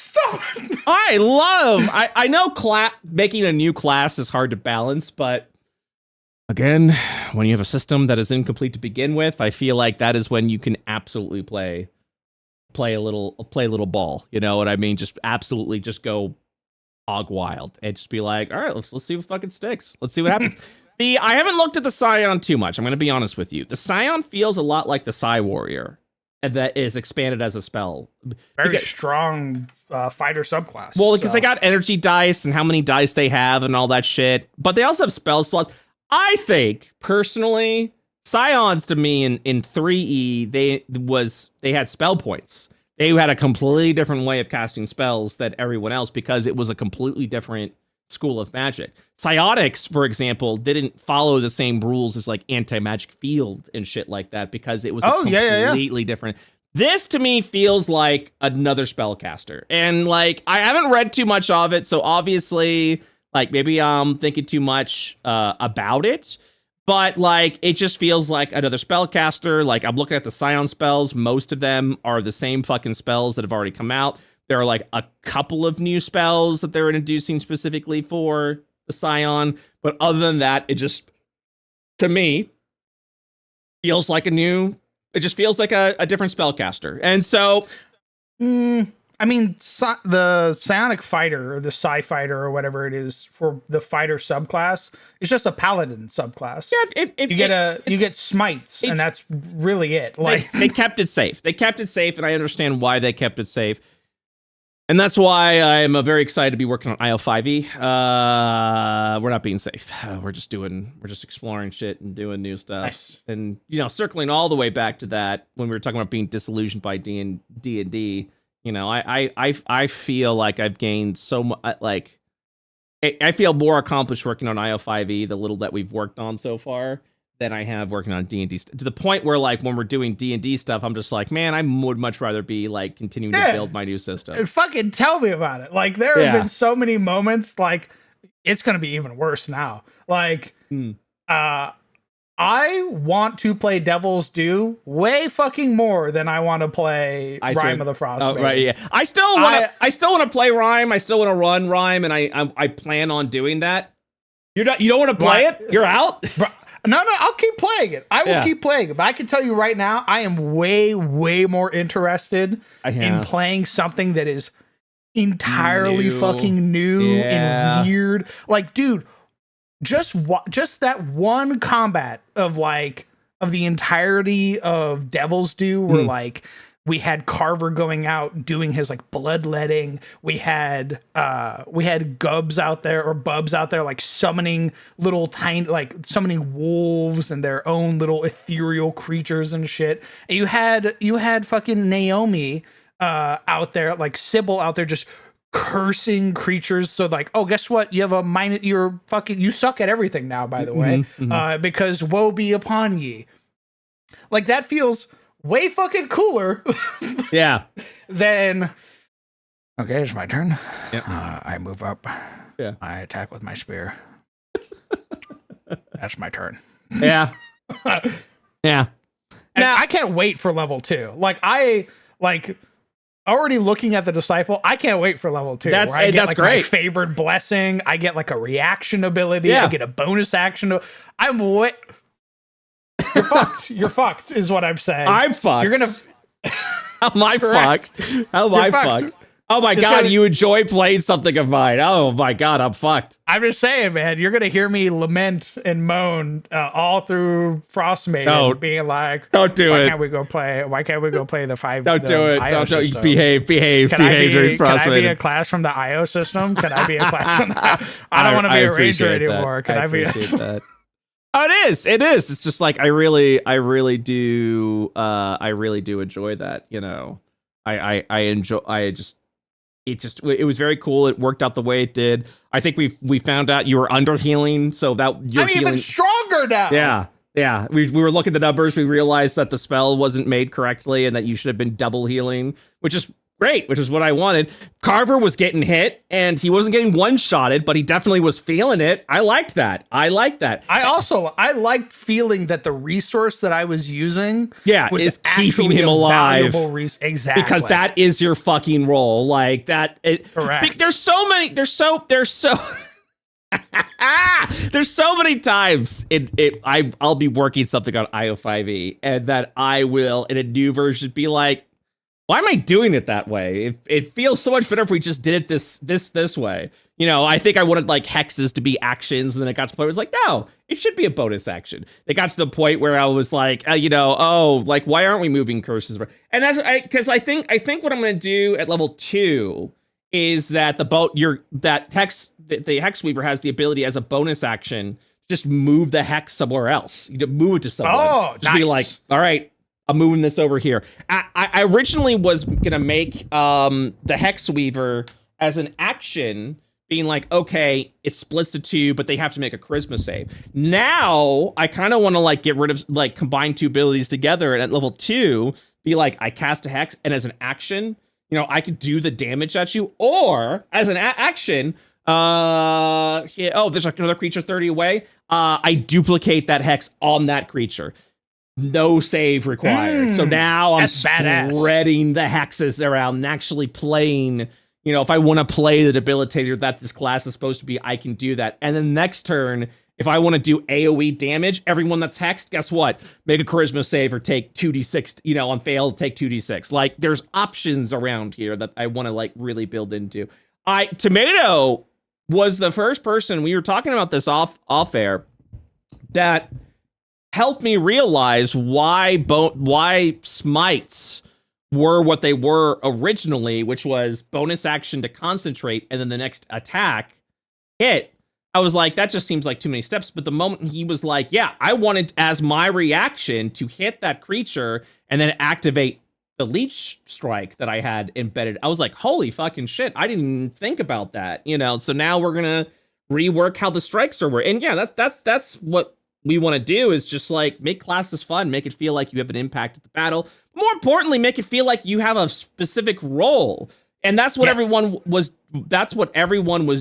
I know making a new class is hard to balance, but again, when you have a system that is incomplete to begin with, I feel like that is when you can absolutely play a little ball. You know what I mean? Just absolutely just go hog wild and just be like, all right, let's see what fucking sticks. Let's see what happens. I haven't looked at the Scion too much. I'm going to be honest with you. The Scion feels a lot like the Psy Warrior, and that is expanded as a spell. Very strong fighter subclass. Well, because they got energy dice and how many dice they have and all that shit. But they also have spell slots. I think, personally, Scions to me in 3E, they had spell points. They had a completely different way of casting spells than everyone else because it was a completely different school of magic. Psionics, for example, didn't follow the same rules as like anti-magic field and shit like that because it was completely different. This to me feels like another spellcaster. And like, I haven't read too much of it, so obviously, like maybe I'm thinking too much about it. But like, it just feels like another spellcaster. Like, I'm looking at the Scion spells. Most of them are the same fucking spells that have already come out. There are like a couple of new spells that they're introducing specifically for the Scion. But other than that, it just, to me, feels like a different spellcaster. And so, I mean, the Psionic Fighter or the Psi Fighter or whatever it is for the fighter subclass, it's just a Paladin subclass. Yeah, you get smites, and that's really it. Like they kept it safe. They kept it safe, and I understand why they kept it safe. And that's why I'm very excited to be working on IO5e. We're not being safe. We're just exploring shit and doing new stuff. Nice. And circling all the way back to that when we were talking about being disillusioned by D&D. I feel like I've gained so much. Like, I feel more accomplished working on IO5e, the little that we've worked on so far, than I have working on D&D. To the point where, like, when we're doing D&D stuff, I'm just like, man, I would much rather be like continuing to build my new system. And fucking tell me about it. Like, there have been so many moments. Like, it's gonna be even worse now. Like, I want to play Devil's Due way fucking more than I want to play Rime of the Frost. Oh, right, yeah. I still want to play Rime. I still want to run Rime, and I plan on doing that. You don't want to play it? You're out? No, I'll keep playing it. I will keep playing it. But I can tell you right now, I am way, way more interested in playing something that is entirely fucking new and weird. Like, dude, just that one combat of the entirety of Devil's Due, where like we had Carver going out doing his like bloodletting. We had Gubs out there or Bubs out there like summoning summoning wolves and their own little ethereal creatures and shit. And you had fucking Naomi out there, like Sybil out there just cursing creatures. So like, oh, guess what? You have you suck at everything now, by the way, because woe be upon ye. Like, that feels way fucking cooler. Than, okay, it's my turn. Yep. I move up. Yeah. I attack with my spear. That's my turn. Yeah. Yeah. Now I can't wait for level 2. Already looking at the Disciple, I can't wait for level 2. That's great. My favored blessing. I get like a reaction ability. I get a bonus action. You're fucked. You're fucked is what I'm saying. I'm fucked. You're gonna How am I Correct. fucked? How am I fucked? Oh my God, you enjoy playing something of mine. Oh my God, I'm fucked. I'm just saying, man, you're going to hear me lament and moan all through Frostmaiden, being like, don't do why it. can't we go play the 5? Don't do it. IO Don't system? behave during Frostmaiden. Can I be a class from the IO system? Can I be a class from the I don't want to be a ranger anymore. Can I be appreciate that. Oh, it is. It's just like I really do enjoy that. You know, it was very cool. It worked out the way it did. I think we found out you were under healing, so that I'm even stronger now. Yeah. We were looking at the numbers. We realized that the spell wasn't made correctly and that you should have been double healing, which is great, which is what I wanted. Carver was getting hit and he wasn't getting one-shotted, but he definitely was feeling it. I liked that. I liked feeling that the resource that I was using is keeping him alive. Exactly. Because that is your fucking role. Like that. Correct. There's so there's so many times I'll be working something on IO5e and that I will in a new version be like, why am I doing it that way? It feels so much better if we just did it this way. You know, I think I wanted like hexes to be actions, and then it got to the point where it was like, no, it should be a bonus action. It got to the point where I was like, like why aren't we moving curses? And because I think what I'm gonna do at level 2 is that the Hex Weaver has the ability as a bonus action just move the hex somewhere else. You move it to someone. Oh, just be like, all right, I'm moving this over here. I originally was gonna make the Hex Weaver as an action, being like, okay, it splits to 2, but they have to make a charisma save. Now I kind of want to like get rid of like combine 2 abilities together, and at level 2, be like, I cast a hex, and as an action, you know, I could do the damage at you, or as an action, there's another creature 30 away. I duplicate that hex on that creature. No save required. So now I'm spreading the hexes around and actually playing, you know, if I want to play the debilitator that this class is supposed to be, I can do that. And then next turn, if I want to do AoE damage, everyone that's hexed, guess what? Make a charisma save or take 2d6, you know, on fail, take 2d6. Like there's options around here that I want to like really build into. Tomato was the first person, we were talking about this off air, that helped me realize why smites were what they were originally, which was bonus action to concentrate and then the next attack hit. I was like, that just seems like too many steps. But the moment he was like, yeah, I wanted as my reaction to hit that creature and then activate the leech strike that I had embedded, I was like, holy fucking shit, I didn't even think about that, you know. So now we're gonna rework how the strikes are working. And yeah, that's what we want to do, is just like make classes fun, make it feel like you have an impact at the battle. More importantly, make it feel like you have a specific role. And that's what everyone was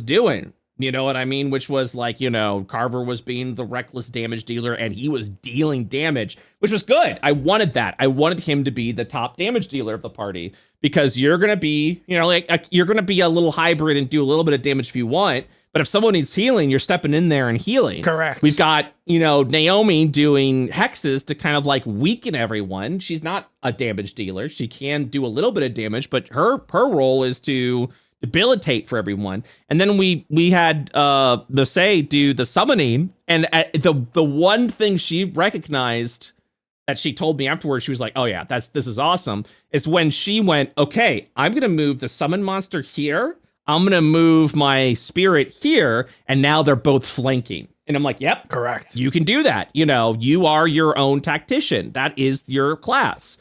doing. You know what I mean? Which was like, you know, Carver was being the reckless damage dealer and he was dealing damage, which was good. I wanted that. I wanted him to be the top damage dealer of the party, because you're going to be, you know, like you're going to be a little hybrid and do a little bit of damage if you want. But if someone needs healing, you're stepping in there and healing. Correct. We've got, you know, Naomi doing hexes to kind of like weaken everyone. She's not a damage dealer. She can do a little bit of damage, but her role is to debilitate for everyone. And then we had Masay do the summoning, and the one thing she recognized that she told me afterwards, she was like, oh yeah, this is awesome, is when she went, okay, I'm gonna move the summon monster here, I'm gonna move my spirit here, and now they're both flanking. And I'm like, yep, correct, you can do that. You know, you are your own tactician. That is your class.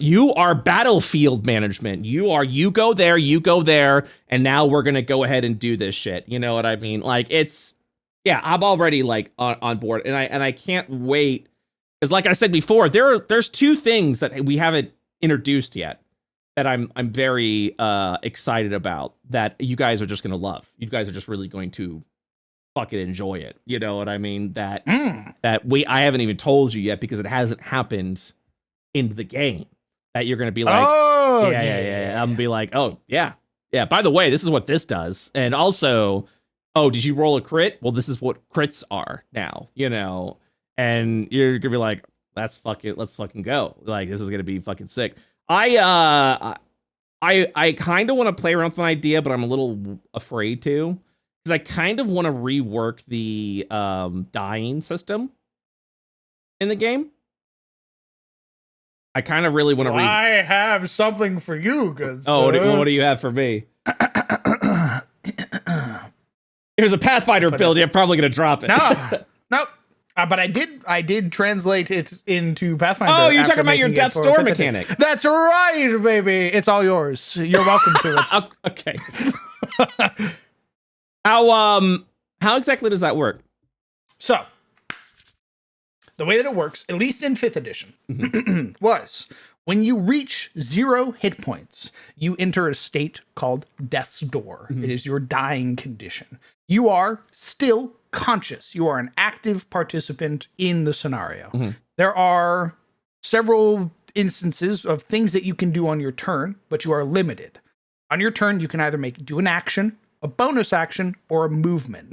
You are battlefield management. You go there, and now we're gonna go ahead and do this shit. You know what I mean? Like I'm already like on board, and I can't wait, because like I said before, there's 2 things that we haven't introduced yet that I'm very excited about, that you guys are just gonna love. You guys are just really going to fucking enjoy it. You know what I mean? That I haven't even told you yet because it hasn't happened into the game, that you're gonna be like, yeah. I'm gonna be like, oh yeah. By the way, this is what this does, and also, oh, did you roll a crit? Well, this is what crits are now, you know. And you're gonna be like, let's fucking go. Like, this is gonna be fucking sick. I kind of want to play around with an idea, but I'm a little afraid to, because I kind of want to rework the dying system in the game. I kind of really want to. I have something for you, good. Oh, what do you have for me? It was a Pathfinder build. You're probably gonna drop it. No. But I did translate it into Pathfinder. Oh, you're talking about your Death's Door mechanic. That's right, baby. It's all yours. You're welcome to it. Okay. How exactly does that work? So, the way that it works, at least in 5th edition, was when you reach 0 hit points, you enter a state called Death's Door. It is your dying condition. You are still conscious. You are an active participant in the scenario. There are several instances of things that you can do on your turn, but you are limited. On your turn, you can either do an action, a bonus action, or a movement.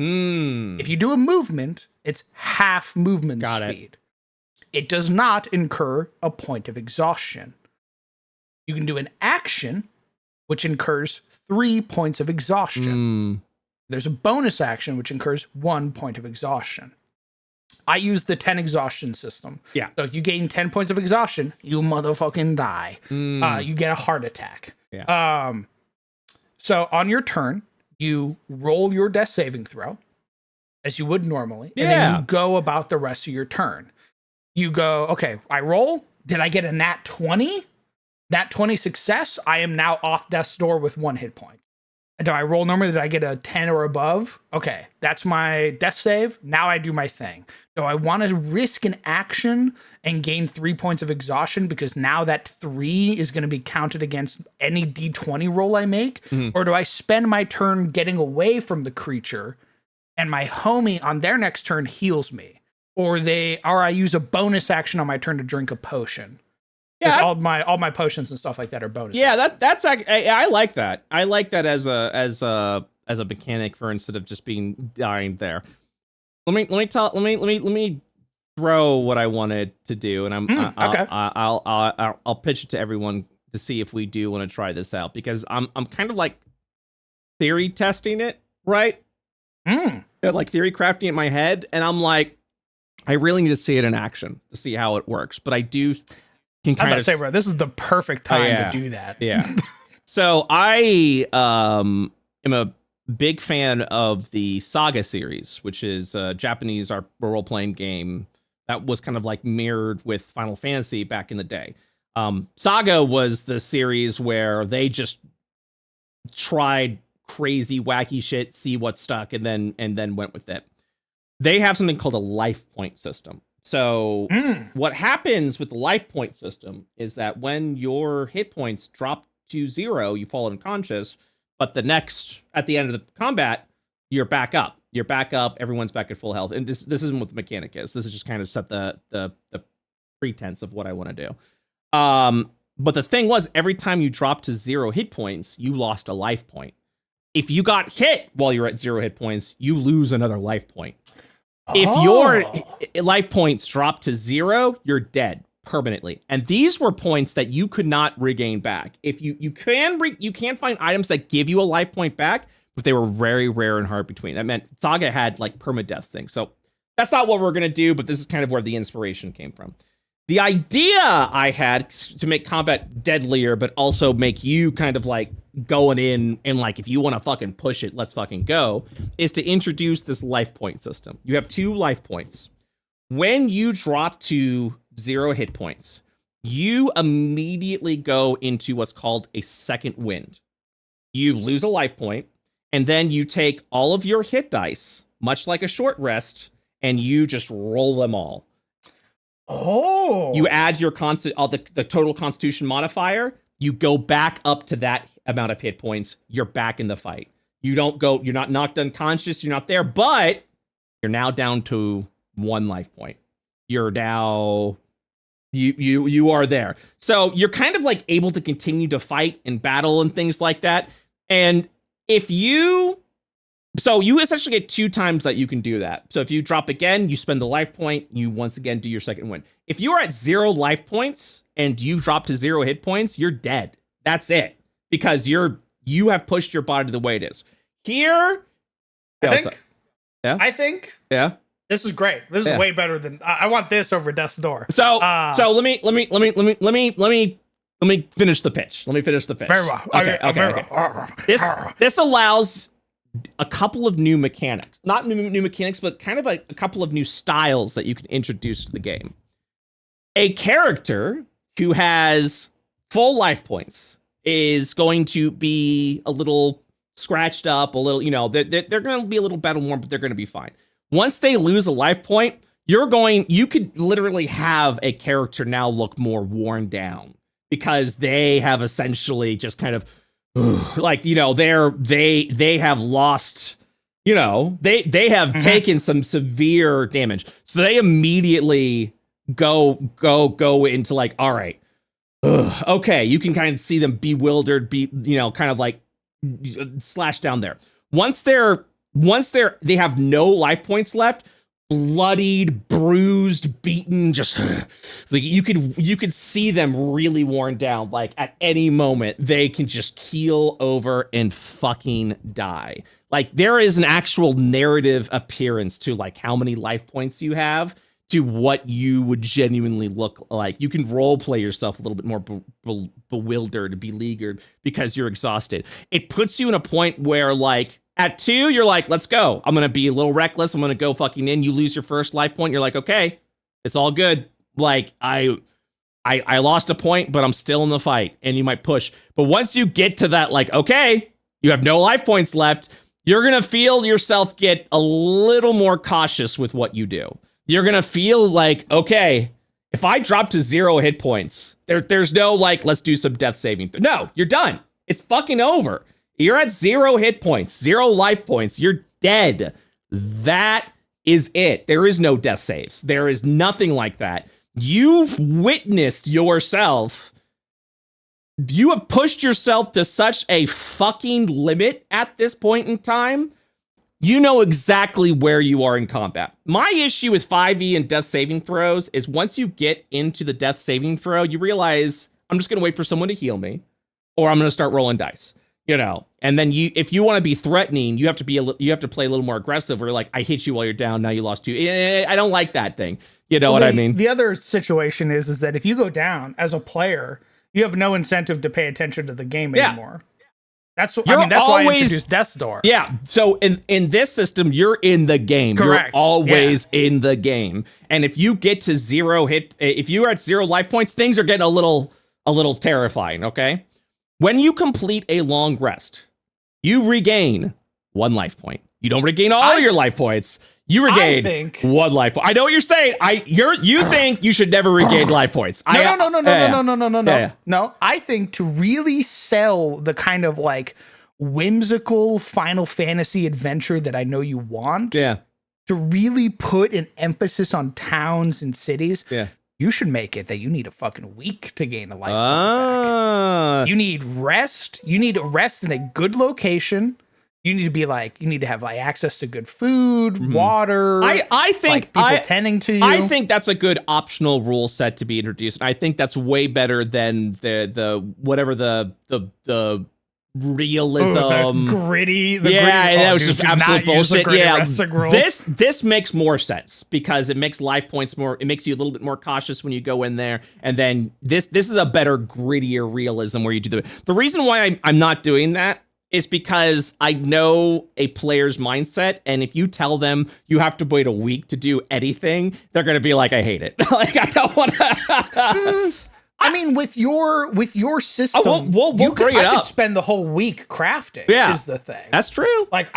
If you do a movement, it's half movement speed. It does not incur a point of exhaustion. You can do an action, which incurs 3 points of exhaustion. There's a bonus action, which incurs 1 point of exhaustion. I use the 10 exhaustion system. Yeah. So if you gain 10 points of exhaustion, you motherfucking die. You get a heart attack. Yeah. So on your turn, you roll your death saving throw, as you would normally, and then you go about the rest of your turn. You go, okay, I roll. Did I get a nat 20? Nat 20 success. I am now off death's door with 1 hit point. Do I roll normally? Did I get a 10 or above? Okay, that's my death save. Now I do my thing. Do I want to risk an action and gain 3 points of exhaustion because now that 3 is going to be counted against any d20 roll I make? Or do I spend my turn getting away from the creature and my homie on their next turn heals me? Or I use a bonus action on my turn to drink a potion. Yeah, all my potions and stuff like that are bonus. Yeah, that's I like that. I like that as a mechanic for instead of just being dying there. Let me throw what I wanted to do, and I'll pitch it to everyone to see if we do want to try this out, because I'm kind of like theory testing it, right? Like theory crafting it in my head, and I'm like, I really need to see it in action to see how it works, but I do. I'm about to say, bro, this is the perfect time to do that. Yeah. So I am a big fan of the Saga series, which is a Japanese role-playing game that was kind of like mirrored with Final Fantasy back in the day. Saga was the series where they just tried crazy, wacky shit, see what stuck, and then went with it. They have something called a life point system. So what happens with the life point system is that when your hit points drop to 0, you fall unconscious, but at the end of the combat, you're back up. You're back up. Everyone's back at full health. And this isn't what the mechanic is. This is just kind of set the pretense of what I want to do. But the thing was, every time you dropped to 0 hit points, you lost a life point. If you got hit while you're at 0 hit points, you lose another life point. If your life points drop to 0, you're dead permanently. And these were points that you could not regain back. If you can find items that give you a life point back, but they were very rare and hard between. That meant Saga had like permadeath things. So that's not what we're going to do, but this is kind of where the inspiration came from. The idea I had to make combat deadlier, but also make you kind of like going in and like, if you want to fucking push it, let's fucking go, is to introduce this life point system. You have 2 life points. When you drop to 0 hit points, you immediately go into what's called a second wind. You lose a life point, and then you take all of your hit dice, much like a short rest, and you just roll them all. Oh. You add your the total constitution modifier. You go back up to that amount of hit points. You're back in the fight. You're not knocked unconscious. You're not there, but you're now down to 1 life point. You're now, you are there. So you're kind of like able to continue to fight and battle and things like that. And if you So you essentially get 2 times that you can do that. So if you drop again, you spend the life point, you once again do your second win. If you are at 0 life points and you drop to 0 hit points, you're dead. That's it. Because you have pushed your body the way it is. Here, I think this is great. This is way better than I want this over Death's Door. So let me finish the pitch. Very well. Okay. This allows a couple of new mechanics. Not new mechanics, but kind of a couple of new styles that you can introduce to the game. A character who has full life points is going to be a little scratched up, a little, they're going to be a little battle worn, but they're going to be fine. Once they lose a life point, you could literally have a character now look more worn down because they have essentially just kind of they have lost, they have taken some severe damage. So they immediately go into like, all right, okay, you can kind of see them bewildered, kind of like slash down there. Once they have no life points left, bloodied, bruised, beaten, just like you could see them really worn down. Like at any moment they can just keel over and fucking die. Like there is an actual narrative appearance to like how many life points you have to what you would genuinely look like. You can role play yourself a little bit more bewildered, beleaguered because you're exhausted. It puts you in a point where like at 2, you're like, let's go. I'm going to be a little reckless. I'm going to go fucking in. You lose your first life point. You're like, okay, it's all good. Like I lost a point, but I'm still in the fight and you might push. But once you get to that, like, okay, you have no life points left. You're going to feel yourself get a little more cautious with what you do. You're going to feel like, okay, if I drop to 0 hit points, there's no like, let's do some death saving. No, you're done. It's fucking over. You're at 0 hit points, 0 life points. You're dead. That is it. There is no death saves. There is nothing like that. You've witnessed yourself. You have pushed yourself to such a fucking limit at this point in time. You know exactly where you are in combat. My issue with 5e and death saving throws is once you get into the death saving throw, you realize I'm just going to wait for someone to heal me or I'm going to start rolling dice. And then if you want to be threatening, you have to play a little more aggressive where like, I hit you while you're down. Now you lost 2. I don't like that thing. You know what I mean? The other situation is that if you go down as a player, you have no incentive to pay attention to the game anymore. That's why I introduced Death's Door. Yeah. So in this system, you're in the game. Correct. You're always in the game. And if you get to 0 if you are at 0 life points, things are getting a little terrifying. Okay. When you complete a long rest, you regain 1 life point. You don't regain all your life points. You regain 1 life point. I know what you're saying. You think you should never regain life points. No. No, I think to really sell the kind of like whimsical Final Fantasy adventure that I know you want. Yeah. To really put an emphasis on towns and cities. Yeah. You should make it that you need a fucking week to gain a life point back. You need rest. You need to rest in a good location. You need to have like access to good food, water. I think like people tending to you. I think that's a good optional rule set to be introduced. And I think that's way better than the realism, gritty. That was just absolute bullshit. Yeah, this makes more sense because it makes life points more. It makes you a little bit more cautious when you go in there, and then this is a better, grittier realism where you do the reason why I'm not doing that is because I know a player's mindset, and if you tell them you have to wait a week to do anything, they're gonna be like, I hate it. Like I don't want to. I mean, with your system, we'll bring it up. I could spend the whole week crafting. Yeah, is the thing. That's true. Like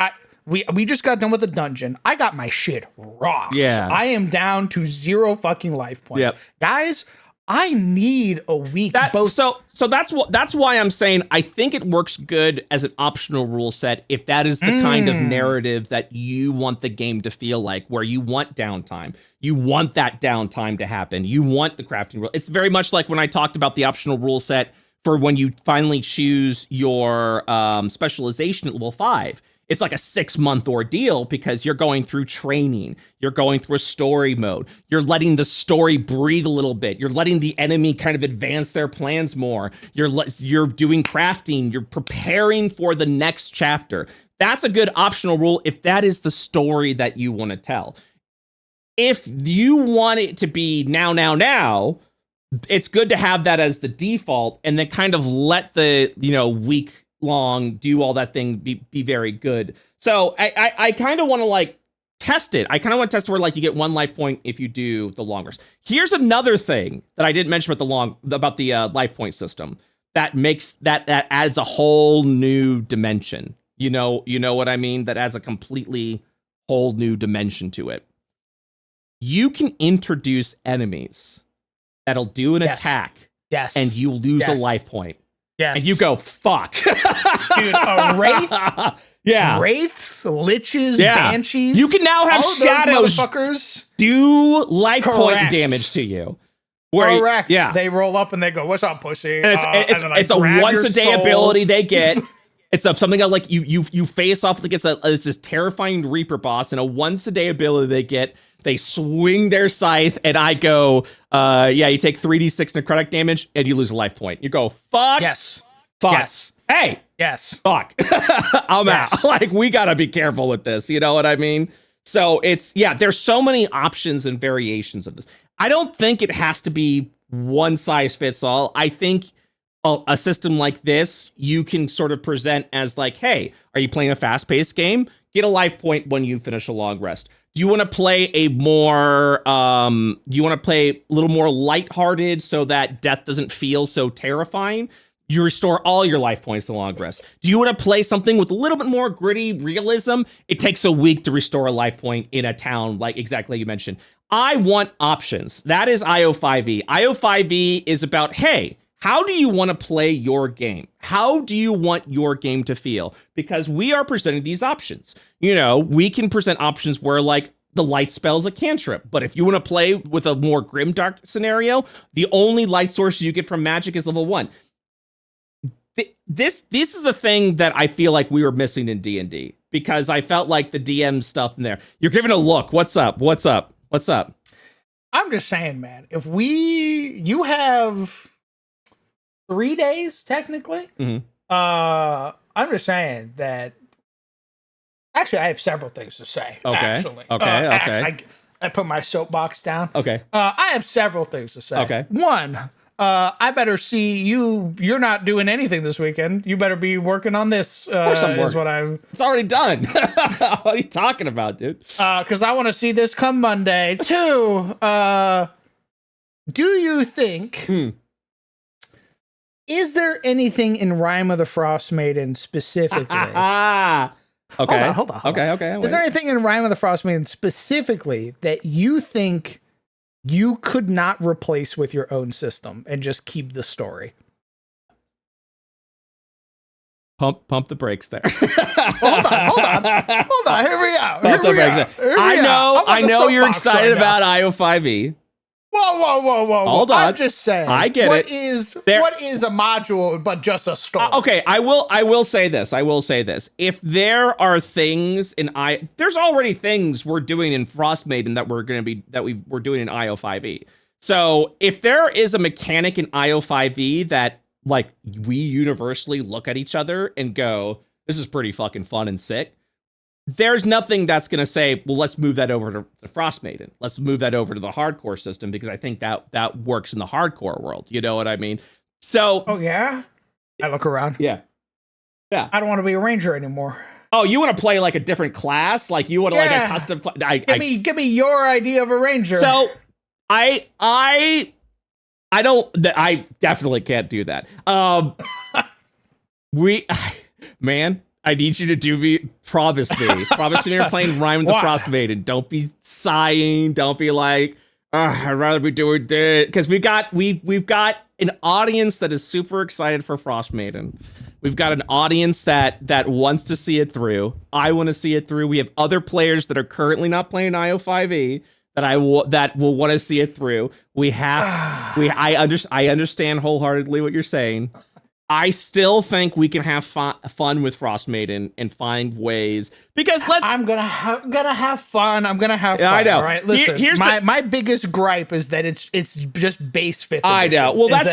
we just got done with a dungeon. I got my shit rocked. Yeah, I am down to 0 fucking life points. Yep. Guys, I need a week. So that's why I'm saying I think it works good as an optional rule set if that is the kind of narrative that you want the game to feel like, where you want downtime. You want that downtime to happen. You want the crafting rule. It's very much like when I talked about the optional rule set for when you finally choose your specialization at level 5. it's like a 6-month ordeal because you're going through training, you're going through a story mode, you're letting the story breathe a little bit, you're letting the enemy kind of advance their plans more, you're doing crafting, you're preparing for the next chapter. That's a good optional rule if that is the story that you want to tell. If you want it to be now, it's good to have that as the default and then kind of let the, week long do all that thing be very good. So I kind of want to like test it. I kind of want to test where like you get 1 life point if you do the long rest. Here's another thing that I didn't mention about the life point system that makes that adds a whole new dimension. You know what I mean? That adds a completely whole new dimension to it. You can introduce enemies that'll do an attack. Yes. And you lose a life point. Yes. And you go, fuck. Dude, a wraith? Yeah. Wraiths, liches, banshees. You can now have shadows motherfuckers do life point damage to you. Correct. Yeah. They roll up and they go, "What's up, pussy?" And it's a once a day ability they get. It's something like you face off against it's this terrifying Reaper boss, and a once a day ability they get. They swing their scythe, and I go, you take 3d6 necrotic damage, and you lose a life point. You go, fuck. Yes. Fuck. Yes. Hey. Yes. Fuck. I'm out. Like, we gotta be careful with this. You know what I mean? So there's so many options and variations of this. I don't think it has to be one size fits all. I think a system like this, you can sort of present as like, hey, are you playing a fast-paced game? Get a life point when you finish a long rest. Do you want to play a little more lighthearted so that death doesn't feel so terrifying? You restore all your life points to long rest. Do you want to play something with a little bit more gritty realism? It takes a week to restore a life point in a town, like exactly you mentioned. I want options. That is IO5e. IO5e is about, hey, how do you want to play your game? How do you want your game to feel? Because we are presenting these options. We can present options where like the light spell is a cantrip. But if you want to play with a more grimdark scenario, the only light source you get from magic is level 1. This is the thing that I feel like we were missing in D&D, because I felt like the DM stuff in there. You're giving a look. What's up? I'm just saying, man, if you have 3 days technically. Mm-hmm. I'm just saying that. Actually, I have several things to say. Okay. Actually. Okay. I put my soapbox down. Okay. I have several things to say. Okay. One, I better see you. You're not doing anything this weekend. You better be working on this. Of course I'm working. It's already done. What are you talking about, dude? Because I want to see this come Monday. 2, do you think? Is there anything in Rime of the Frost Maiden specifically? Okay. Hold on. Okay. Is there anything in Rime of the Frost Maiden specifically that you think you could not replace with your own system and just keep the story? Pump the brakes there. Hold on. Here we go. I know you're excited about IO5e. Whoa. Hold on. I'm just saying. I get what is a module but just a story? Okay, I will say this. If there are things there's already things we're doing in Frostmaiden that we're doing in IO5e. So if there is a mechanic in IO5e that like we universally look at each other and go, this is pretty fucking fun and sick, there's nothing that's going to say, well, let's move that over to the Frostmaiden. Let's move that over to the hardcore system, because I think that works in the hardcore world. You know what I mean? So. Oh, yeah? I look around. Yeah. I don't want to be a ranger anymore. Oh, you want to play like a different class? Like you want to like a custom. Give me your idea of a ranger. So I definitely can't do that. Man, I need you to promise me you're playing Rime with the Frostmaiden. Don't be sighing. Don't be like, I'd rather be doing this. Because we've got an audience that is super excited for Frostmaiden. We've got an audience that wants to see it through. I want to see it through. We have other players that are currently not playing IO5e that will want to see it through. I understand wholeheartedly what you're saying. I still think we can have fun with Frost Maiden and find ways, because I'm gonna have fun. I'm gonna have fun. I know. All right, listen. Here's my biggest gripe is that it's just base 5th edition. I know. Well, that's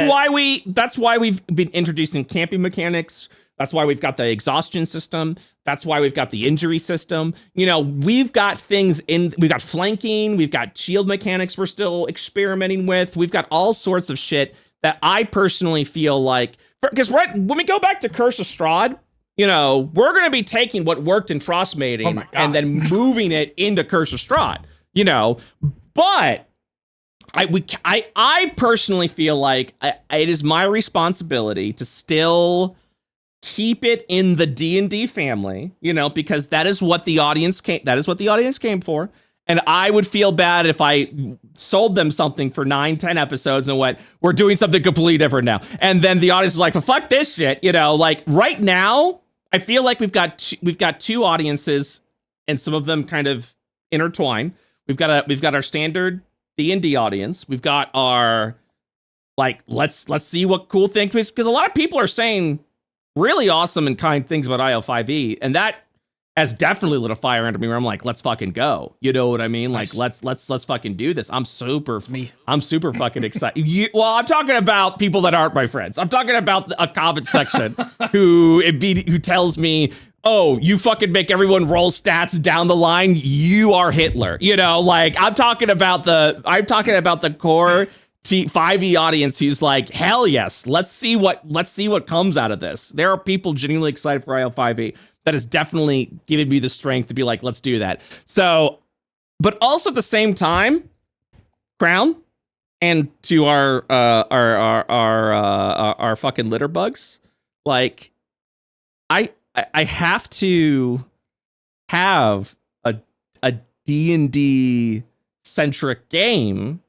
why we've been introducing camping mechanics. That's why we've got the exhaustion system. That's why we've got the injury system. You know, we've got things we've got flanking, we've got shield mechanics we're still experimenting with. We've got all sorts of shit that I personally feel like, because when we go back to Curse of Strahd, you know, we're going to be taking what worked in Frost Maiden and then moving it into Curse of Strahd, you know, but I personally feel like it is my responsibility to still keep it in the D&D family, you know, because that is what the audience came for. And I would feel bad if I sold them something for 9-10 episodes and went, we're doing something completely different now. And then the audience is like, well, fuck this shit. You know, like right now, I feel like we've got two audiences, and some of them kind of intertwine. We've got our standard D&D audience. We've got our, like, let's see what cool things, because a lot of people are saying really awesome and kind things about IO5e, and that has definitely lit a fire under me where I'm like, let's fucking go. You know what I mean? Like, let's fucking do this. I'm super fucking excited. Well, I'm talking about people that aren't my friends. I'm talking about a comment section who tells me, oh, you fucking make everyone roll stats down the line. You are Hitler. You know, like I'm talking about the core 5e audience who's like, hell yes, let's see what comes out of this. There are people genuinely excited for IO5e. That has definitely given me the strength to be like, let's do that. So, but also at the same time, Crown, and to our fucking litter bugs, like, I have to have a D&D centric game.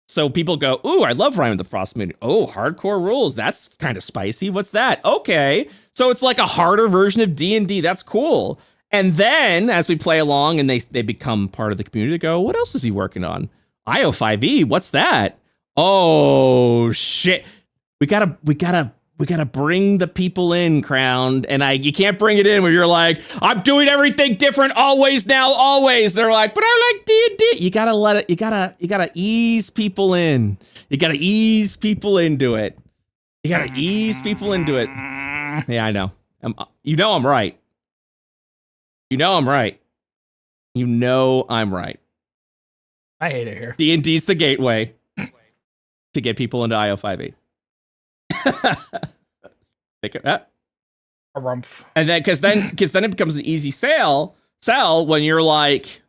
So people go, ooh, I love Rime of the Frost Maiden. Oh, hardcore rules. That's kind of spicy. What's that? Okay. So it's like a harder version of D&D. That's cool. And then as we play along and they become part of the community, they go, what else is he working on? IO5e, what's that? Oh, shit. We gotta bring the people in, Crown. And you can't bring it in when you're like, I'm doing everything different always now, always. They're like, but I like D&D. You gotta ease people in. You gotta ease people into it. You gotta ease people into it. Yeah, I know. You know I'm right. You know I'm right. You know I'm right. I hate it here. D&D's the gateway to get people into IO5e. A rumph. And then because then it becomes an easy sell when you're like,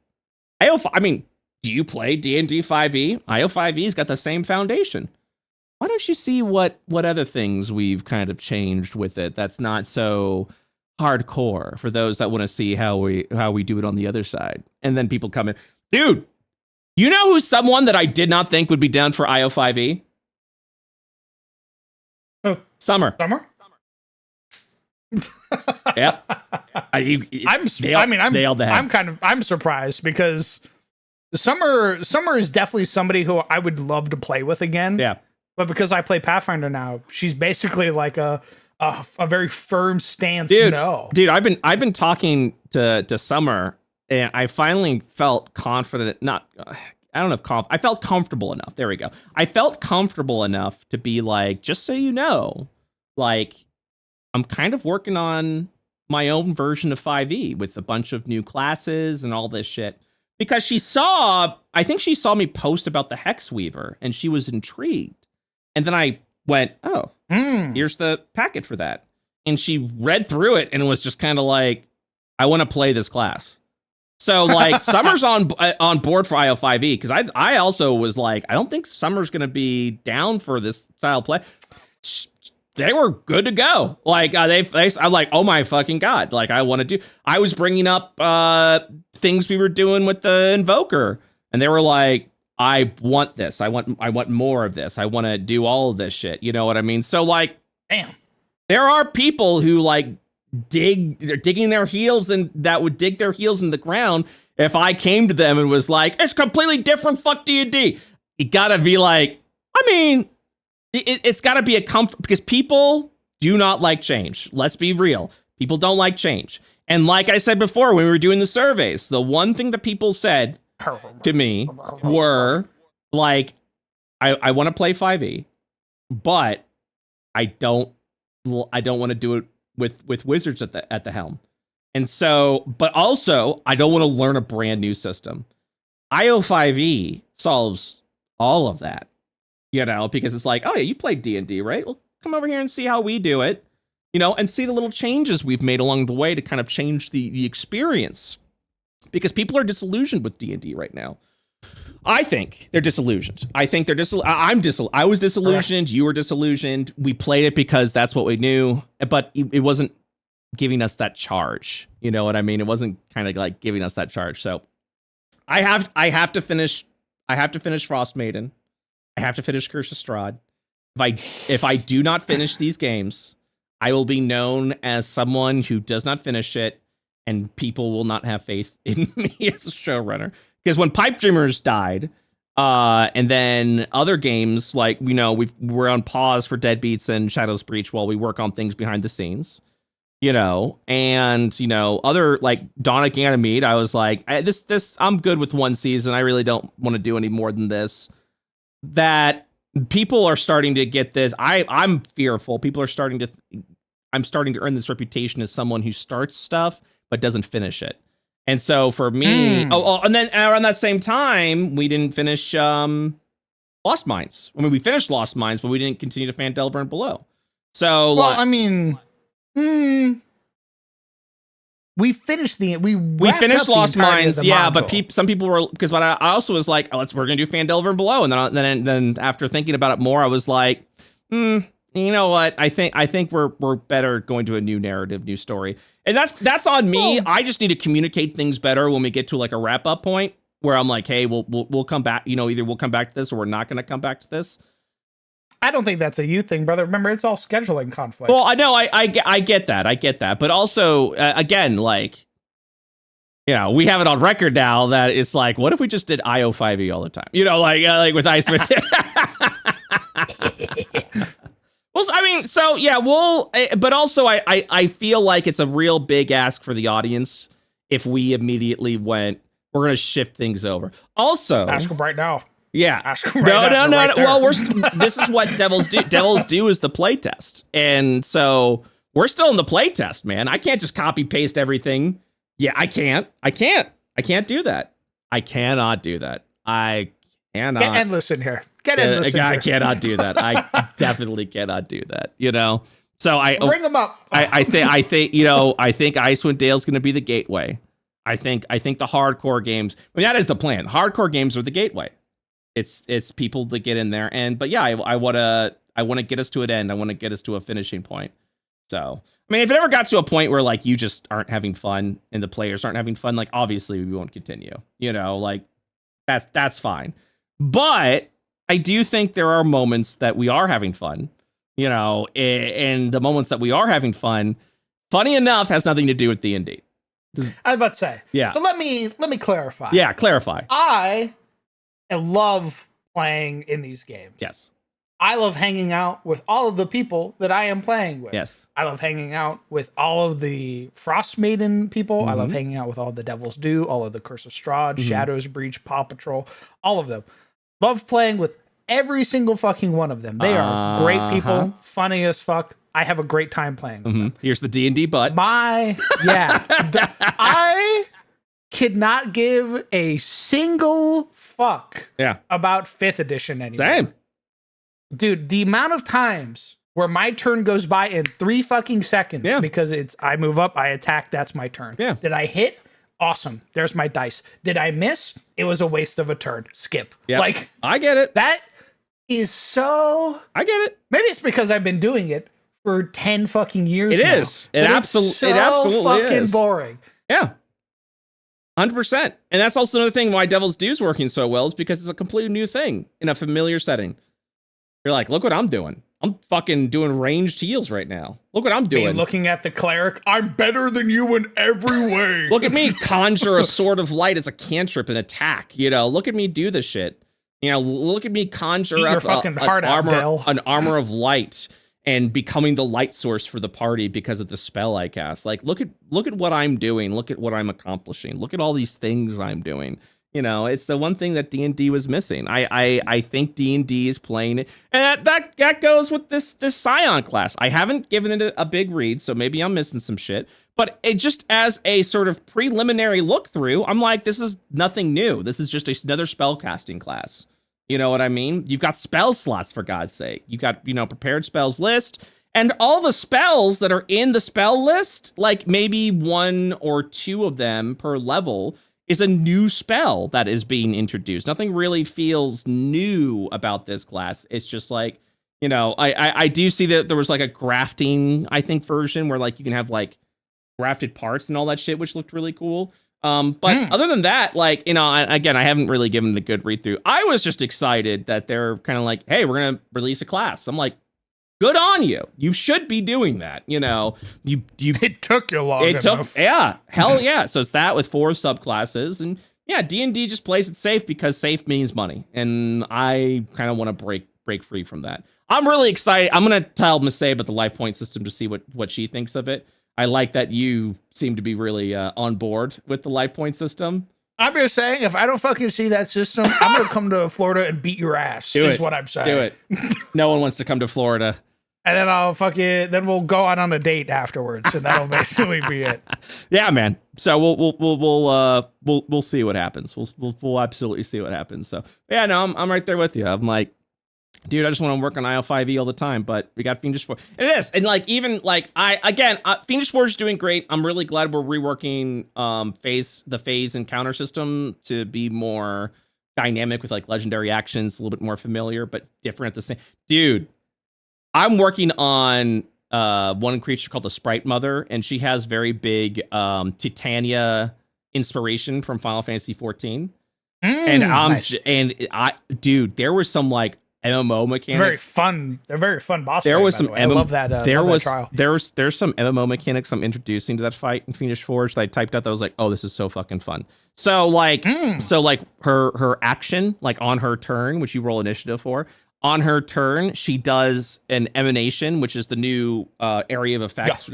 I mean, do you play D&D 5e? IO5e's got the same foundation. Why don't you see what other things we've kind of changed with it that's not so hardcore for those that want to see how we do it on the other side? And then people come in, dude, you know who's someone that I did not think would be down for IO5e? Summer. Yep. I'm surprised because Summer is definitely somebody who I would love to play with again. Yeah. But because I play Pathfinder now, she's basically like a very firm stance. Dude, I've been talking to Summer, and I finally felt confident. I felt comfortable enough. There we go. I felt comfortable enough to be like, just so you know, like, I'm kind of working on my own version of 5e with a bunch of new classes and all this shit. Because I think she saw me post about the Hex Weaver, and she was intrigued. And then I went, oh, here's the packet for that. And she read through it and was just kind of like, I want to play this class. So like Summer's on board for IO5e, because I also was like, I don't think Summer's going to be down for this style play. They were good to go. Like I'm like, oh my fucking God. Like I was bringing up things we were doing with the Invoker, and they were like, I want this. I want more of this. I want to do all of this shit. You know what I mean? So like, damn, there are people who like they're digging their heels, and that would dig their heels in the ground if I came to them and was like, it's completely different. Fuck D&D. You gotta be like, I mean, it's gotta be a comfort, because people do not like change. Let's be real. People don't like change. And like I said before, when we were doing the surveys, the one thing that people said to me were like, I want to play 5e, but I don't want to do it with wizards at the helm. And so, but also I don't want to learn a brand new system. IO5e solves all of that, you know, because it's like, oh yeah, you played D&D, right? Well, come over here and see how we do it, you know, and see the little changes we've made along the way to kind of change the experience, because people are disillusioned with D&D right now. I think they're disillusioned. I think they're I was disillusioned. You were disillusioned. We played it because that's what we knew, but it wasn't giving us that charge. You know what I mean? It wasn't kind of like giving us that charge. So I have to finish Frost Maiden. I have to finish Curse of Strahd. If I do not finish these games, I will be known as someone who does not finish it, and people will not have faith in me as a showrunner. Because when Pipe Dreamers died, and then other games, like, you know, we're on pause for Deadbeats and Shadow's Breach while we work on things behind the scenes, you know, and, you know, other like Dawn of Ganymede, I was like, I'm good with one season. I really don't want to do any more than this. That people are starting to get this. I'm fearful. People are starting to, I'm starting to earn this reputation as someone who starts stuff but doesn't finish it. And so for me, and then around that same time, we didn't finish Lost Mines. I mean, we finished Lost Mines, but we didn't continue to fan Delver and Below. So, well, I mean, we finished Lost Mines, yeah. But some people were, because what I also was like, oh, we're gonna do fan Delver and Below, and then after thinking about it more, I was like, you know what? I think we're better going to a new narrative, new story. And that's on me. I just need to communicate things better when we get to like a wrap up point where I'm like, hey, we'll come back, you know, either we'll come back to this or we're not going to come back to this. I don't think that's a you thing, brother. Remember, it's all scheduling conflict. Well, I know I get that. But also, again, like, you know, we have it on record now that it's like, what if we just did IO5e all the time? You know, like with Ice Smith. Well, I mean, so yeah, but also I feel like it's a real big ask for the audience if we immediately went, we're going to shift things over. Also, ask them right now. Yeah. Ask them right now. No. Well, this is what Devils do. Devils do is the play test. And so we're still in the play test, man. I can't just copy paste everything. Yeah, I can't do that. I cannot do that. I cannot. Get endless in here. I cannot do that. I definitely cannot do that. You know, so bring them up. I think you know, I think Icewind Dale's going to be the gateway. I think the hardcore games. I mean, that is the plan. Hardcore games are the gateway. It's people to get in there, but yeah, I want to get us to an end. I want to get us to a finishing point. So, I mean, if it ever got to a point where like you just aren't having fun and the players aren't having fun, like obviously we won't continue. You know, like that's fine. But I do think there are moments that we are having fun, you know, and the moments that we are having fun, funny enough, has nothing to do with D&D. I was about to say. Yeah. So let me clarify. Yeah, clarify. I love playing in these games. Yes. I love hanging out with all of the people that I am playing with. Yes. I love hanging out with all of the Frost Maiden people. I love hanging out with all the Devil's Due, all of the Curse of Strahd, Shadow's Breach, Paw Patrol, all of them. Love playing with every single fucking one of them. They are great people, funny as fuck. I have a great time playing with them. Here's the D&D butt. I could not give a single fuck about 5th edition anymore. Same. Dude, the amount of times where my turn goes by in 3 fucking seconds because I move up, I attack, that's my turn. Yeah. Did I hit? Awesome. There's my dice. Did I miss? It was a waste of a turn. Skip. Yeah. Like, I get it. That is so... I get it. Maybe it's because I've been doing it for 10 fucking years now. It is. It absolutely fucking is. Boring. Yeah. 100%. And that's also another thing why Devil's Due is working so well, is because it's a completely new thing in a familiar setting. You're like, look what I'm doing. I'm fucking doing ranged heals right now. Look what I'm doing. Me looking at the cleric. I'm better than you in every way. Look at me conjure a sword of light as a cantrip and attack. You know, look at me do this shit. You know, look at me conjure up an armor of light and becoming the light source for the party because of the spell I cast. Like, look at what I'm doing. Look at what I'm accomplishing. Look at all these things I'm doing. You know, it's the one thing that D&D was missing. I think D&D is playing it, and that goes with this Scion class. I haven't given it a big read, so maybe I'm missing some shit. But it just as a sort of preliminary look through, I'm like, this is nothing new. This is just another spellcasting class. You know what I mean? You've got spell slots, for God's sake. You got, prepared spells list, and all the spells that are in the spell list, like maybe 1 or 2 of them per level, is a new spell that is being introduced. Nothing really feels new about this class. It's just like, I do see that there was like a grafting, I think, version where like you can have like grafted parts and all that shit, which looked really cool. But other than that, like, again, I haven't really given it a good read through. I was just excited that they're kind of like, hey, we're going to release a class. I'm like, good on you. You should be doing that. It took you long enough. Yeah, hell yeah. So it's that with 4 subclasses, and yeah, D&D just plays it safe because safe means money, and I kind of want to break free from that. I'm really excited. I'm gonna tell Masay about the life point system to see what she thinks of it. I like that you seem to be really on board with the life point system. I'm just saying, if I don't fucking see that system, I'm gonna come to Florida and beat your ass. Is what I'm saying. Do it. No one wants to come to Florida. And then then we'll go out on a date afterwards, and that'll basically be it. Yeah, man. So we'll see what happens. We'll absolutely see what happens. So yeah, no, I'm right there with you. I'm like, dude, I just want to work on IO5e all the time, but we got Fiendish Forge. It is, and like even like Fiendish Forge is doing great. I'm really glad we're reworking the phase and counter system to be more dynamic with like legendary actions, a little bit more familiar but different at the same. Dude, I'm working on one creature called the Sprite Mother, and she has very big Titania inspiration from Final Fantasy 14. Nice. Dude, there was some like MMO mechanics. Very fun. They're very fun boss. There was some I love that. There's some MMO mechanics I'm introducing to that fight in Fiendish Forge that I typed out that was like, oh, this is so fucking fun. So like her action, like on her turn, which you roll initiative for. On her turn, she does an emanation, which is the new area of effect.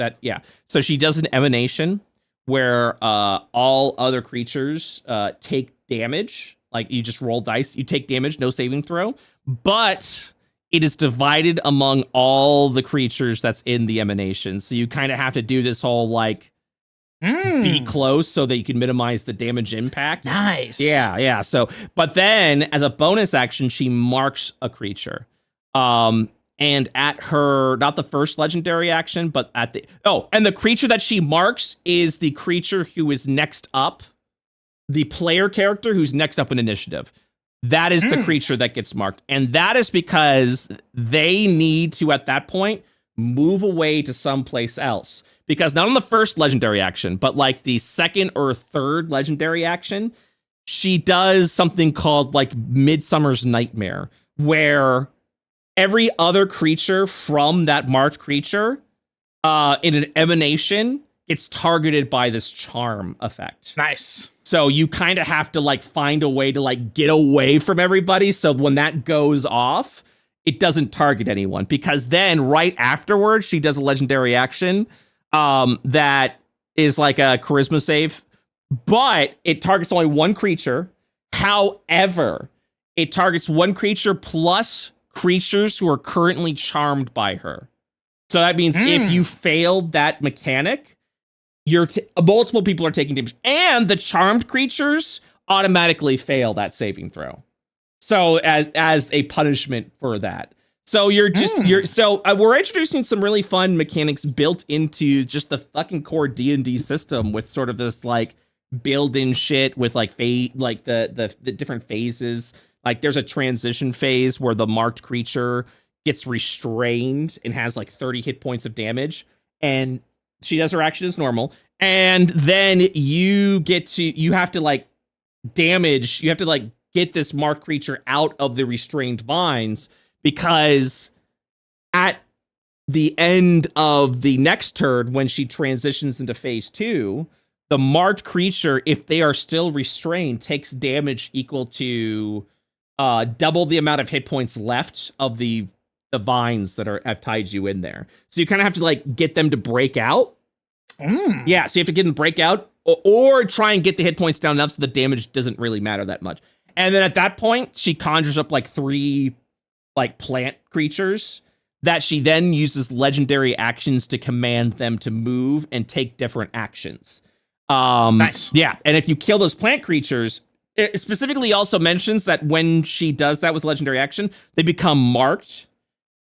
So she does an emanation where all other creatures take damage. Like you just roll dice, you take damage, no saving throw, but it is divided among all the creatures that's in the emanation. So you kind of have to do this whole like be close so that you can minimize the damage impact. Nice. Yeah. So, but then as a bonus action, she marks a creature. And at her, not the first legendary action, but and the creature that she marks is the creature who is next up, the player character who's next up in initiative. That is the creature that gets marked. And that is because they need to, at that point, move away to someplace else. Because not on the first legendary action, but like the second or third legendary action, she does something called like Midsummer's Nightmare, where every other creature from that marked creature in an emanation gets targeted by this charm effect. Nice. So you kind of have to like find a way to like get away from everybody. So when that goes off, it doesn't target anyone, because then right afterwards, she does a legendary action that is like a charisma save, but it targets only one creature. However, it targets one creature plus creatures who are currently charmed by her. So that means if you failed that mechanic, multiple people are taking damage, and the charmed creatures automatically fail that saving throw. So as a punishment for that. So we're introducing some really fun mechanics built into just the fucking core D&D system with sort of this like build-in shit with like the different phases. Like there's a transition phase where the marked creature gets restrained and has like 30 hit points of damage, and she does her action as normal. And then you have to like get this marked creature out of the restrained vines, because at the end of the next turn, when she transitions into phase 2, the marked creature, if they are still restrained, takes damage equal to double the amount of hit points left of the the vines that have tied you in there. So you kind of have to like get them to break out. Yeah, so you have to get them to break out or try and get the hit points down enough so the damage doesn't really matter that much. And then at that point, she conjures up like 3 like plant creatures that she then uses legendary actions to command them to move and take different actions. Nice. Yeah, and if you kill those plant creatures, it specifically also mentions that when she does that with legendary action, they become marked,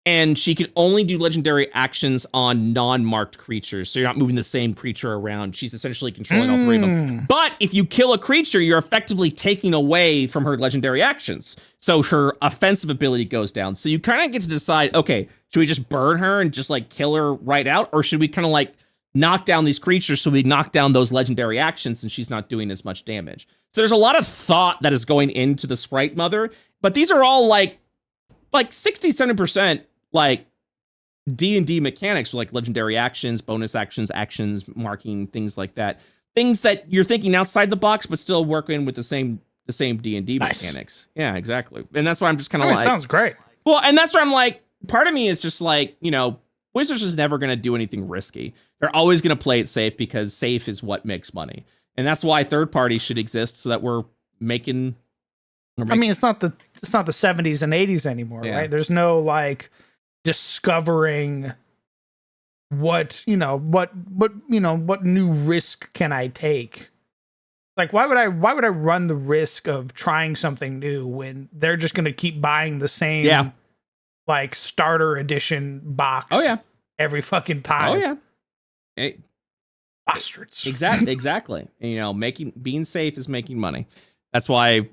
and she can only do legendary actions on non-marked creatures. So you're not moving the same creature around. She's essentially controlling all 3 of them. But if you kill a creature, you're effectively taking away from her legendary actions. So her offensive ability goes down. So you kind of get to decide, okay, should we just burn her and just like kill her right out? Or should we kind of like knock down these creatures so we knock down those legendary actions and she's not doing as much damage? So there's a lot of thought that is going into the Sprite Mother, but these are all like 60-70% like D&D mechanics with like legendary actions, bonus actions, actions, marking, things like that. Things that you're thinking outside the box, but still working with the same D&D mechanics. Yeah, exactly. And that's why I'm just kind of like, sounds great. Well, and that's where I'm like, part of me is just like, you know, Wizards is never going to do anything risky. They're always going to play it safe because safe is what makes money. And that's why third parties should exist so that we're making. I mean, it's not the 70s and 80s anymore, right? There's no like discovering what new risk can I take? Like, why would I run the risk of trying something new when they're just going to keep buying the same like starter edition box every fucking time? Bastards. Exactly. You know, being safe is making money. That's why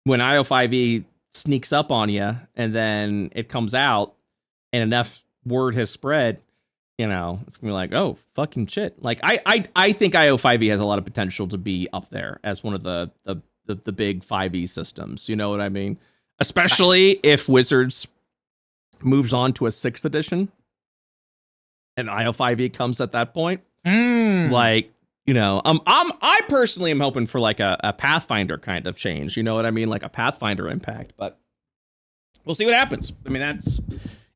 when IO5e sneaks up on you and then it comes out and enough word has spread, you know, it's gonna be like, oh, fucking shit. Like I think IO5e has a lot of potential to be up there as one of the big 5e systems. You know what I mean? Especially if Wizards moves on to a 6th edition and IO5e comes at that point. Like, you know, I personally am hoping for like a Pathfinder kind of change. You know what I mean? Like a Pathfinder impact, but we'll see what happens. I mean, that's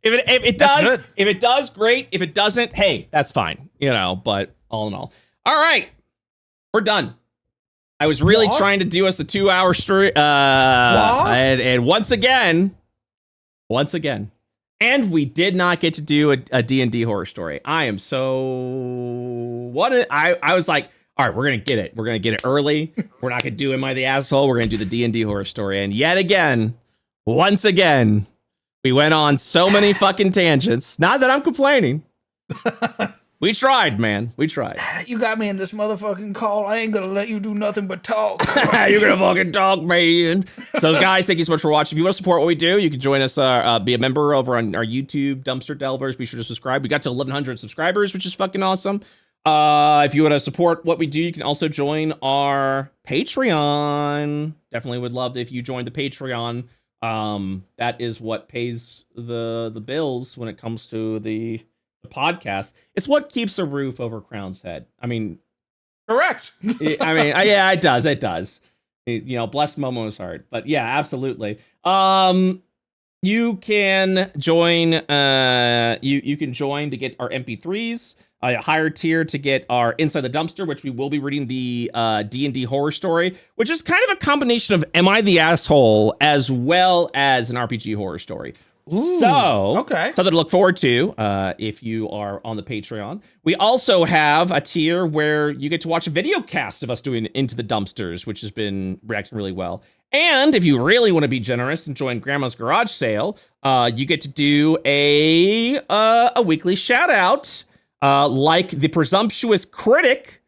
if it does, great. If it doesn't, hey, that's fine. You know, but all in all right, we're done. I was really trying to do us a 2-hour story. And once again, and we did not get to do a D&D horror story. I am so I was like, all right, we're gonna get it. We're gonna get it early. We're not gonna do Am I the Asshole? We're gonna do the D&D horror story. And yet again, once again, we went on so many fucking tangents. Not that I'm complaining. We tried, man. We tried. You got me in this motherfucking call. I ain't gonna let you do nothing but talk. You're gonna fucking talk, man. So, guys, thank you so much for watching. If you want to support what we do, you can join us, be a member over on our YouTube, Dumpster Delvers. Be sure to subscribe. We got to 1,100 subscribers, which is fucking awesome. If you want to support what we do, you can also join our Patreon. Definitely would love if you joined the Patreon. That is what pays the bills when it comes to the podcast. It's what keeps a roof over Crown's head. I mean, correct. Yeah, it does. You know, blessed Momo's heart. But yeah, absolutely. You can join. You can join to get our MP3s. A higher tier to get our Inside the Dumpster, which we will be reading the D&D horror story, which is kind of a combination of Am I the Asshole as well as an RPG horror story. Ooh, so, okay. Something to look forward to if you are on the Patreon. We also have a tier where you get to watch a video cast of us doing Into the Dumpsters, which has been reacting really well. And if you really want to be generous and join Grandma's Garage Sale, you get to do a weekly shout out, like the presumptuous critic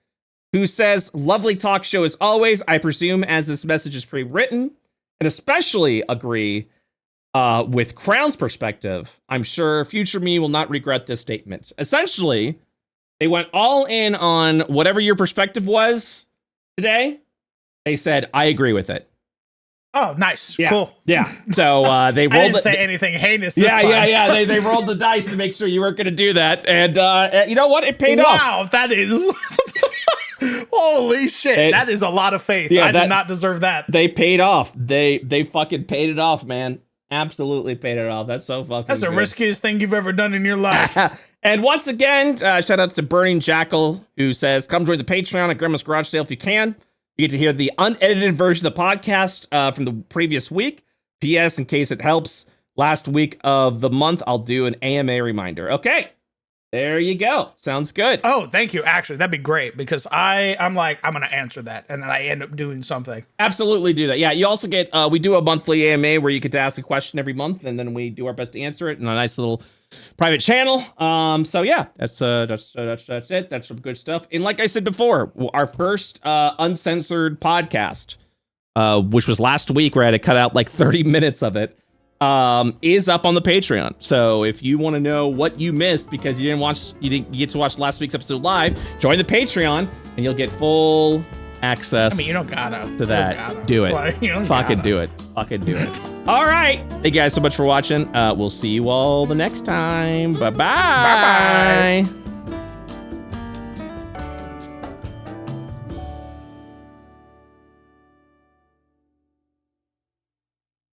who says, "Lovely talk show as always. I presume as this message is pre-written, and especially agree with Crown's perspective. I'm sure future me will not regret this statement." Essentially, they went all in on whatever your perspective was today. They said, "I agree with it." Oh, nice. Yeah. Cool. Yeah. So they rolled. I didn't say anything heinous. Yeah. They rolled the dice to make sure you weren't going to do that, and you know what? It paid off. Wow, that is. Holy shit! That is a lot of faith. Yeah, I did not deserve that. They paid off. They fucking paid it off, man. Absolutely paid it off. That's so fucking That's the good. riskiest thing you've ever done in your life. And once again, shout out to Burning Jackal, who says, come join the Patreon at Grandma's Garage Sale if you can. You get to hear the unedited version of the podcast from the previous week. P.S. in case it helps, last week of the month, I'll do an AMA reminder. Okay. There you go. Sounds good. Oh, thank you. Actually, that'd be great because I'm like, I'm going to answer that. And then I end up doing something. Absolutely do that. Yeah. You also get, we do a monthly AMA where you get to ask a question every month and then we do our best to answer it in a nice little private channel. So yeah, that's it. That's some good stuff. And like I said before, our first uncensored podcast, which was last week where I had to cut out like 30 minutes of it, is up on the Patreon. So if you want to know what you missed because you didn't get to watch last week's episode live, join the Patreon and you'll get full access. I mean, you don't gotta to that. Gotta. Do it. Like, Fucking do it. Fucking do it. All right. Thank you guys so much for watching. We'll see you all the next time. Bye-bye. Bye-bye.